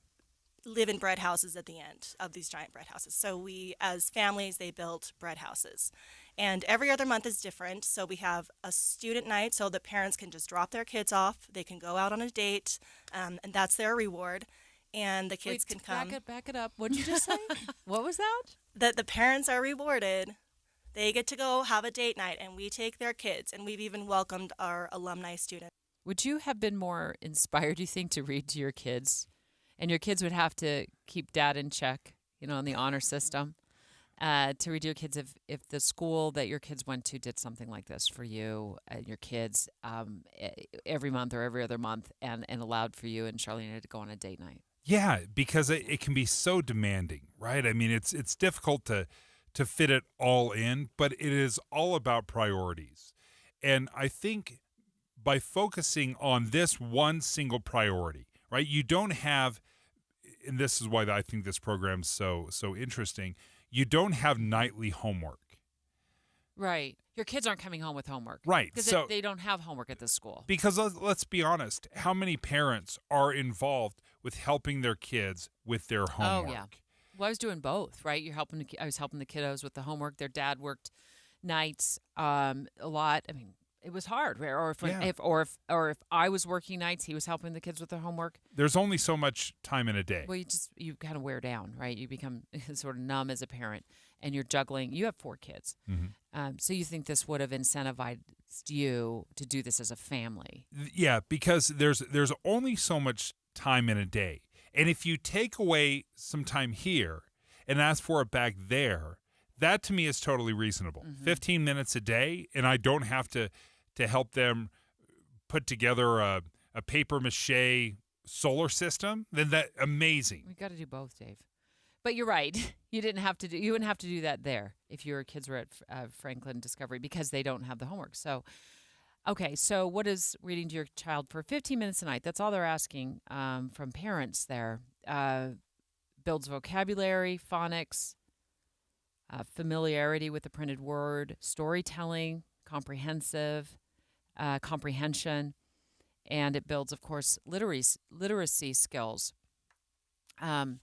live in bread houses at the end of these giant bread houses. So we, as families, they built bread houses. And every other month is different. So we have a student night so the parents can just drop their kids off. They can go out on a date, and that's their reward. And the kids can come. Back it up. What did you just say? What was that? That the parents are rewarded. They get to go have a date night, and we take their kids, and we've even welcomed our alumni students. Would you have been more inspired, you think, to read to your kids? And your kids would have to keep dad in check, in the honor system, to read to your kids if the school that your kids went to did something like this for you and your kids every month or every other month and allowed for you and Charlene to go on a date night. Yeah, because it can be so demanding, right? I mean, it's difficult to fit it all in, but it is all about priorities. And I think by focusing on this one single priority, right, you don't have, and this is why I think this program's so interesting, you don't have nightly homework. Right. Your kids aren't coming home with homework. Right. Because so, they don't have homework at the school. Because let's be honest, how many parents are involved with helping their kids with their homework? Oh, yeah. Well, I was doing both, right? I was helping the kiddos with the homework. Their dad worked nights a lot. I mean, it was hard. Or if I was working nights, he was helping the kids with their homework. There's only so much time in a day. Well, you kind of wear down, right? You become sort of numb as a parent, and you're juggling. You have 4 kids, so you think this would have incentivized you to do this as a family? Yeah, because there's only so much time in a day. And if you take away some time here and ask for it back there, that to me is totally reasonable. 15 minutes a day, and I don't have to help them put together a paper mache solar system, then that's amazing. We got to do both, Dave. But you're right. You wouldn't have to do that there if your kids were at Franklin Discovery because they don't have the homework. So okay, so what is reading to your child for 15 minutes a night? That's all they're asking from parents there. Builds vocabulary, phonics, familiarity with the printed word, storytelling, comprehension, and it builds, of course, literacy skills. Can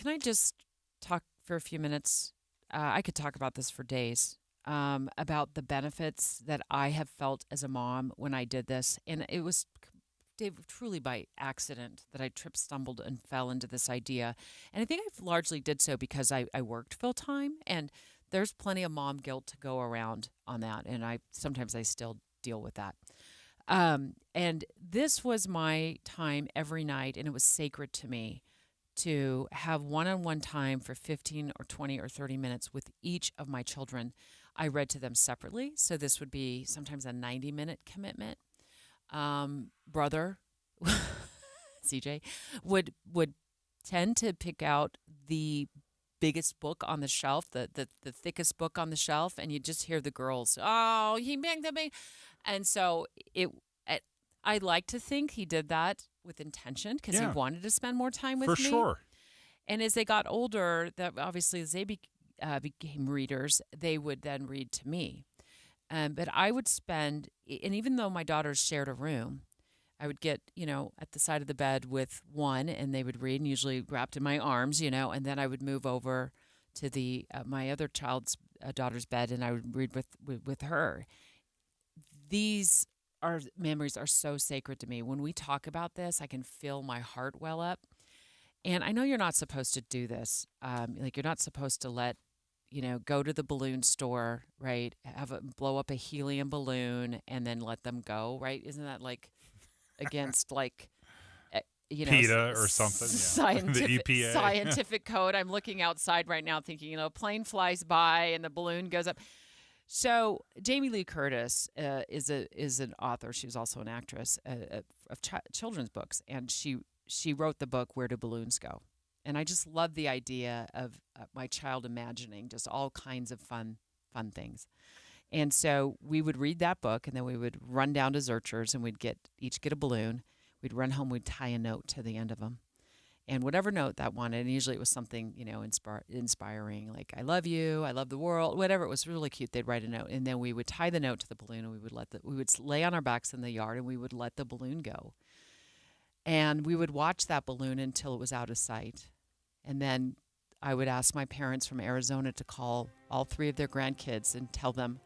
I just talk for a few minutes? I could talk about this for days. About the benefits that I have felt as a mom when I did this. And it was, Dave, truly by accident that I stumbled and fell into this idea. And I think I largely did so because I worked full time, and there's plenty of mom guilt to go around on that. And sometimes I still deal with that. And this was my time every night, and it was sacred to me to have one-on-one time for 15 or 20 or 30 minutes with each of my children. I read to them separately, so this would be sometimes a 90-minute commitment. Brother, CJ, would tend to pick out the biggest book on the shelf, the thickest book on the shelf, and you just hear the girls, oh, he banged the bang. And so I like to think he did that with intention because he wanted to spend more time with me. For sure. And as they got older, that obviously as they became readers, they would then read to me. But I would spend, and even though my daughters shared a room, I would get, at the side of the bed with one, and they would read, and usually wrapped in my arms, and then I would move over to the my other daughter's bed, and I would read with her. These memories are so sacred to me. When we talk about this, I can feel my heart well up. And I know you're not supposed to do this. Like you're not supposed to let, go to the balloon store, right? Blow up a helium balloon and then let them go, right? Isn't that like against like, PETA or something? Scientific, the EPA. Scientific code. I'm looking outside right now thinking, a plane flies by and the balloon goes up. So Jamie Lee Curtis is an author. She was also an actress of children's books, and she wrote the book Where Do Balloons Go? And I just love the idea of my child imagining just all kinds of fun things. And so we would read that book, and then we would run down to Zurcher's, and we'd each get a balloon. We'd run home. We'd tie a note to the end of them, and whatever note that wanted. And usually it was something inspiring, like "I love you," "I love the world," whatever. It was really cute. They'd write a note, and then we would tie the note to the balloon, and we would lay on our backs in the yard, and we would let the balloon go. And we would watch that balloon until it was out of sight. And then I would ask my parents from Arizona to call all 3 of their grandkids and tell them,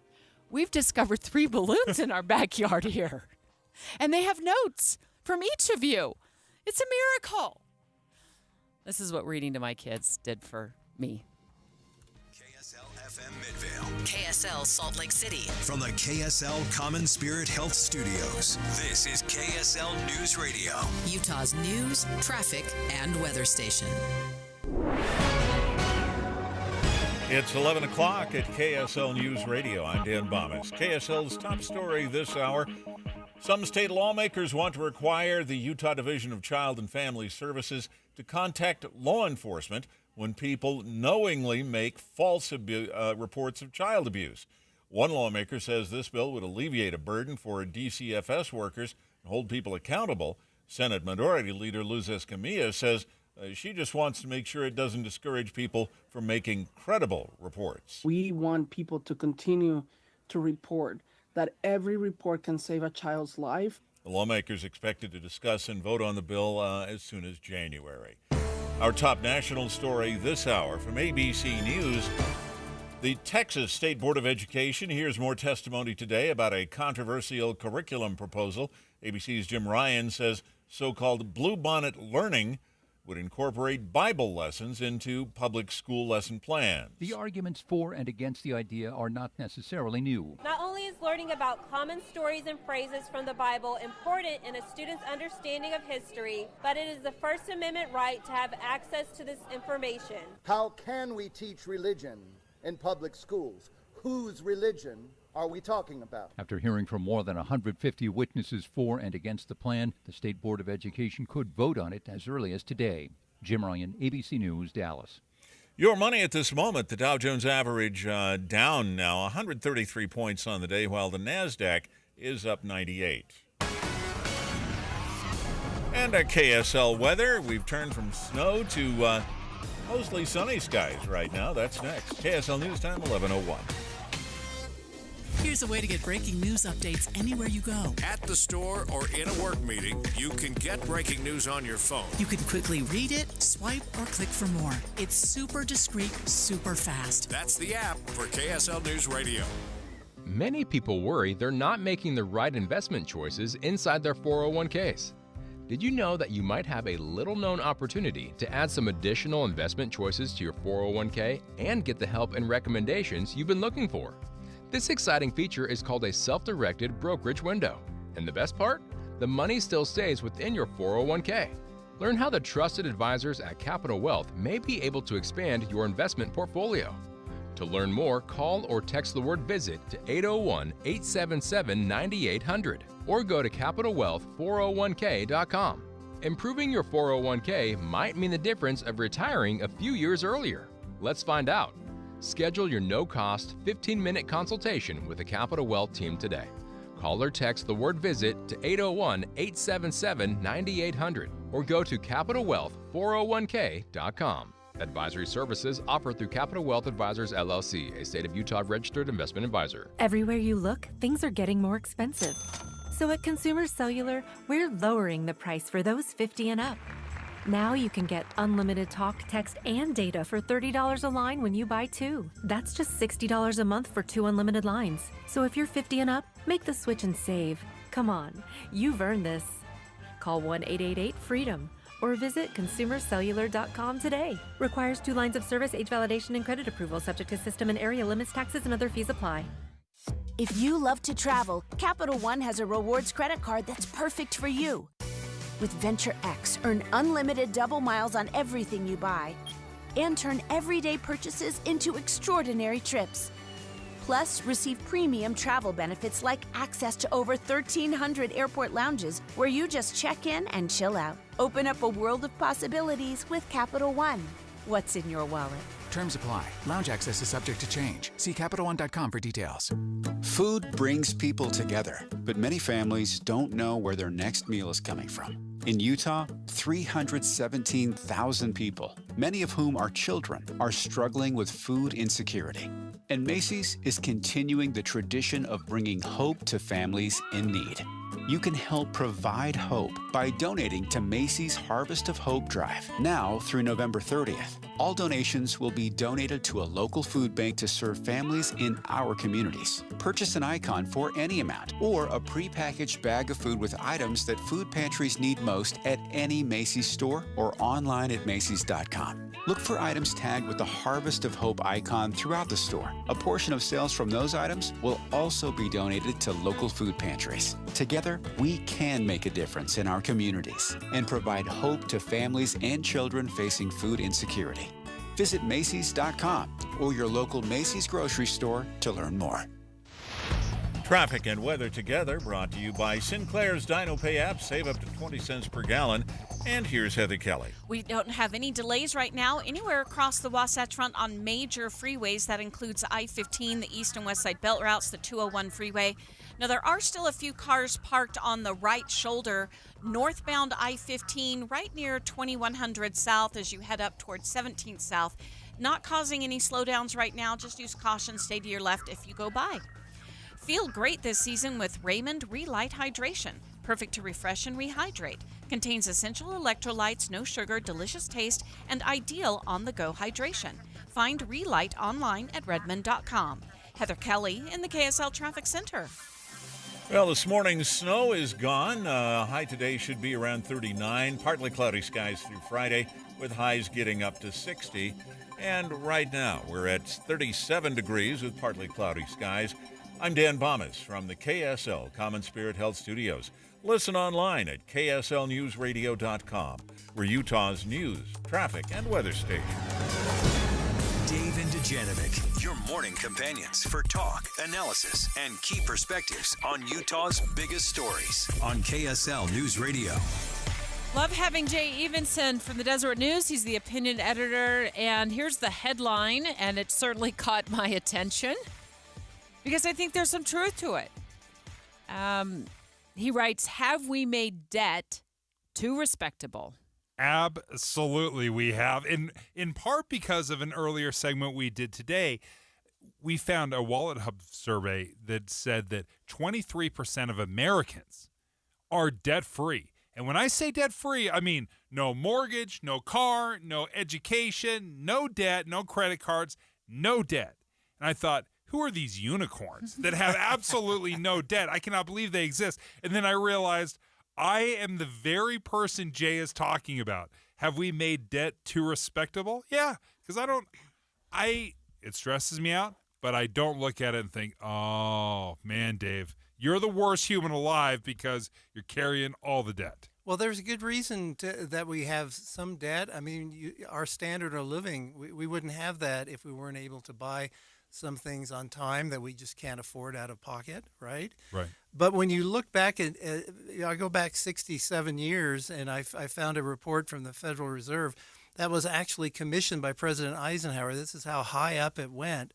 we've discovered 3 balloons in our backyard here. And they have notes from each of you. It's a miracle. This is what reading to my kids did for me. FM Midvale. KSL Salt Lake City. From the KSL Common Spirit Health Studios, this is KSL News Radio. Utah's news, traffic, and weather station. It's 11 o'clock at KSL News Radio. I'm Dan Bomas. KSL's top story this hour. Some state lawmakers want to require the Utah Division of Child and Family Services to contact law enforcement when people knowingly make false reports of child abuse. One lawmaker says this bill would alleviate a burden for DCFS workers and hold people accountable. Senate Minority Leader Luz Escamilla says she just wants to make sure it doesn't discourage people from making credible reports. We want people to continue to report, that every report can save a child's life. The lawmakers expected to discuss and vote on the bill as soon as January. Our top national story this hour from ABC News. The Texas State Board of Education hears more testimony today about a controversial curriculum proposal. ABC's Jim Ryan says so-called bluebonnet learning would incorporate Bible lessons into public school lesson plans. The arguments for and against the idea are not necessarily new. Not only is learning about common stories and phrases from the Bible important in a student's understanding of history, but it is the First Amendment right to have access to this information. How can we teach religion in public schools? Whose religion are we talking about? After hearing from more than 150 witnesses for and against the plan, the State Board of Education could vote on it as early as today. Jim Ryan, ABC News, Dallas. Your money at this moment, the Dow Jones average down now 133 points on the day, while the NASDAQ is up 98. And at KSL weather, we've turned from snow to mostly sunny skies right now. That's next. KSL News Time, 11:01. Here's a way to get breaking news updates anywhere you go. At the store or in a work meeting, you can get breaking news on your phone. You can quickly read it, swipe, or click for more. It's super discreet, super fast. That's the app for KSL News Radio. Many people worry they're not making the right investment choices inside their 401ks. Did you know that you might have a little-known opportunity to add some additional investment choices to your 401k and get the help and recommendations you've been looking for? This exciting feature is called a self-directed brokerage window. And the best part? The money still stays within your 401k. Learn how the trusted advisors at Capital Wealth may be able to expand your investment portfolio. To learn more, call or text the word VISIT to 801-877-9800 or go to CapitalWealth401k.com. Improving your 401k might mean the difference of retiring a few years earlier. Let's find out. Schedule your no-cost 15-minute consultation with the Capital Wealth team today. Call or text the word VISIT to 801-877-9800 or go to CapitalWealth401k.com. Advisory services offered through Capital Wealth Advisors, LLC, a state of Utah registered investment advisor. Everywhere you look, things are getting more expensive. So at Consumer Cellular, we're lowering the price for those 50 and up. Now you can get unlimited talk, text, and data for $30 a line when you buy 2. That's just $60 a month for 2 unlimited lines. So if you're 50 and up, make the switch and save. Come on, you've earned this. Call 1-888-FREEDOM or visit consumercellular.com today. Requires 2 lines of service, age validation, and credit approval, subject to system and area limits, taxes, and other fees apply. If you love to travel, Capital One has a rewards credit card that's perfect for you. With Venture X, earn unlimited double miles on everything you buy and turn everyday purchases into extraordinary trips. Plus, receive premium travel benefits like access to over 1,300 airport lounges where you just check in and chill out. Open up a world of possibilities with Capital One. What's in your wallet? Terms apply. Lounge access is subject to change. See CapitalOne.com for details. Food brings people together, but many families don't know where their next meal is coming from. In Utah, 317,000 people, many of whom are children, are struggling with food insecurity. And Macy's is continuing the tradition of bringing hope to families in need. You can help provide hope by donating to Macy's Harvest of Hope Drive, now through November 30th. All donations will be donated to a local food bank to serve families in our communities. Purchase an icon for any amount or a prepackaged bag of food with items that food pantries need most at any Macy's store or online at Macys.com. Look for items tagged with the Harvest of Hope icon throughout the store. A portion of sales from those items will also be donated to local food pantries. Together, we can make a difference in our communities and provide hope to families and children facing food insecurity. Visit Macys.com or your local Macy's grocery store to learn more. Traffic and weather together, brought to you by Sinclair's Dino Pay app. Save up to 20 cents per gallon. And here's Heather Kelly. We don't have any delays right now anywhere across the Wasatch Front on major freeways. That includes I-15, the east and west side belt routes, the 201 freeway. Now, there are still a few cars parked on the right shoulder, northbound I-15, right near 2100 South as you head up towards 17th South. Not causing any slowdowns right now. Just use caution. Stay to your left if you go by. Feel great this season with Raymond Relight Hydration. Perfect to refresh and rehydrate. Contains essential electrolytes, no sugar, delicious taste, and ideal on-the-go hydration. Find Relight online at redmond.com. Heather Kelly in the KSL Traffic Center. Well, this morning's snow is gone. High today should be around 39. Partly cloudy skies through Friday with highs getting up to 60. And right now we're at 37 degrees with partly cloudy skies. I'm Dan Bomas from the KSL Common Spirit Health Studios. Listen online at kslnewsradio.com. We're Utah's news, traffic, and weather station. Dave and Dujanovic, your morning companions for talk, analysis, and key perspectives on Utah's biggest stories on KSL News Radio. Love having Jay Evenson from the Deseret News. He's the opinion editor, and here's the headline, and it certainly caught my attention because I think there's some truth to it. He writes, have we made debt too respectable? Absolutely, we have. In part because of an earlier segment we did today, we found a Wallet Hub survey that said that 23% of Americans are debt-free. And when I say debt-free, I mean no mortgage, no car, no education, no debt, no credit cards, no debt. And I thought, who are these unicorns that have absolutely no debt? I cannot believe they exist. And then I realized I am the very person Jay is talking about. Have we made debt too respectable? Yeah, because it stresses me out, but I don't look at it and think, oh, man, Dave, you're the worst human alive because you're carrying all the debt. Well, there's a good reason that we have some debt. I mean, our standard of living, we wouldn't have that if we weren't able to buy some things on time that we just can't afford out of pocket, right? Right. But when you look back at, I go back 67 years, and I found a report from the Federal Reserve that was actually commissioned by President Eisenhower. This is how high up it went.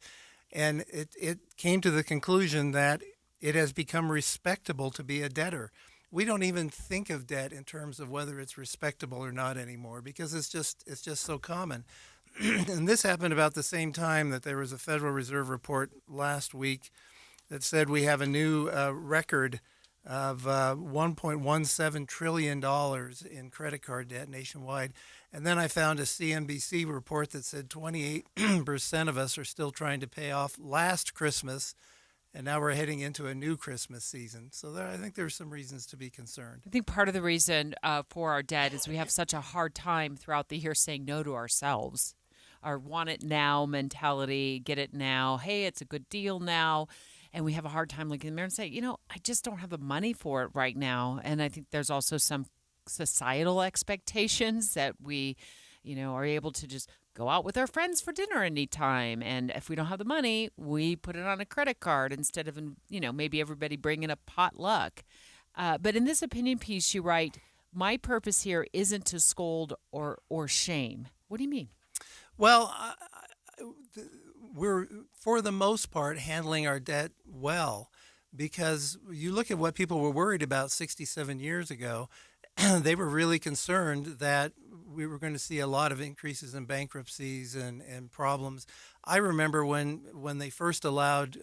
And it came to the conclusion that it has become respectable to be a debtor. We don't even think of debt in terms of whether it's respectable or not anymore because it's just so common. And this happened about the same time that there was a Federal Reserve report last week that said we have a new record of $1.17 trillion in credit card debt nationwide. And then I found a CNBC report that said 28% of us are still trying to pay off last Christmas and now we're heading into a new Christmas season. So I think there's some reasons to be concerned. I think part of the reason for our debt is we have such a hard time throughout the year saying no to ourselves. Our want it now mentality, get it now, hey, it's a good deal now. And we have a hard time looking in the mirror and say, I just don't have the money for it right now. And I think there's also some societal expectations that we, are able to just go out with our friends for dinner anytime. And if we don't have the money, we put it on a credit card instead of, maybe everybody bringing a potluck. But in this opinion piece, you write, my purpose here isn't to scold or shame. What do you mean? Well, we're, for the most part, handling our debt well, because you look at what people were worried about 67 years ago, they were really concerned that we were going to see a lot of increases in bankruptcies and problems. I remember when they first allowed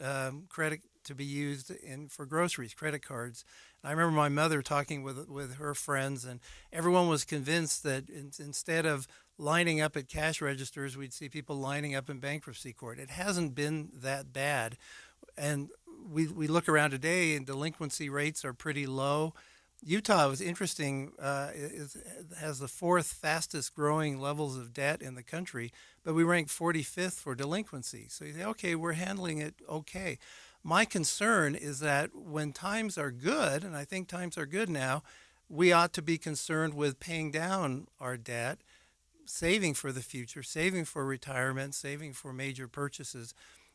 credit to be used for groceries, credit cards. I remember my mother talking with her friends, and everyone was convinced that instead of lining up at cash registers, we'd see people lining up in bankruptcy court. It hasn't been that bad. And we look around today and delinquency rates are pretty low. Utah was interesting, has the fourth fastest growing levels of debt in the country, but we rank 45th for delinquency. So you say, okay, we're handling it okay. My concern is that when times are good, and I think times are good now, we ought to be concerned with paying down our debt, saving for the future, saving for retirement, saving for major purchases.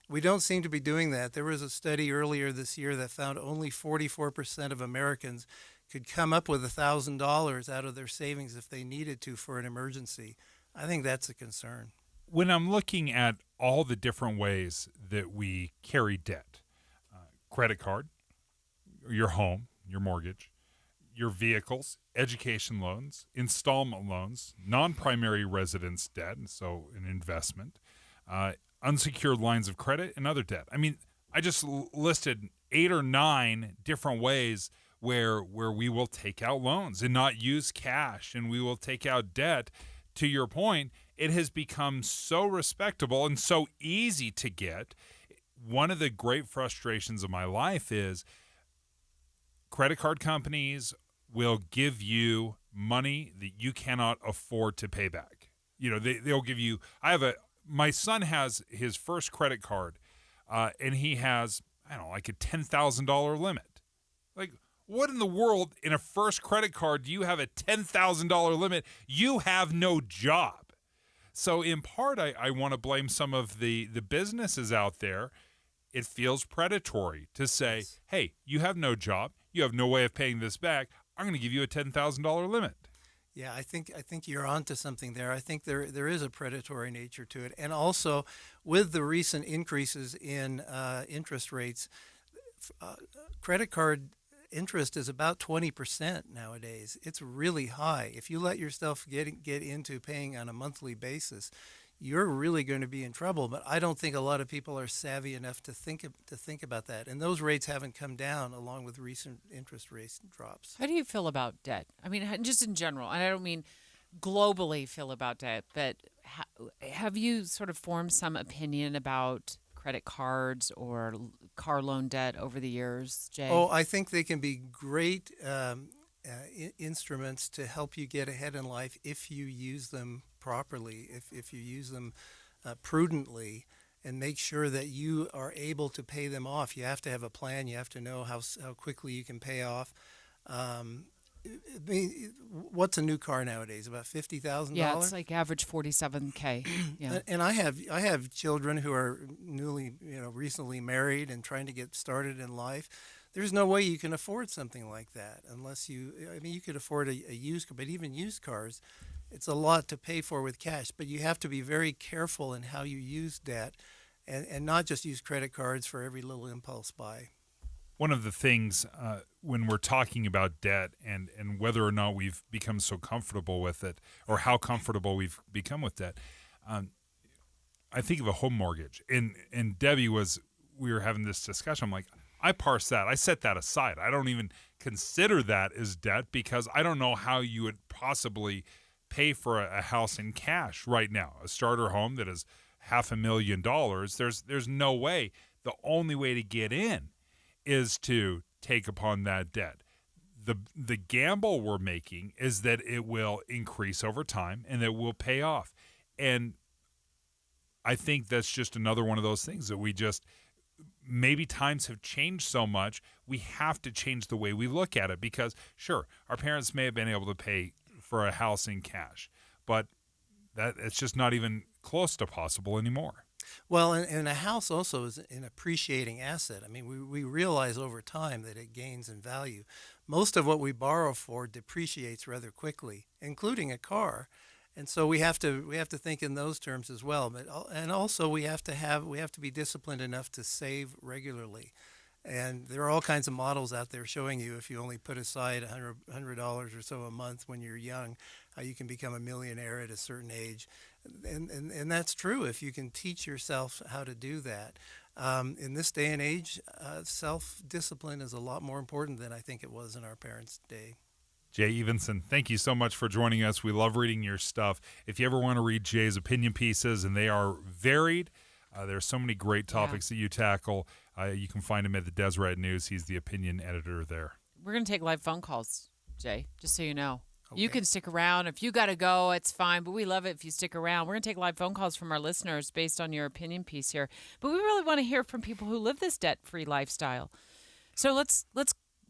We don't seem to be doing that. There was a study earlier this year that found only 44% of Americans could come up with $1,000 out of their savings if they needed to for an emergency. I think that's a concern. When I'm looking at all the different ways that we carry debt, credit card, your home, your mortgage, your vehicles, education loans, installment loans, non-primary residence debt, and so an investment, unsecured lines of credit, and other debt. I mean, I just listed 8 or 9 different ways where we will take out loans and not use cash, and we will take out debt. To your point, it has become so respectable and so easy to get. One of the great frustrations of my life is credit card companies will give you money that you cannot afford to pay back. They'll give you, my son has his first credit card, and he has, like a $10,000 limit. Like, what in the world, in a first credit card, do you have a $10,000 limit? You have no job. So in part, I want to blame some of the businesses out there. It feels predatory to say, hey, you have no job. You have no way of paying this back. I'm going to give you a $10,000 limit. Yeah, I think you're onto something there. I think there is a predatory nature to it. And also, with the recent increases in interest rates, credit card interest is about 20% nowadays. It's really high. If you let yourself get into paying on a monthly basis, you're really going to be in trouble. But I don't think a lot of people are savvy enough to think about that. And those rates haven't come down along with recent interest rate drops. How do you feel about debt? I mean, just in general, and I don't mean globally feel about debt, but have you sort of formed some opinion about credit cards or car loan debt over the years, Jay? Oh, I think they can be great instruments to help you get ahead in life if you use them properly, if you use them prudently, and make sure that you are able to pay them off. You have to have a plan. You have to know how quickly you can pay off. What's a new car nowadays? About $50,000? Yeah, it's like average $47K. Yeah. And I have children who are recently married and trying to get started in life. There's no way you can afford something like that unless you could afford a used car, but even used cars, it's a lot to pay for with cash. But you have to be very careful in how you use debt and not just use credit cards for every little impulse buy. One of the things when we're talking about debt and whether or not we've become so comfortable with it or how comfortable we've become with debt, I think of a home mortgage. And Debbie we were having this discussion. I'm like, I parse that. I set that aside. I don't even consider that as debt because I don't know how you would possibly pay for a house in cash right now. A starter home that is $500,000, there's no way the only way to get in is to take upon that debt. The gamble we're making is that it will increase over time and that it will pay off. And I think that's just another one of those things that we just, maybe times have changed so much, we have to change the way we look at it, because sure, our parents may have been able to pay for a house in cash, but that it's just not even close to possible anymore. Well, and a house also is an appreciating asset. I mean, we realize over time that it gains in value. Most of what we borrow for depreciates rather quickly, including a car. And so we have to think in those terms as well. But and also we have to be disciplined enough to save regularly. And there are all kinds of models out there showing you if you only put aside $100 or so a month when you're young, how you can become a millionaire at a certain age. And that's true if you can teach yourself how to do that. In this day and age, self-discipline is a lot more important than I think it was in our parents' day. Jay Evenson, thank you so much for joining us. We love reading your stuff. If you ever want to read Jay's opinion pieces, and they are varied, there are so many great topics that you tackle. You can find him at the Deseret News. He's the opinion editor there. We're going to take live phone calls, Jay, just so you know. Okay. You can stick around. If you got to go, it's fine, but we love it if you stick around. We're going to take live phone calls from our listeners based on your opinion piece here. But we really want to hear from people who live this debt-free lifestyle. So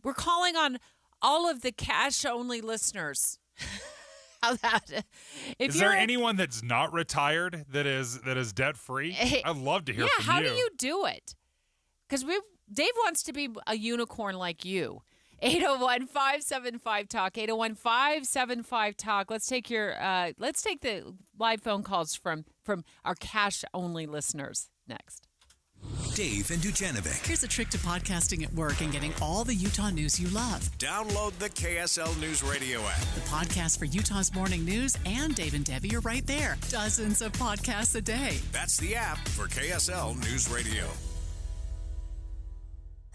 we're calling on all of the cash-only listeners. How that? Is there anyone that's not retired that is debt-free? I'd love to hear from you. Yeah, how do you do it? Because Dave wants to be a unicorn like you. 801-575-TALK, 801-575-TALK. Let's take the live phone calls from our cash-only listeners next. Dave and Dujanovic. Here's a trick to podcasting at work and getting all the Utah news you love. Download the KSL News Radio app. The podcast for Utah's morning news and Dave and Debbie are right there. Dozens of podcasts a day. That's the app for KSL News Radio.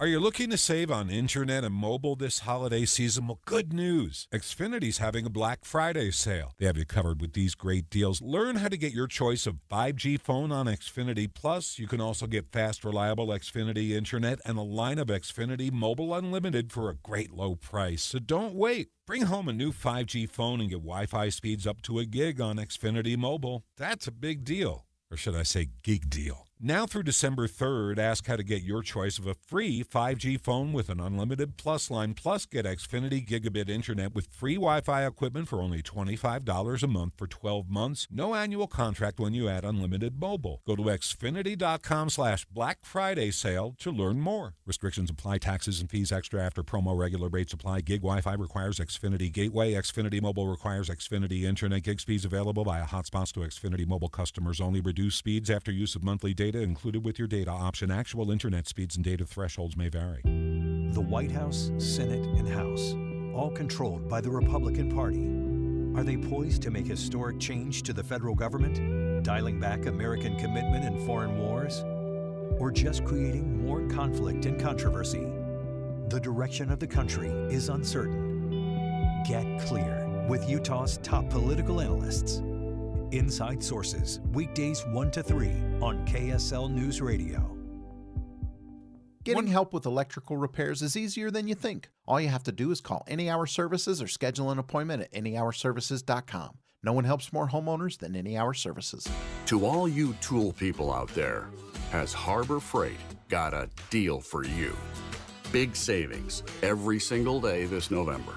Are you looking to save on internet and mobile this holiday season? Well, good news. Xfinity's having a Black Friday sale. They have you covered with these great deals. Learn how to get your choice of 5G phone on Xfinity Plus. You can also get fast, reliable Xfinity internet and a line of Xfinity Mobile Unlimited for a great low price. So don't wait. Bring home a new 5G phone and get Wi-Fi speeds up to 1 gig on Xfinity Mobile. That's a big deal. Or should I say gig deal? Now through December 3rd, ask how to get your choice of a free 5G phone with an unlimited Plus line. Plus, get Xfinity Gigabit Internet with free Wi-Fi equipment for only $25 a month for 12 months. No annual contract when you add unlimited mobile. Go to Xfinity.com/Black Friday sale to learn more. Restrictions apply. Taxes and fees extra after promo. Regular rates apply. Gig Wi-Fi requires Xfinity Gateway. Xfinity Mobile requires Xfinity Internet. Gig speeds available via hotspots to Xfinity Mobile customers only. Reduced speeds after use of monthly data included with your data option. Actual internet speeds and data thresholds may vary. The White House, Senate, and House, all controlled by the Republican Party. Are they poised to make historic change to the federal government, dialing back American commitment in foreign wars, or just creating more conflict and controversy? The direction of the country is uncertain. Get clear with Utah's top political analysts. Inside Sources, weekdays 1 to 3 on KSL News Radio. Getting help with electrical repairs is easier than you think. All you have to do is call Any Hour Services or schedule an appointment at anyhourservices.com. No one helps more homeowners than Any Hour Services. To all you tool people out there, has Harbor Freight got a deal for you? Big savings every single day this November.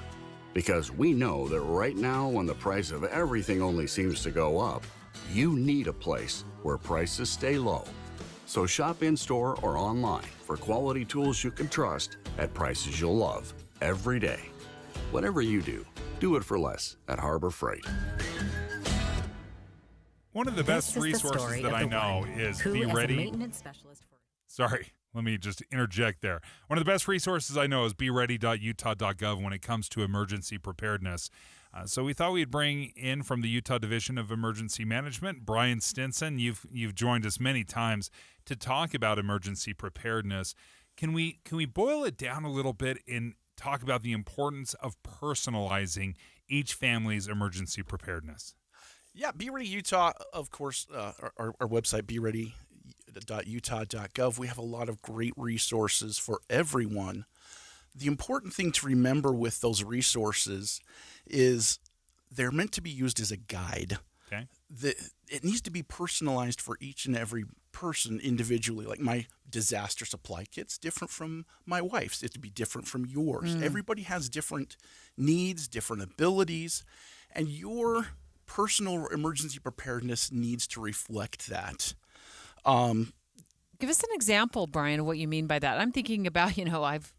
Because we know that right now, when the price of everything only seems to go up, you need a place where prices stay low. So shop in-store or online for quality tools you can trust at prices you'll love every day. Whatever you do, do it for less at Harbor Freight. One of the best resources that I know is Be Ready. Sorry. Let me just interject there. One of the best resources I know is beready.utah.gov when it comes to emergency preparedness. So we thought we'd bring in from the Utah Division of Emergency Management, Brian Stinson. You've joined us many times to talk about emergency preparedness. Can we boil it down a little bit and talk about the importance of personalizing each family's emergency preparedness? Yeah, Be Ready Utah, of course, our website, preparedness.utah.gov. We have a lot of great resources for everyone. The important thing to remember with those resources is they're meant to be used as a guide. Okay. It needs to be personalized for each and every person individually. Like my disaster supply kit's different from my wife's. It'd be different from yours. Everybody has different needs, different abilities, and your personal emergency preparedness needs to reflect that. Give us an example, Brian, of what you mean by that. I'm thinking about,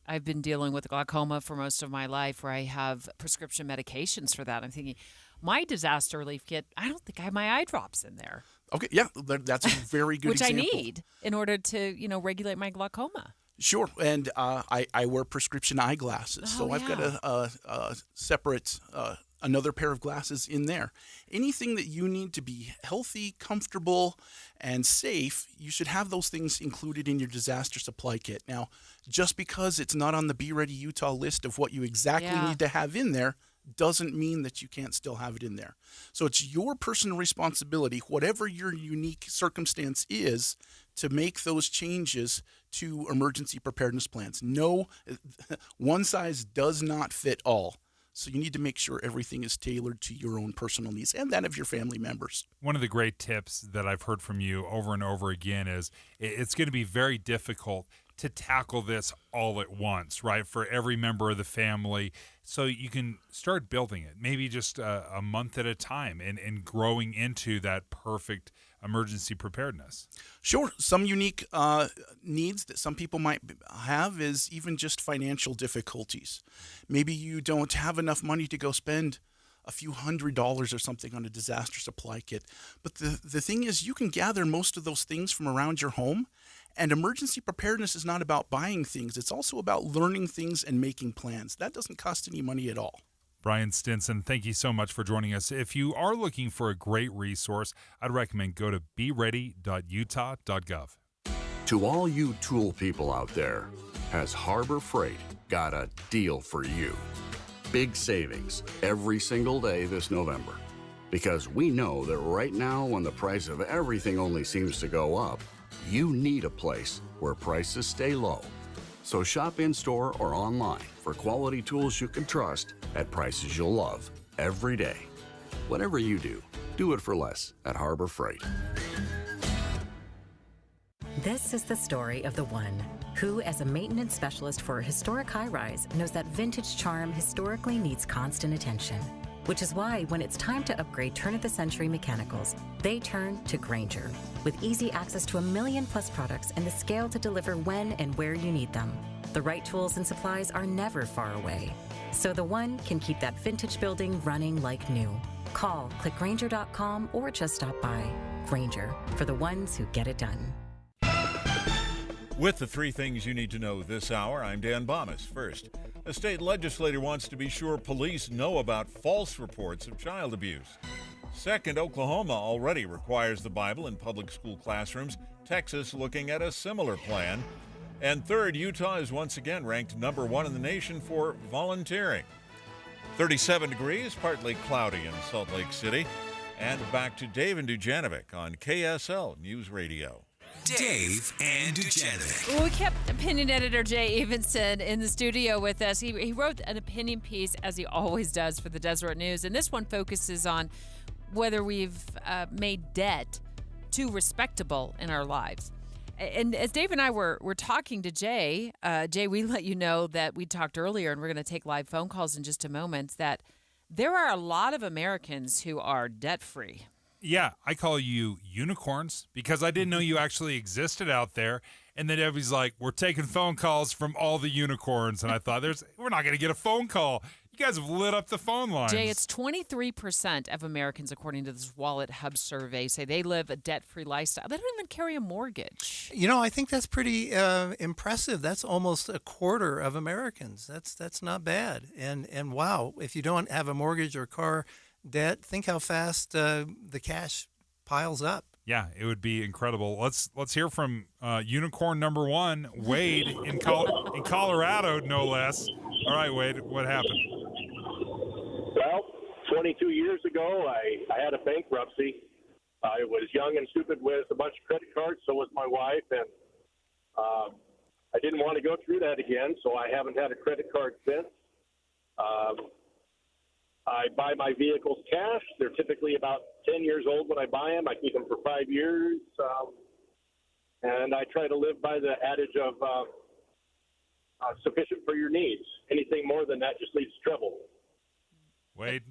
I've been dealing with glaucoma for most of my life, where I have prescription medications for that. I'm thinking, my disaster relief kit, I don't think I have my eye drops in there. Okay, yeah, that's a very good Which example. I need in order to, regulate my glaucoma. Sure, and I wear prescription eyeglasses, so I've got a separate another pair of glasses in there. Anything that you need to be healthy, comfortable, and safe, you should have those things included in your disaster supply kit. Now, just because it's not on the Be Ready Utah list of what you exactly need to have in there doesn't mean that you can't still have it in there. So it's your personal responsibility, whatever your unique circumstance is, to make those changes to emergency preparedness plans. No, one size does not fit all. So you need to make sure everything is tailored to your own personal needs and that of your family members. One of the great tips that I've heard from you over and over again is it's going to be very difficult to tackle this all at once, right, for every member of the family. So you can start building it, maybe just a month at a time, and growing into that perfect emergency preparedness. Sure. Some unique needs that some people might have is even just financial difficulties. Maybe you don't have enough money to go spend a few $100s or something on a disaster supply kit. But the thing is, you can gather most of those things from around your home. And emergency preparedness is not about buying things. It's also about learning things and making plans. That doesn't cost any money at all. Brian Stinson, thank you so much for joining us. If you are looking for a great resource, I'd recommend go to beready.utah.gov. To all you tool people out there, has Harbor Freight got a deal for you? Big savings every single day this November. Because we know that right now, when the price of everything only seems to go up, you need a place where prices stay low. So shop in-store or online for quality tools you can trust at prices you'll love every day. Whatever you do it for less at Harbor Freight. This is the story of the one who, as a maintenance specialist for a historic high-rise, knows that vintage charm historically needs constant attention. Which is why when it's time to upgrade turn-of-the-century mechanicals, they turn to Grainger. With easy access to 1 million+ products and the scale to deliver when and where you need them. The right tools and supplies are never far away. So the one can keep that vintage building running like new. Call, click Grainger.com, or just stop by. Grainger, for the ones who get it done. With the 3 things you need to know this hour, I'm Dan Bomas. First, a state legislator wants to be sure police know about false reports of child abuse. Second, Oklahoma already requires the Bible in public school classrooms. Texas looking at a similar plan. And third, Utah is once again ranked number 1 in the nation for volunteering. 37 degrees, partly cloudy in Salt Lake City. And back to Dave and Dujanovic on KSL News Radio. Dave and Dujanovic. Well, we kept opinion editor Jay Evenson in the studio with us. He wrote an opinion piece, as he always does, for the Deseret News, and this one focuses on whether we've made debt too respectable in our lives. And as Dave and I were talking to Jay, we let you know that we talked earlier, and we're going to take live phone calls in just a moment, that there are a lot of Americans who are debt-free. Yeah, I call you unicorns because I didn't know you actually existed out there. And then everybody's like, we're taking phone calls from all the unicorns. And I thought, we're not going to get a phone call. You guys have lit up the phone lines. Jay, it's 23% of Americans, according to this Wallet Hub survey, say they live a debt-free lifestyle. They don't even carry a mortgage. I think that's pretty impressive. That's almost a quarter of Americans. That's not bad. And wow, if you don't have a mortgage or car debt, think how fast the cash piles up. Yeah, it would be incredible. Let's hear from unicorn number 1, Wade in Colorado, no less. All right, Wade, what happened? Well, 22 years ago, I had a bankruptcy, I was young and stupid with a bunch of credit cards. So was my wife, and I didn't want to go through that again. So I haven't had a credit card since. I buy my vehicles cash. They're typically about 10 years old when I buy them. I keep them for 5 years. And I try to live by the adage of sufficient for your needs. Anything more than that just leads to trouble. Wade,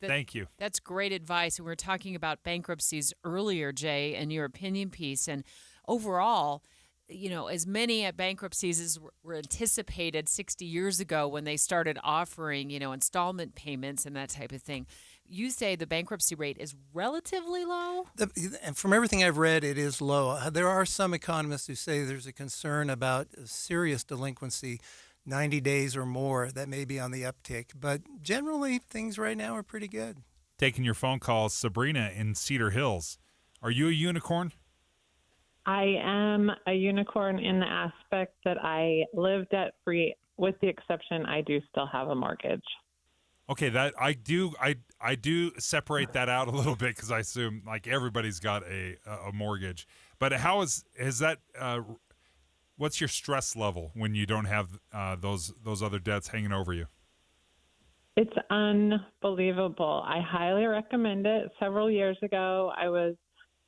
thank you. That's great advice. We were talking about bankruptcies earlier, Jay, and your opinion piece. And overall, as many bankruptcies as were anticipated 60 years ago when they started offering, installment payments and that type of thing. You say the bankruptcy rate is relatively low? And from everything I've read, it is low. There are some economists who say there's a concern about serious delinquency, 90 days or more, that may be on the uptick. But generally, things right now are pretty good. Taking your phone call, Sabrina in Cedar Hills. Are you a unicorn? I am a unicorn in the aspect that I live debt-free, with the exception I do still have a mortgage. Okay, that I do separate that out a little bit because I assume like everybody's got a mortgage. But is that? What's your stress level when you don't have those other debts hanging over you? It's unbelievable. I highly recommend it. Several years ago, I was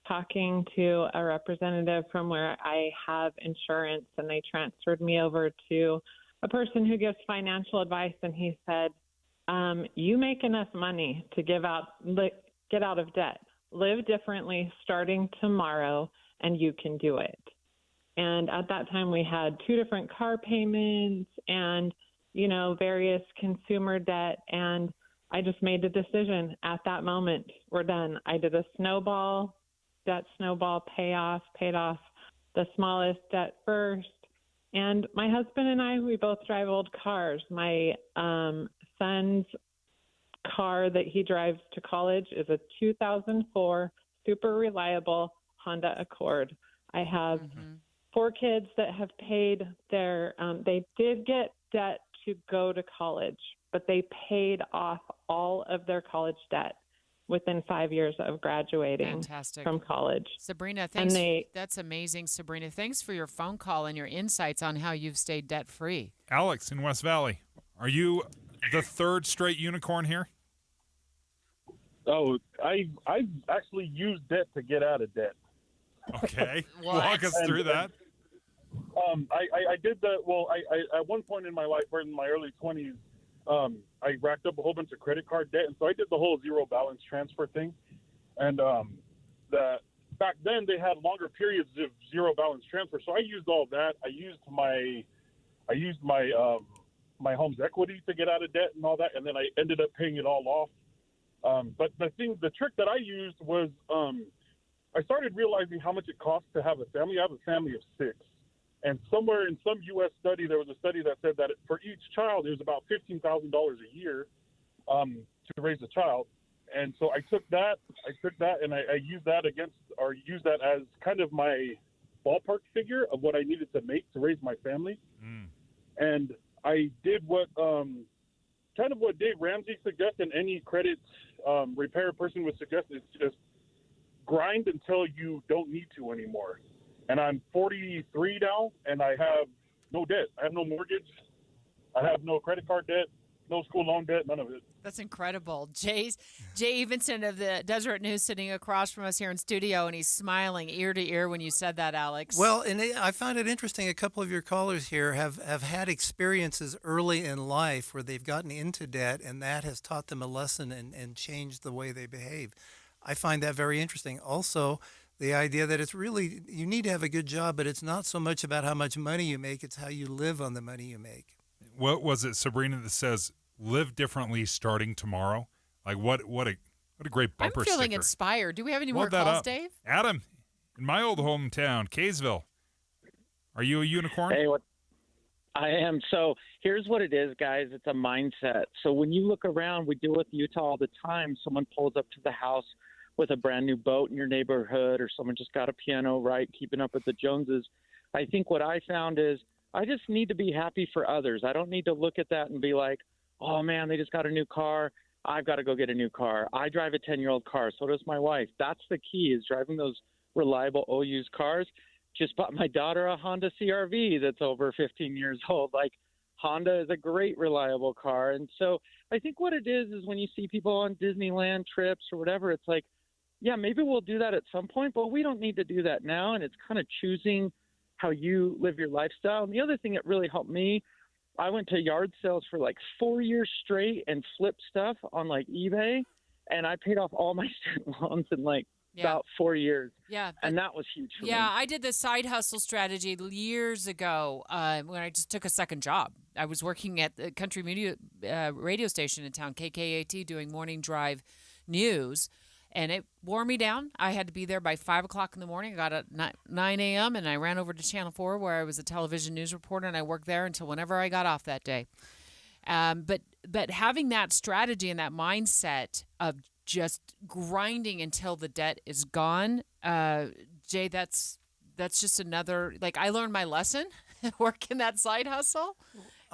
talking to a representative from where I have insurance, and they transferred me over to a person who gives financial advice, and he said, you make enough money to get out of debt. Live differently starting tomorrow, and you can do it. And at that time, we had 2 different car payments and, various consumer debt. And I just made the decision at that moment, we're done. I did a debt snowball payoff, paid off the smallest debt first. And my husband and I, we both drive old cars. My son's car that he drives to college is a 2004 super reliable Honda Accord. I have 4 kids that have paid their, they did get debt to go to college, but they paid off all of their college debt within 5 years of graduating from college. Sabrina, thanks. That's amazing, Sabrina. Thanks for your phone call and your insights on how you've stayed debt-free. Alex in West Valley, are you the third straight unicorn here? Oh, I've actually used debt to get out of debt. Okay. Walk us through that. I did that. Well, I at one point in my life, in my early 20s, I racked up a whole bunch of credit card debt, and so I did the whole zero balance transfer thing. And back then they had longer periods of zero balance transfer, so I used all that. I used my home's equity to get out of debt and all that, and then I ended up paying it all off. But the trick that I used was I started realizing how much it costs to have a family. I have a family of 6. And somewhere in some U.S. study, there was a study that said that for each child, it was about $15,000 a year to raise a child. And so I took that and I used that used that as kind of my ballpark figure of what I needed to make to raise my family. And I did what Dave Ramsey suggests, and any credit repair person would suggest, is just grind until you don't need to anymore. And I'm 43 now, and I have no debt. I have no mortgage. I have no credit card debt, no school loan debt, none of it. That's incredible. Jay Evenson of the Deseret News sitting across from us here in studio, and he's smiling ear to ear when you said that, Alex. Well, and I found it interesting. A couple of your callers here have had experiences early in life where they've gotten into debt, and that has taught them a lesson and changed the way they behave. I find that very interesting. Also, the idea that it's really, you need to have a good job, but it's not so much about how much money you make, it's how you live on the money you make. What was it, Sabrina, that says live differently starting tomorrow? Like what a great bumper sticker. I'm feeling inspired. Do we have any Load more calls, up. Dave? Adam, in my old hometown, Kaysville, are you a unicorn? Hey, I am. So here's what it is, guys. It's a mindset. So when you look around, we deal with Utah all the time. Someone pulls up to the house with a brand new boat in your neighborhood, or someone just got a piano, right, keeping up with the Joneses. I think what I found is I just need to be happy for others. I don't need to look at that and be like, oh, man, they just got a new car. I've got to go get a new car. I drive a 10-year-old car. So does my wife. That's the key, is driving those reliable used cars. Just bought my daughter a Honda CRV that's over 15 years old. Like, Honda is a great, reliable car. And so I think what it is when you see people on Disneyland trips or whatever, it's like, yeah, maybe we'll do that at some point, but we don't need to do that now. And it's kind of choosing how you live your lifestyle. And the other thing that really helped me, I went to yard sales for like 4 years straight and flipped stuff on like eBay, and I paid off all my student loans in like about 4 years. Yeah. And that was huge for me. Yeah, I did the side hustle strategy years ago when I just took a second job. I was working at the country media radio station in town, KKAT, doing morning drive news. And it wore me down. I had to be there by 5 o'clock in the morning. I got at 9 a.m. and I ran over to Channel 4 where I was a television news reporter, and I worked there until whenever I got off that day. But having that strategy and that mindset of just grinding until the debt is gone, Jay, that's just another, like, I learned my lesson working that side hustle.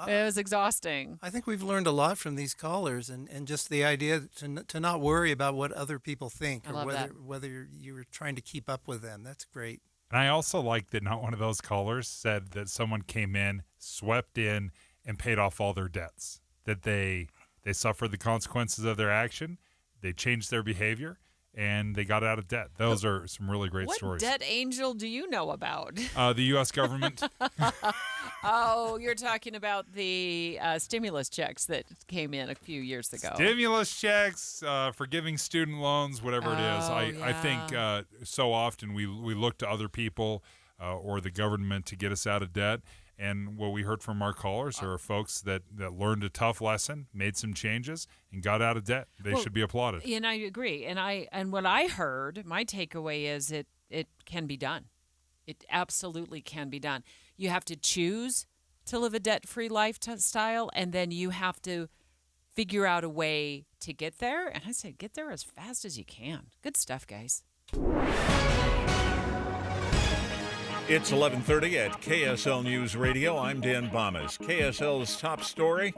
It was exhausting. I think we've learned a lot from these callers, and just the idea to not worry about what other people think, or whether you're trying to keep up with them. That's great. And I also like that not one of those callers said that someone came in, swept in, and paid off all their debts, that they suffered the consequences of their action, they changed their behavior, and they got out of debt. Those are some really great stories. What debt angel do you know about? The U.S. government. Oh, you're talking about the stimulus checks that came in a few years ago. Stimulus checks, forgiving student loans, whatever it is. I think so often we look to other people or the government to get us out of debt. And what we heard from our callers are folks that learned a tough lesson, made some changes, and got out of debt. They should be applauded. And I agree. And what I heard, my takeaway is it can be done. It absolutely can be done. You have to choose to live a debt-free lifestyle, and then you have to figure out a way to get there. And I say get there as fast as you can. Good stuff, guys. It's 11:30 at KSL News Radio. I'm Dan Bomas. KSL's top story.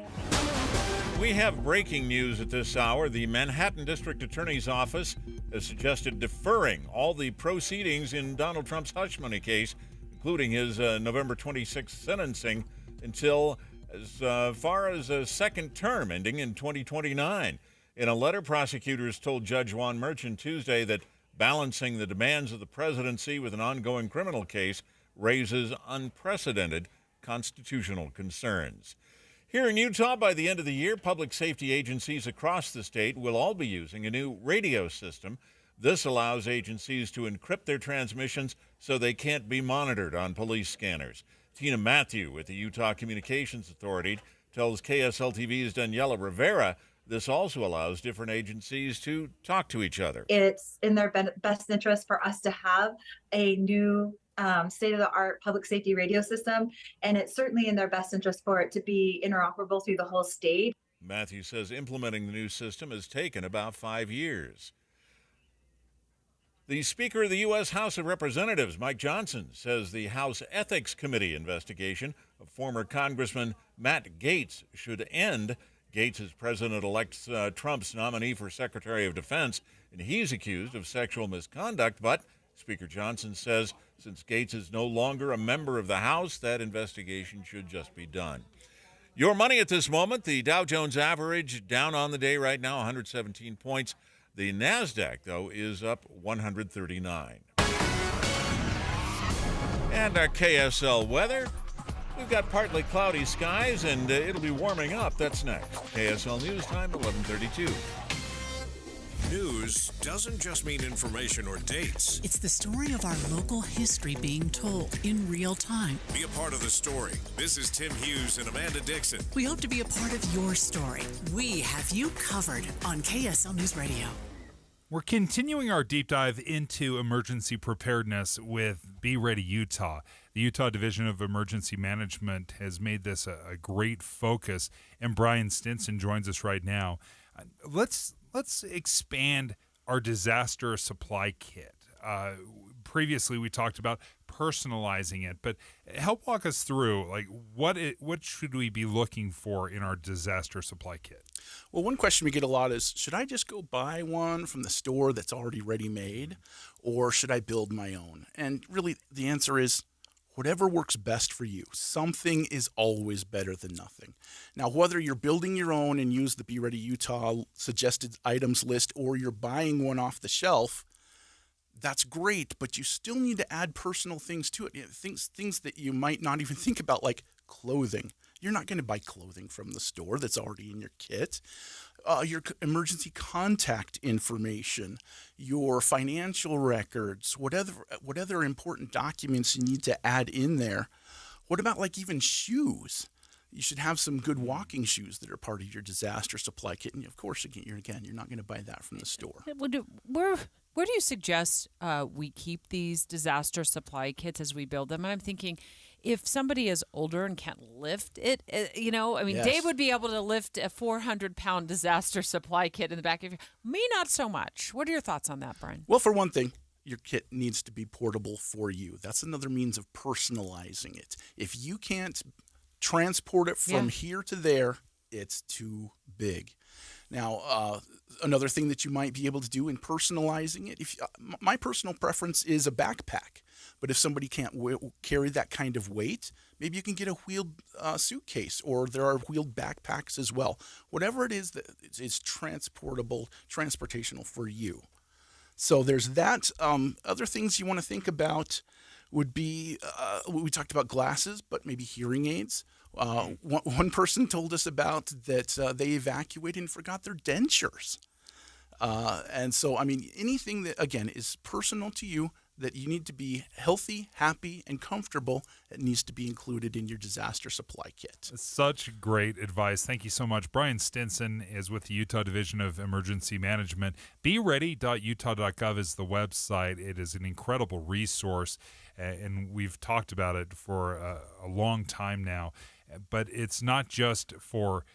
We have breaking news at this hour. The Manhattan District Attorney's Office has suggested deferring all the proceedings in Donald Trump's hush money case, including his November 26th sentencing, until as far as a second term ending in 2029. In a letter, prosecutors told Judge Juan Merchant Tuesday that balancing the demands of the presidency with an ongoing criminal case raises unprecedented constitutional concerns. Here in Utah, by the end of the year, public safety agencies across the state will all be using a new radio system. This allows agencies to encrypt their transmissions so they can't be monitored on police scanners. Tina Matthew with the Utah Communications Authority tells KSL-TV's Daniela Rivera this also allows different agencies to talk to each other. It's in their best interest for us to have a new state-of-the-art public safety radio system, and it's certainly in their best interest for it to be interoperable through the whole state. Matthew says implementing the new system has taken about 5 years. The Speaker of the U.S. House of Representatives, Mike Johnson, says the House Ethics Committee investigation of former Congressman Matt Gaetz should end. Gaetz is President-elect Trump's nominee for Secretary of Defense, and he's accused of sexual misconduct. But Speaker Johnson says since Gaetz is no longer a member of the House, that investigation should just be done. Your money at this moment, the Dow Jones average down on the day right now, 117 points. The NASDAQ, though, is up 139. And our KSL weather. We've got partly cloudy skies, and it'll be warming up. That's next. KSL News Time, 11:32. News doesn't just mean information or dates. It's the story of our local history being told in real time. Be a part of the story. This is Tim Hughes and Amanda Dixon. We hope to be a part of your story. We have you covered on KSL News Radio. We're continuing our deep dive into emergency preparedness with Be Ready Utah. The Utah Division of Emergency Management has made this a great focus, and Brian Stinson joins us right now. Let's expand our disaster supply kit. previously we talked about personalizing it, but help walk us through, like, what should we be looking for in our disaster supply kit? Well, one question we get a lot is, should I just go buy one from the store that's already ready-made, or should I build my own? And really, the answer is whatever works best for you. Something is always better than nothing. Now, whether you're building your own and use the Be Ready Utah suggested items list, or you're buying one off the shelf, that's great, but you still need to add personal things to it. Things that you might not even think about, like clothing. You're not going to buy clothing from the store that's already in your kit. Your emergency contact information, your financial records, whatever important documents you need to add in there. What about like even shoes? You should have some good walking shoes that are part of your disaster supply kit. And of course, you're not going to buy that from the store. Where do you suggest we keep these disaster supply kits as we build them? And I'm thinking, if somebody is older and can't lift it, Yes. Dave would be able to lift a 400-pound disaster supply kit in the back of your. Me, not so much. What are your thoughts on that, Brian? Well, for one thing, your kit needs to be portable for you. That's another means of personalizing it. If you can't transport it from here to there, it's too big. Now, another thing that you might be able to do in personalizing it, my personal preference is a backpack. But if somebody can't carry that kind of weight, maybe you can get a wheeled suitcase, or there are wheeled backpacks as well. Whatever it is that is transportational for you. So there's that. Other things you want to think about would be, we talked about glasses, but maybe hearing aids. One person told us about that they evacuated and forgot their dentures. And so, anything that, again, is personal to you, that you need to be healthy, happy, and comfortable, it needs to be included in your disaster supply kit. Such great advice. Thank you so much. Brian Stinson is with the Utah Division of Emergency Management. BeReady.utah.gov is the website. It is an incredible resource, and we've talked about it for a long time now. But it's not just for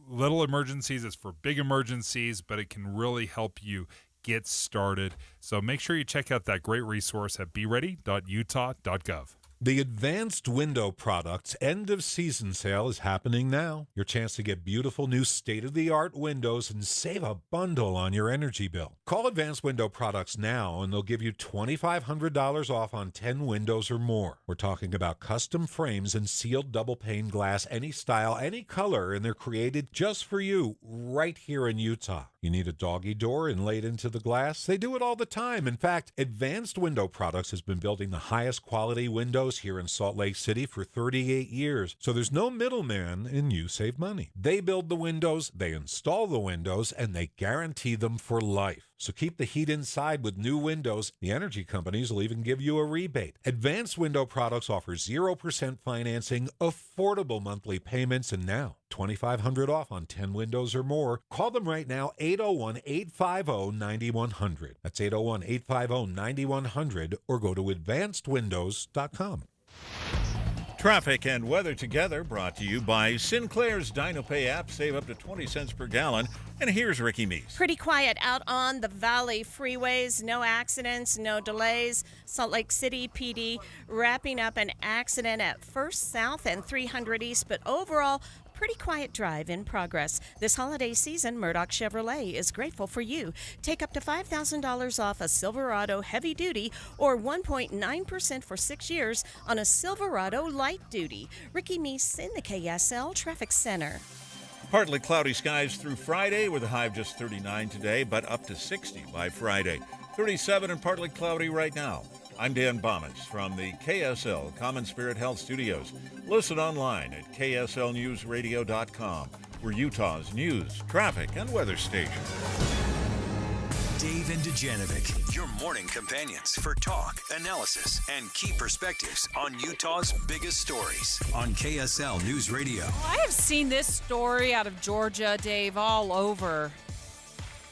little emergencies, it's for big emergencies, but it can really help you get started. So make sure you check out that great resource at beready.utah.gov. The Advanced Window Products end-of-season sale is happening now. Your chance to get beautiful new state-of-the-art windows and save a bundle on your energy bill. Call Advanced Window Products now, and they'll give you $2,500 off on 10 windows or more. We're talking about custom frames and sealed double-pane glass, any style, any color, and they're created just for you right here in Utah. You need a doggy door inlaid into the glass? They do it all the time. In fact, Advanced Window Products has been building the highest quality windows here in Salt Lake City for 38 years. So there's no middleman, and you save money. They build the windows, they install the windows, and they guarantee them for life. So keep the heat inside with new windows. The energy companies will even give you a rebate. Advanced Window Products offer 0% financing, affordable monthly payments, and now $2,500 off on 10 windows or more. Call them right now, 801-850-9100. That's 801-850-9100, or go to advancedwindows.com. Traffic and weather together, brought to you by Sinclair's DinoPay app. Save up to 20 cents per gallon. And here's Ricky Meese. Pretty quiet out on the Valley freeways. No accidents, no delays. Salt Lake City PD wrapping up an accident at First South and 300 East, but overall, pretty quiet drive in progress. This holiday season, Murdoch Chevrolet is grateful for you. Take up to $5,000 off a Silverado heavy duty or 1.9% for 6 years on a Silverado light duty. Ricky Meese in the KSL Traffic Center. Partly cloudy skies through Friday with a high of just 39 today, but up to 60 by Friday. 37 and partly cloudy right now. I'm Dan Bomas from the KSL Common Spirit Health Studios. Listen online at kslnewsradio.com. We're Utah's news, traffic, and weather station. Dave and Dujanovic, your morning companions for talk, analysis, and key perspectives on Utah's biggest stories on KSL News Radio. I have seen this story out of Georgia, Dave, all over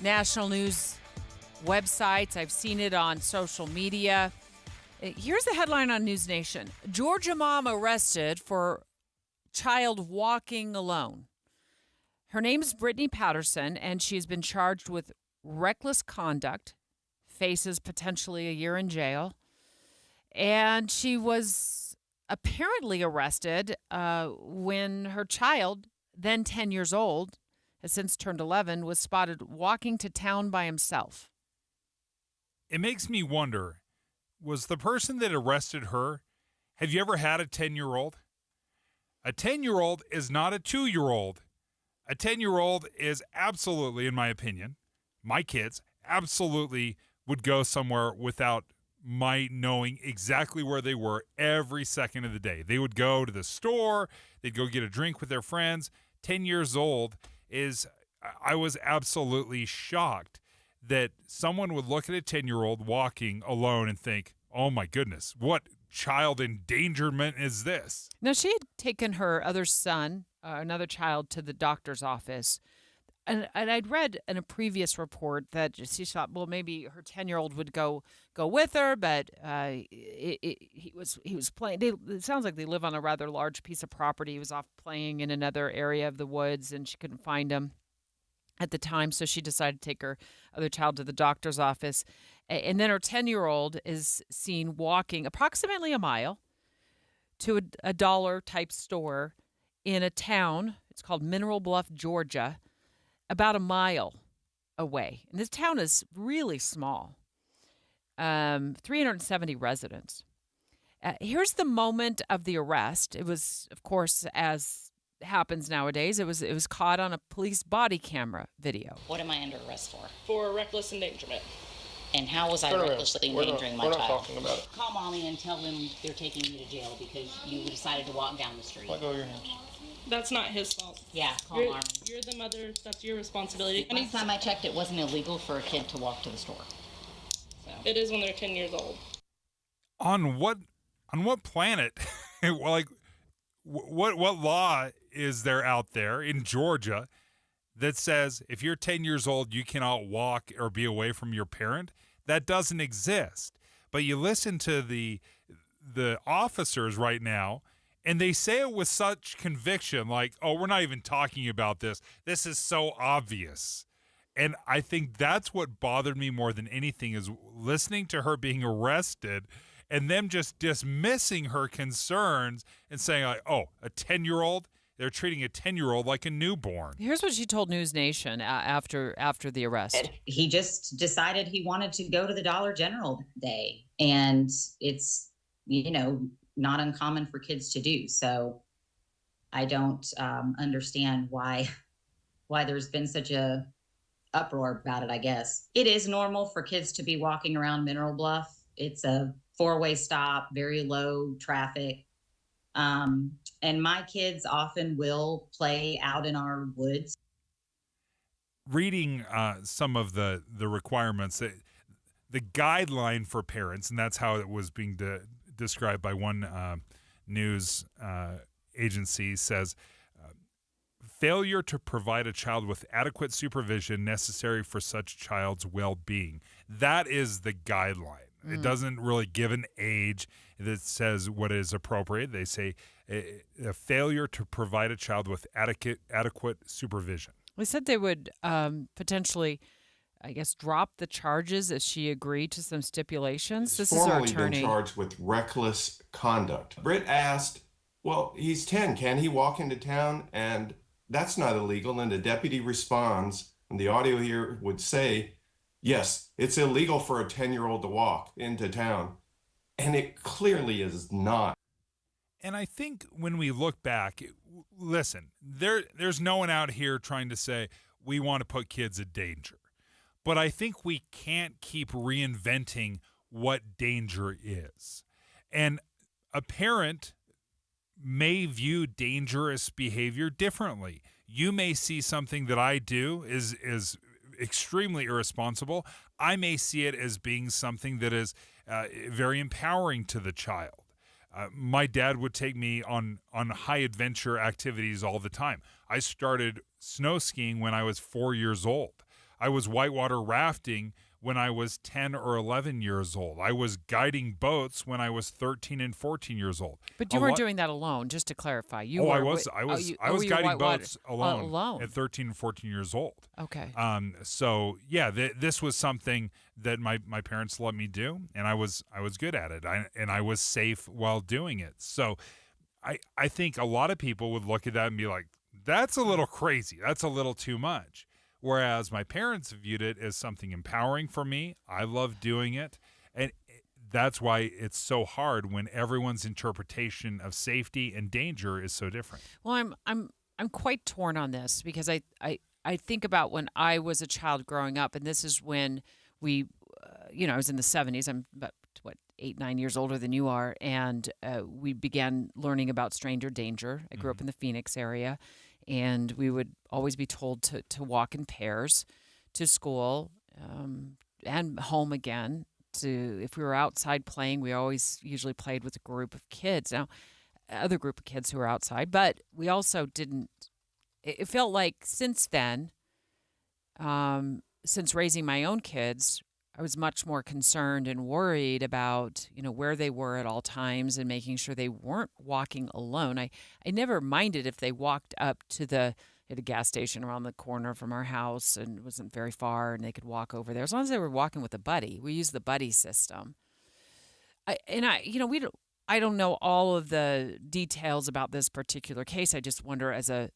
national news websites. I've seen it on social media. Here's the headline on News Nation. Georgia mom arrested for child walking alone. Her name is Brittany Patterson, and she's been charged with reckless conduct, faces potentially a year in jail. And she was apparently arrested when her child, then 10 years old, has since turned 11, was spotted walking to town by himself. It makes me wonder, was the person that arrested her, have you ever had a 10-year-old? A 10-year-old is not a 2-year-old. A 10-year-old is absolutely, in my opinion, my kids absolutely would go somewhere without my knowing exactly where they were every second of the day. They would go to the store. They'd go get a drink with their friends. 10 years old is, I was absolutely shocked that someone would look at a 10-year-old walking alone and think, oh my goodness, what child endangerment is this? Now, she had taken her other son, another child, to the doctor's office. And I'd read in a previous report that she thought, well, maybe her 10-year-old would go with her, but he was playing. It sounds like they live on a rather large piece of property. He was off playing in another area of the woods, and she couldn't find him at the time, so she decided to take her other child to the doctor's office. And then her 10-year-old is seen walking approximately a mile to a dollar-type store in a town. It's called Mineral Bluff, Georgia, about a mile away. And this town is really small, 370 residents. Here's the moment of the arrest. It was, of course, as happens nowadays, it was caught on a police body camera video. What am I under arrest for? For reckless endangerment. And how was I recklessly endangering my child? We're not talking about it. Call mommy and tell them they're taking you to jail because you decided to walk down the street. Let go of your hands. That's not his fault. Yeah, call Army. You're the mother. That's your responsibility. Last time I checked, it wasn't illegal for a kid to walk to the store. So. It is when they're 10 years old. On what planet? Like, what law is there out there in Georgia that says if you're 10 years old, you cannot walk or be away from your parent? That doesn't exist. But you listen to the officers right now, and they say it with such conviction, like, oh, we're not even talking about this. This is so obvious. And I think that's what bothered me more than anything is listening to her being arrested and them just dismissing her concerns and saying, like, oh, a 10-year-old? They're treating a 10-year-old like a newborn. Here's what she told News Nation after the arrest. He just decided he wanted to go to the Dollar General day, and it's, not uncommon for kids to do. So I don't understand why there's been such a uproar about it, I guess. It is normal for kids to be walking around Mineral Bluff. It's a 4-way stop, very low traffic. And my kids often will play out in our woods. Reading some of the requirements, the guideline for parents, and that's how it was being described by one news agency, says failure to provide a child with adequate supervision necessary for such child's well-being. That is the guideline. It doesn't really give an age that says what is appropriate. They say a failure to provide a child with adequate supervision. They said they would potentially, I guess, drop the charges if she agreed to some stipulations. This is her attorney. Formally been charged with reckless conduct. Britt asked, well, he's 10. Can he walk into town? And that's not illegal. And the deputy responds, and the audio here would say, yes, it's illegal for a 10-year-old to walk into town. And it clearly is not. And I think when we look back, listen, there's no one out here trying to say we want to put kids in danger. But I think we can't keep reinventing what danger is. And a parent may view dangerous behavior differently. You may see something that I do is extremely irresponsible. I may see it as being something that is very empowering to the child. My dad would take me on high adventure activities all the time. I started snow skiing when I was 4 years old. I was whitewater rafting when I was 10 or 11 years old. I was guiding boats when I was 13 and 14 years old. But you weren't doing that alone, just to clarify. I was guiding boats alone at 13 and 14 years old. Okay. So yeah, this was something that my parents let me do, and I was good at it. And I was safe while doing it. So I think a lot of people would look at that and be like, that's a little crazy. That's a little too much. Whereas my parents viewed it as something empowering for me. I love doing it. And that's why it's so hard when everyone's interpretation of safety and danger is so different. Well, I'm quite torn on this because I think about when I was a child growing up, and this is when we, I was in the 70s. I'm about 8-9 years older than you are, and we began learning about stranger danger. I grew up in the Phoenix area, and we would always be told to walk in pairs to school and home again. If we were outside playing, we always usually played with a group of kids. Now, other group of kids who were outside, but we also didn't. It felt like since then, since raising my own kids, I was much more concerned and worried about, where they were at all times and making sure they weren't walking alone. I never minded if they walked up to at a gas station around the corner from our house and it wasn't very far and they could walk over there. As long as they were walking with a buddy. We use the buddy system. I don't know all of the details about this particular case. I just wonder as a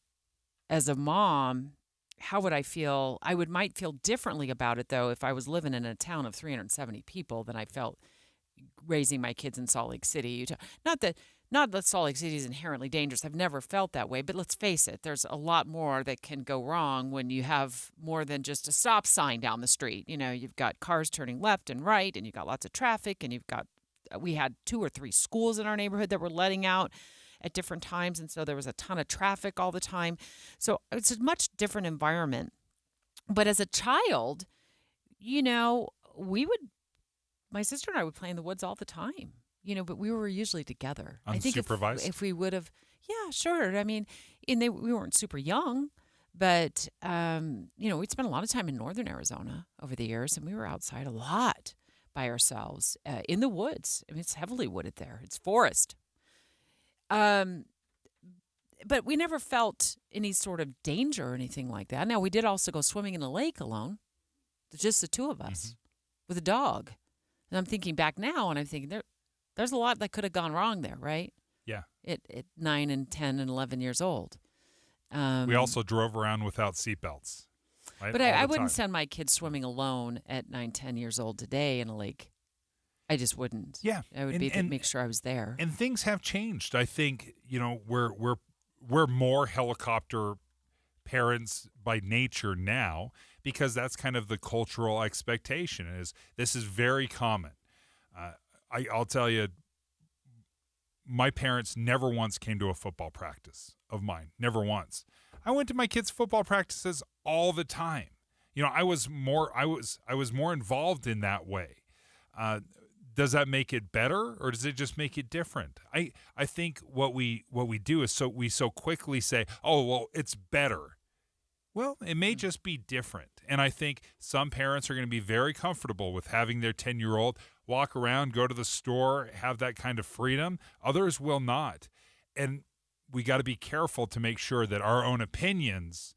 mom, how would I feel? I might feel differently about it, though, if I was living in a town of 370 people than I felt raising my kids in Salt Lake City, Utah. Not that Salt Lake City is inherently dangerous. I've never felt that way. But let's face it, there's a lot more that can go wrong when you have more than just a stop sign down the street. You've got cars turning left and right, and you've got lots of traffic, and we had 2 or 3 schools in our neighborhood that were letting out at different times, and so there was a ton of traffic all the time. So it's a much different environment. But as a child, my sister and I would play in the woods all the time, but we were usually together. Unsupervised? I think if we would have, yeah, sure. I mean, we weren't super young, but, we'd spent a lot of time in northern Arizona over the years, and we were outside a lot by ourselves in the woods. I mean, it's heavily wooded there. It's forest. But we never felt any sort of danger or anything like that. Now, we did also go swimming in a lake alone, just the 2 of us, with a dog. And I'm thinking back now, and I'm thinking there's a lot that could have gone wrong there, right? Yeah. At 9 and 10 and 11 years old. We also drove around without seatbelts. Right? But I wouldn't send my kids swimming alone at 9, 10 years old today in a lake. I just wouldn't. Yeah, I would make sure I was there. And things have changed. I think we're more helicopter parents by nature now because that's kind of the cultural expectation. This is very common. I'll tell you, my parents never once came to a football practice of mine. Never once. I went to my kids' football practices all the time. I was more involved in that way. Does that make it better, or does it just make it different? I think what we do is we so quickly say, oh, well, it's better. Well, it may just be different. And I think some parents are going to be very comfortable with having their 10-year-old walk around, go to the store, have that kind of freedom. Others will not. And we got to be careful to make sure that our own opinions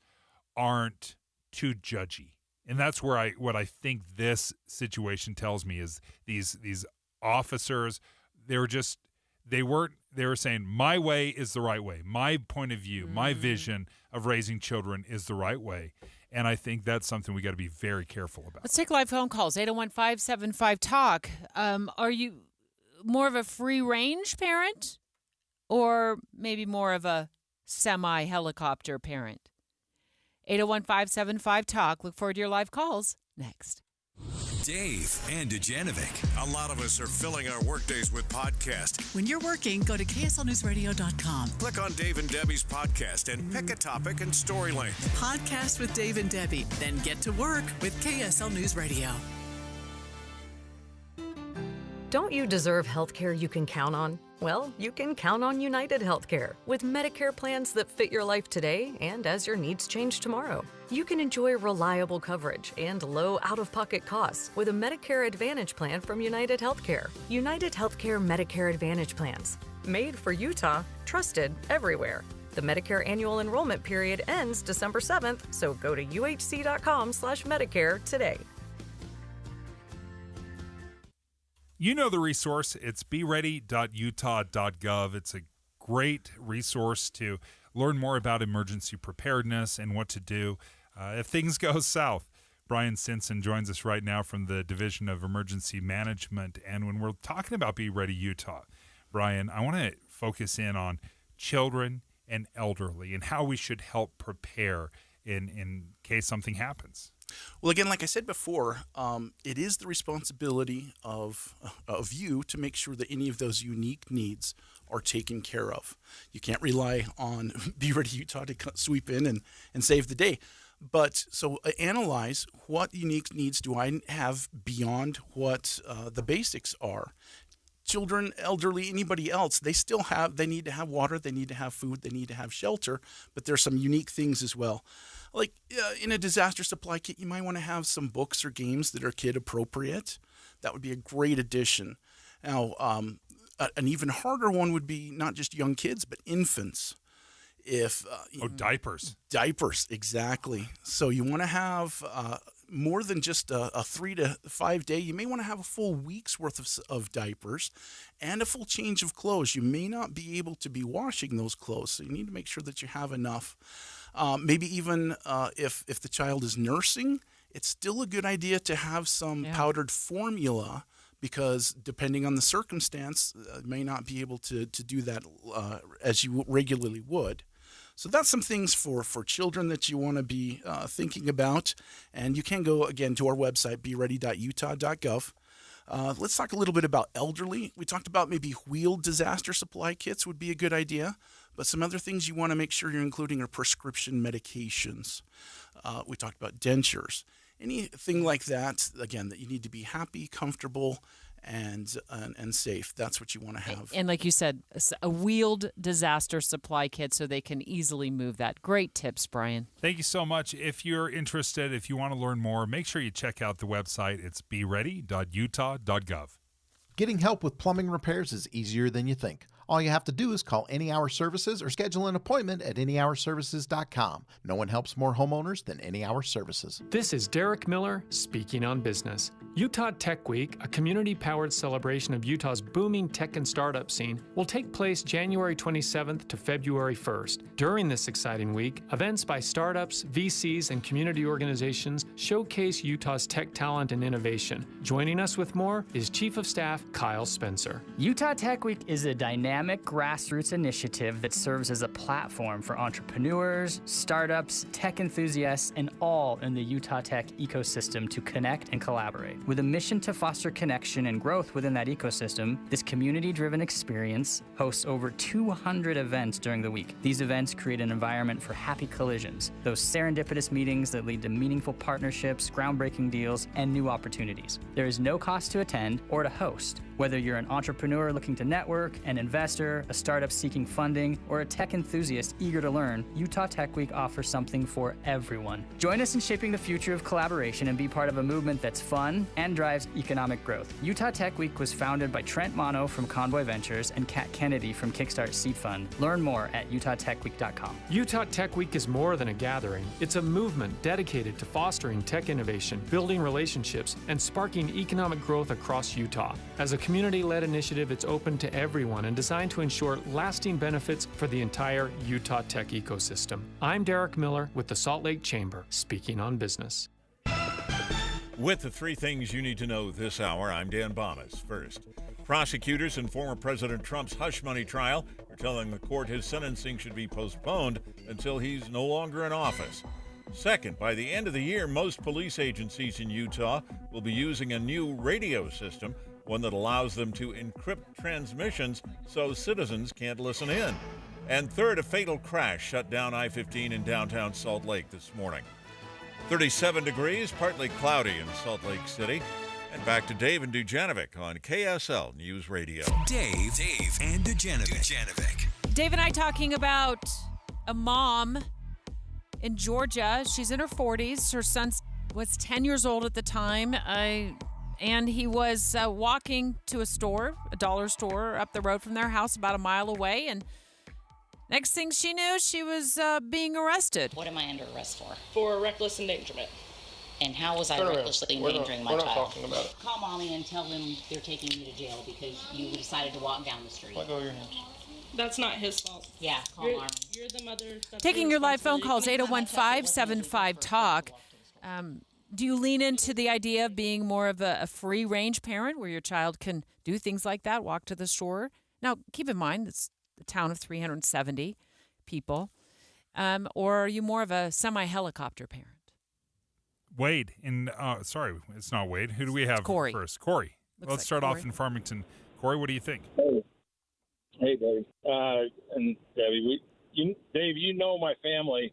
aren't too judgy. And that's where what I think this situation tells me is these officers, they were saying my way is the right way. My point of view, my vision of raising children is the right way. And I think that's something we got to be very careful about. Let's take live phone calls, 801-575-TALK. Are you more of a free range parent or maybe more of a semi-helicopter parent? 801-575-TALK. Look forward to your live calls next. Dave and Dujanovic. A lot of us are filling our workdays with podcasts. When you're working, go to KSLNewsRadio.com. Click on Dave and Debbie's podcast and pick a topic and story length. Podcast with Dave and Debbie. Then get to work with KSL News Radio. Don't you deserve health care you can count on? Well, you can count on United Healthcare with Medicare plans that fit your life today and as your needs change tomorrow. You can enjoy reliable coverage and low out-of-pocket costs with a Medicare Advantage plan from United Healthcare. United Healthcare Medicare Advantage plans. Made for Utah, trusted everywhere. The Medicare annual enrollment period ends December 7th, so go to uhc.com/Medicare today. You know the resource. It's beready.utah.gov. It's a great resource to learn more about emergency preparedness and what to do if things go south. Brian Stinson joins us right now from the Division of Emergency Management. And when we're talking about Be Ready Utah, Brian, I want to focus in on children and elderly and how we should help prepare in case something happens. Well, again, like I said before, it is the responsibility of you to make sure that any of those unique needs are taken care of. You can't rely on Be Ready Utah to sweep in and save the day. But so analyze what unique needs do I have beyond what the basics are. Children, elderly, anybody else, they need to have water, they need to have food, they need to have shelter, but there's some unique things as well. Like in a disaster supply kit, you might want to have some books or games that are kid appropriate. That would be a great addition. Now, an even harder one would be not just young kids, but infants. Diapers. Diapers, exactly. So you want to have more than just a 3 to 5 day. You may want to have a full week's worth of diapers and a full change of clothes. You may not be able to be washing those clothes, so you need to make sure that you have enough. Maybe even if the child is nursing, it's still a good idea to have some powdered formula, because depending on the circumstance, may not be able to do that as you regularly would. So that's some things for children that you want to be thinking about. And you can go, again, to our website, beready.utah.gov. Let's talk a little bit about elderly. We talked about maybe wheeled disaster supply kits would be a good idea. But some other things you want to make sure you're including are prescription medications. We talked about dentures. Anything like that, again, that you need to be happy, comfortable, and safe. That's what you want to have. And like you said, a wheeled disaster supply kit so they can easily move that. Great tips, Brian. Thank you so much. If you're interested, if you want to learn more, make sure you check out the website. It's beready.utah.gov. Getting help with plumbing repairs is easier than you think. All you have to do is call Any Hour Services or schedule an appointment at anyhourservices.com. No one helps more homeowners than Any Hour Services. This is Derek Miller speaking on business. Utah Tech Week, a community-powered celebration of Utah's booming tech and startup scene, will take place January 27th to February 1st. During this exciting week, events by startups, VCs, and community organizations showcase Utah's tech talent and innovation. Joining us with more is Chief of Staff Kyle Spencer. Utah Tech Week is a dynamic grassroots initiative that serves as a platform for entrepreneurs, startups, tech enthusiasts, and all in the Utah Tech ecosystem to connect and collaborate. With a mission to foster connection and growth within that ecosystem, this community-driven experience hosts over 200 events during the week. These events create an environment for happy collisions, those serendipitous meetings that lead to meaningful partnerships, groundbreaking deals, and new opportunities. There is no cost to attend or to host. Whether you're an entrepreneur looking to network, an investor, a startup seeking funding, or a tech enthusiast eager to learn, Utah Tech Week offers something for everyone. Join us in shaping the future of collaboration and be part of a movement that's fun and drives economic growth. Utah Tech Week was founded by Trent Mono from Convoy Ventures and Kat Kennedy from Kickstart Seed Fund. Learn more at utah.techweek.com. Utah Tech Week is more than a gathering. It's a movement dedicated to fostering tech innovation, building relationships, and sparking economic growth across Utah. As a community-led initiative, it's open to everyone and designed to ensure lasting benefits for the entire Utah tech ecosystem. I'm Derek Miller with the Salt Lake Chamber, speaking on business. With the three things you need to know this hour, I'm Dan Bomas. First, prosecutors in former President Trump's hush money trial are telling the court his sentencing should be postponed until he's no longer in office. Second, by the end of the year, most police agencies in Utah will be using a new radio system, one that allows them to encrypt transmissions so citizens can't listen in. And third, a fatal crash shut down I-15 in downtown Salt Lake this morning. 37 degrees, partly cloudy in Salt Lake City. And back to Dave and Dujanovic on KSL News Radio. Dave and Dujanovic. Dave and I talking about a mom in Georgia. She's in her 40s. Her son was 10 years old at the time. And he was walking to a store, a dollar store up the road from their house about a mile away. And next thing she knew, she was being arrested. What am I under arrest for? For reckless endangerment. And how was I recklessly endangering my we're child? Not talking about it. Call mommy and tell them they're taking you to jail because you decided to walk down the street. Let go of your hands. That's not his fault. Yeah, call Army. You're the mother. Taking your live phone calls, 801-575-TALK. Do you lean into the idea of being more of a free-range parent where your child can do things like that, walk to the store? Now, keep in mind, it's a town of 370 people. Or are you more of a semi-helicopter parent? Wade, sorry, it's not Wade. Who do we have first? Corey. Let's start off in Farmington. Corey, what do you think? Hey, Dave. And Debbie, Dave, you know my family.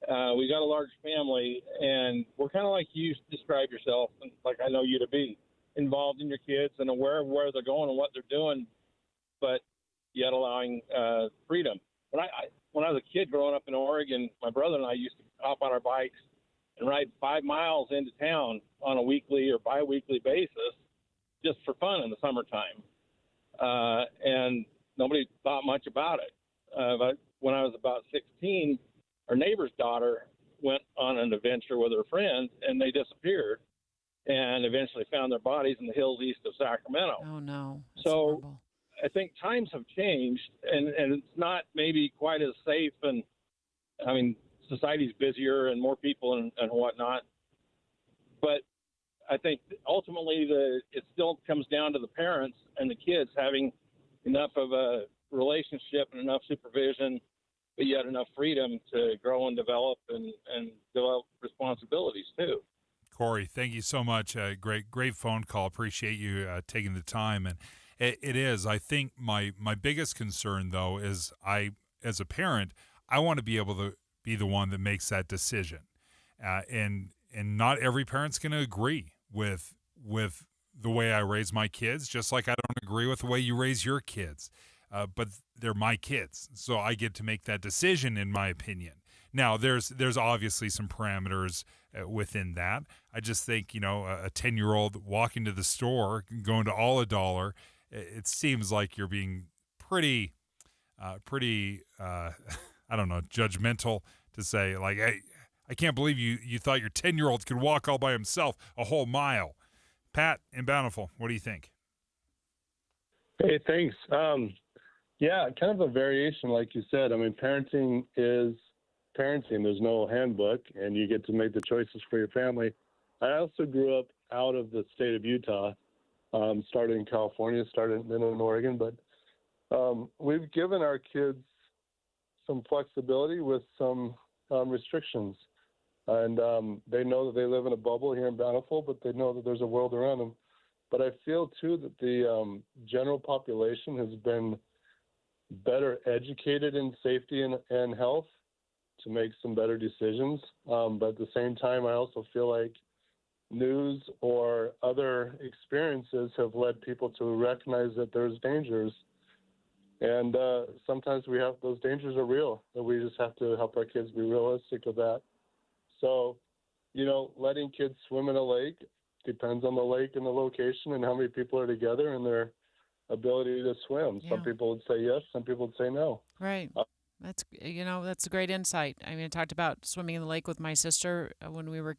We got a large family, and we're kind of like you describe yourself, and like I know you to be, involved in your kids and aware of where they're going and what they're doing, but yet allowing freedom. When I was a kid growing up in Oregon, my brother and I used to hop on our bikes and ride 5 miles into town on a weekly or bi-weekly basis just for fun in the summertime. And nobody thought much about it. But when I was about 16, our neighbor's daughter went on an adventure with her friends, and they disappeared and eventually found their bodies in the hills east of Sacramento. Oh, no. That's so horrible. I think times have changed, and it's not maybe quite as safe. And, I mean, society's busier and more people and whatnot. But I think ultimately it still comes down to the parents and the kids having enough of a relationship and enough supervision, but yet enough freedom to grow and develop and develop responsibilities too. Corey, thank you so much. Great phone call. Appreciate you taking the time. And it is. I think my biggest concern, though, is as a parent, I want to be able to be the one that makes that decision. And not every parent's going to agree with the way I raise my kids, just like I don't agree with the way you raise your kids. But they're my kids, so I get to make that decision, in my opinion. Now, there's obviously some parameters within that. I just think, a 10-year-old walking to the store, going to all a dollar, it seems like you're being pretty, I don't know, judgmental to say, like, hey, I can't believe you thought your 10-year-old could walk all by himself a whole mile. Pat in Bountiful, what do you think? Hey, thanks. Yeah, kind of a variation, like you said. I mean, parenting is parenting. There's no handbook, and you get to make the choices for your family. I also grew up out of the state of Utah, started in California, started then in Oregon. But we've given our kids some flexibility with some restrictions. And they know that they live in a bubble here in Bountiful, but they know that there's a world around them. But I feel, too, that the general population has been better educated in safety and health to make some better decisions. But at the same time, I also feel like news or other experiences have led people to recognize that there's dangers. And sometimes those dangers are real, and we just have to help our kids be realistic with that. So, letting kids swim in a lake depends on the lake and the location and how many people are together and their ability to swim. Yeah. Some people would say yes, some people would say no. Right. That's a great insight. I mean, I talked about swimming in the lake with my sister when we were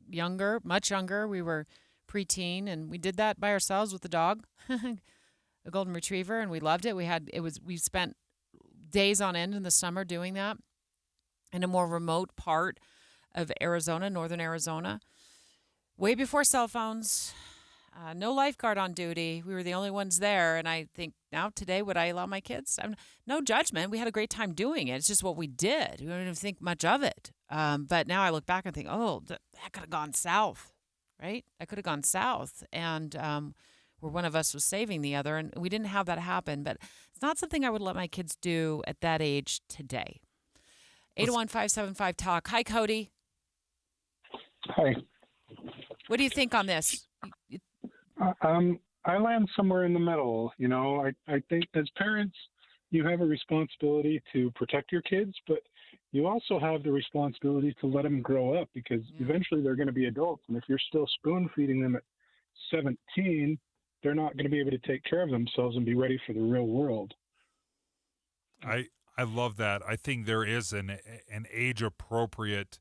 younger, much younger. We were preteen, and we did that by ourselves with the dog, a golden retriever, and we loved it. We spent days on end in the summer doing that in a more remote part of Arizona, northern Arizona, way before cell phones. No lifeguard on duty. We were the only ones there. And I think now today, would I allow my kids? No judgment. We had a great time doing it. It's just what we did. We didn't even think much of it. But now I look back and think, that could have gone south, right? That could have gone south. And where one of us was saving the other. And we didn't have that happen. But it's not something I would let my kids do at that age today. 801-575-TALK. Hi, Cody. Hi. What do you think on this? I land somewhere in the middle. You know, I think as parents, you have a responsibility to protect your kids, but you also have the responsibility to let them grow up, because eventually they're going to be adults. And if you're still spoon feeding them at 17, they're not going to be able to take care of themselves and be ready for the real world. I love that. I think there is an age appropriate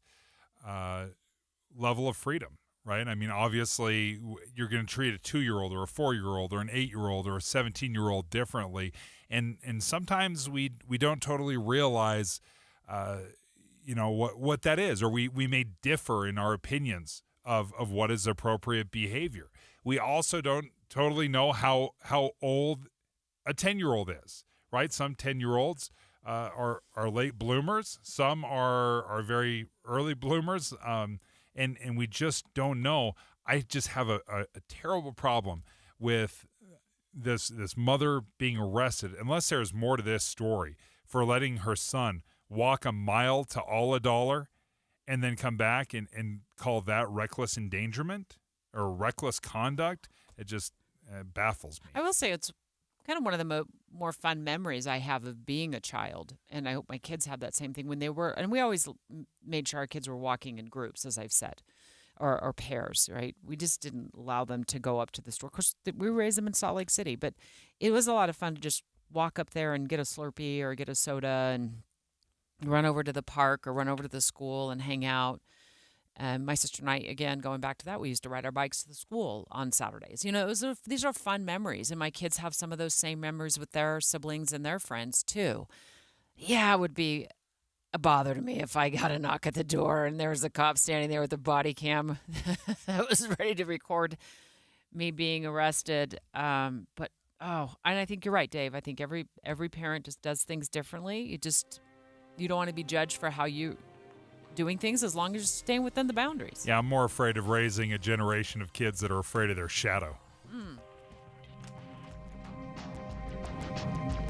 level of freedom, right? I mean, obviously, you're going to treat a 2-year-old or a 4-year-old or an 8-year-old or a 17-year-old differently, and sometimes we don't totally realize, what that is, or we may differ in our opinions of what is appropriate behavior. We also don't totally know how old a 10-year-old is, right? Some 10-year-olds are late bloomers. Some are very early bloomers. And we just don't know. I just have a terrible problem with this mother being arrested, unless there's more to this story, for letting her son walk a mile to $1 and then come back and call that reckless endangerment or reckless conduct. It just baffles me. I will say it's kind of one of the more fun memories I have of being a child, and I hope my kids have that same thing when they were. And we always made sure our kids were walking in groups, as I've said, or pairs, right? We just didn't allow them to go up to the store. Of course, we raised them in Salt Lake City, but it was a lot of fun to just walk up there and get a Slurpee or get a soda and run over to the park or run over to the school and hang out. My sister and I, again, going back to that, we used to ride our bikes to the school on Saturdays. You know, these are fun memories, and my kids have some of those same memories with their siblings and their friends, too. Yeah, it would be a bother to me if I got a knock at the door and there was a cop standing there with a body cam that was ready to record me being arrested. And I think you're right, Dave. I think every parent just does things differently. You don't want to be judged for how you doing things, as long as you're staying within the boundaries. Yeah, I'm more afraid of raising a generation of kids that are afraid of their shadow.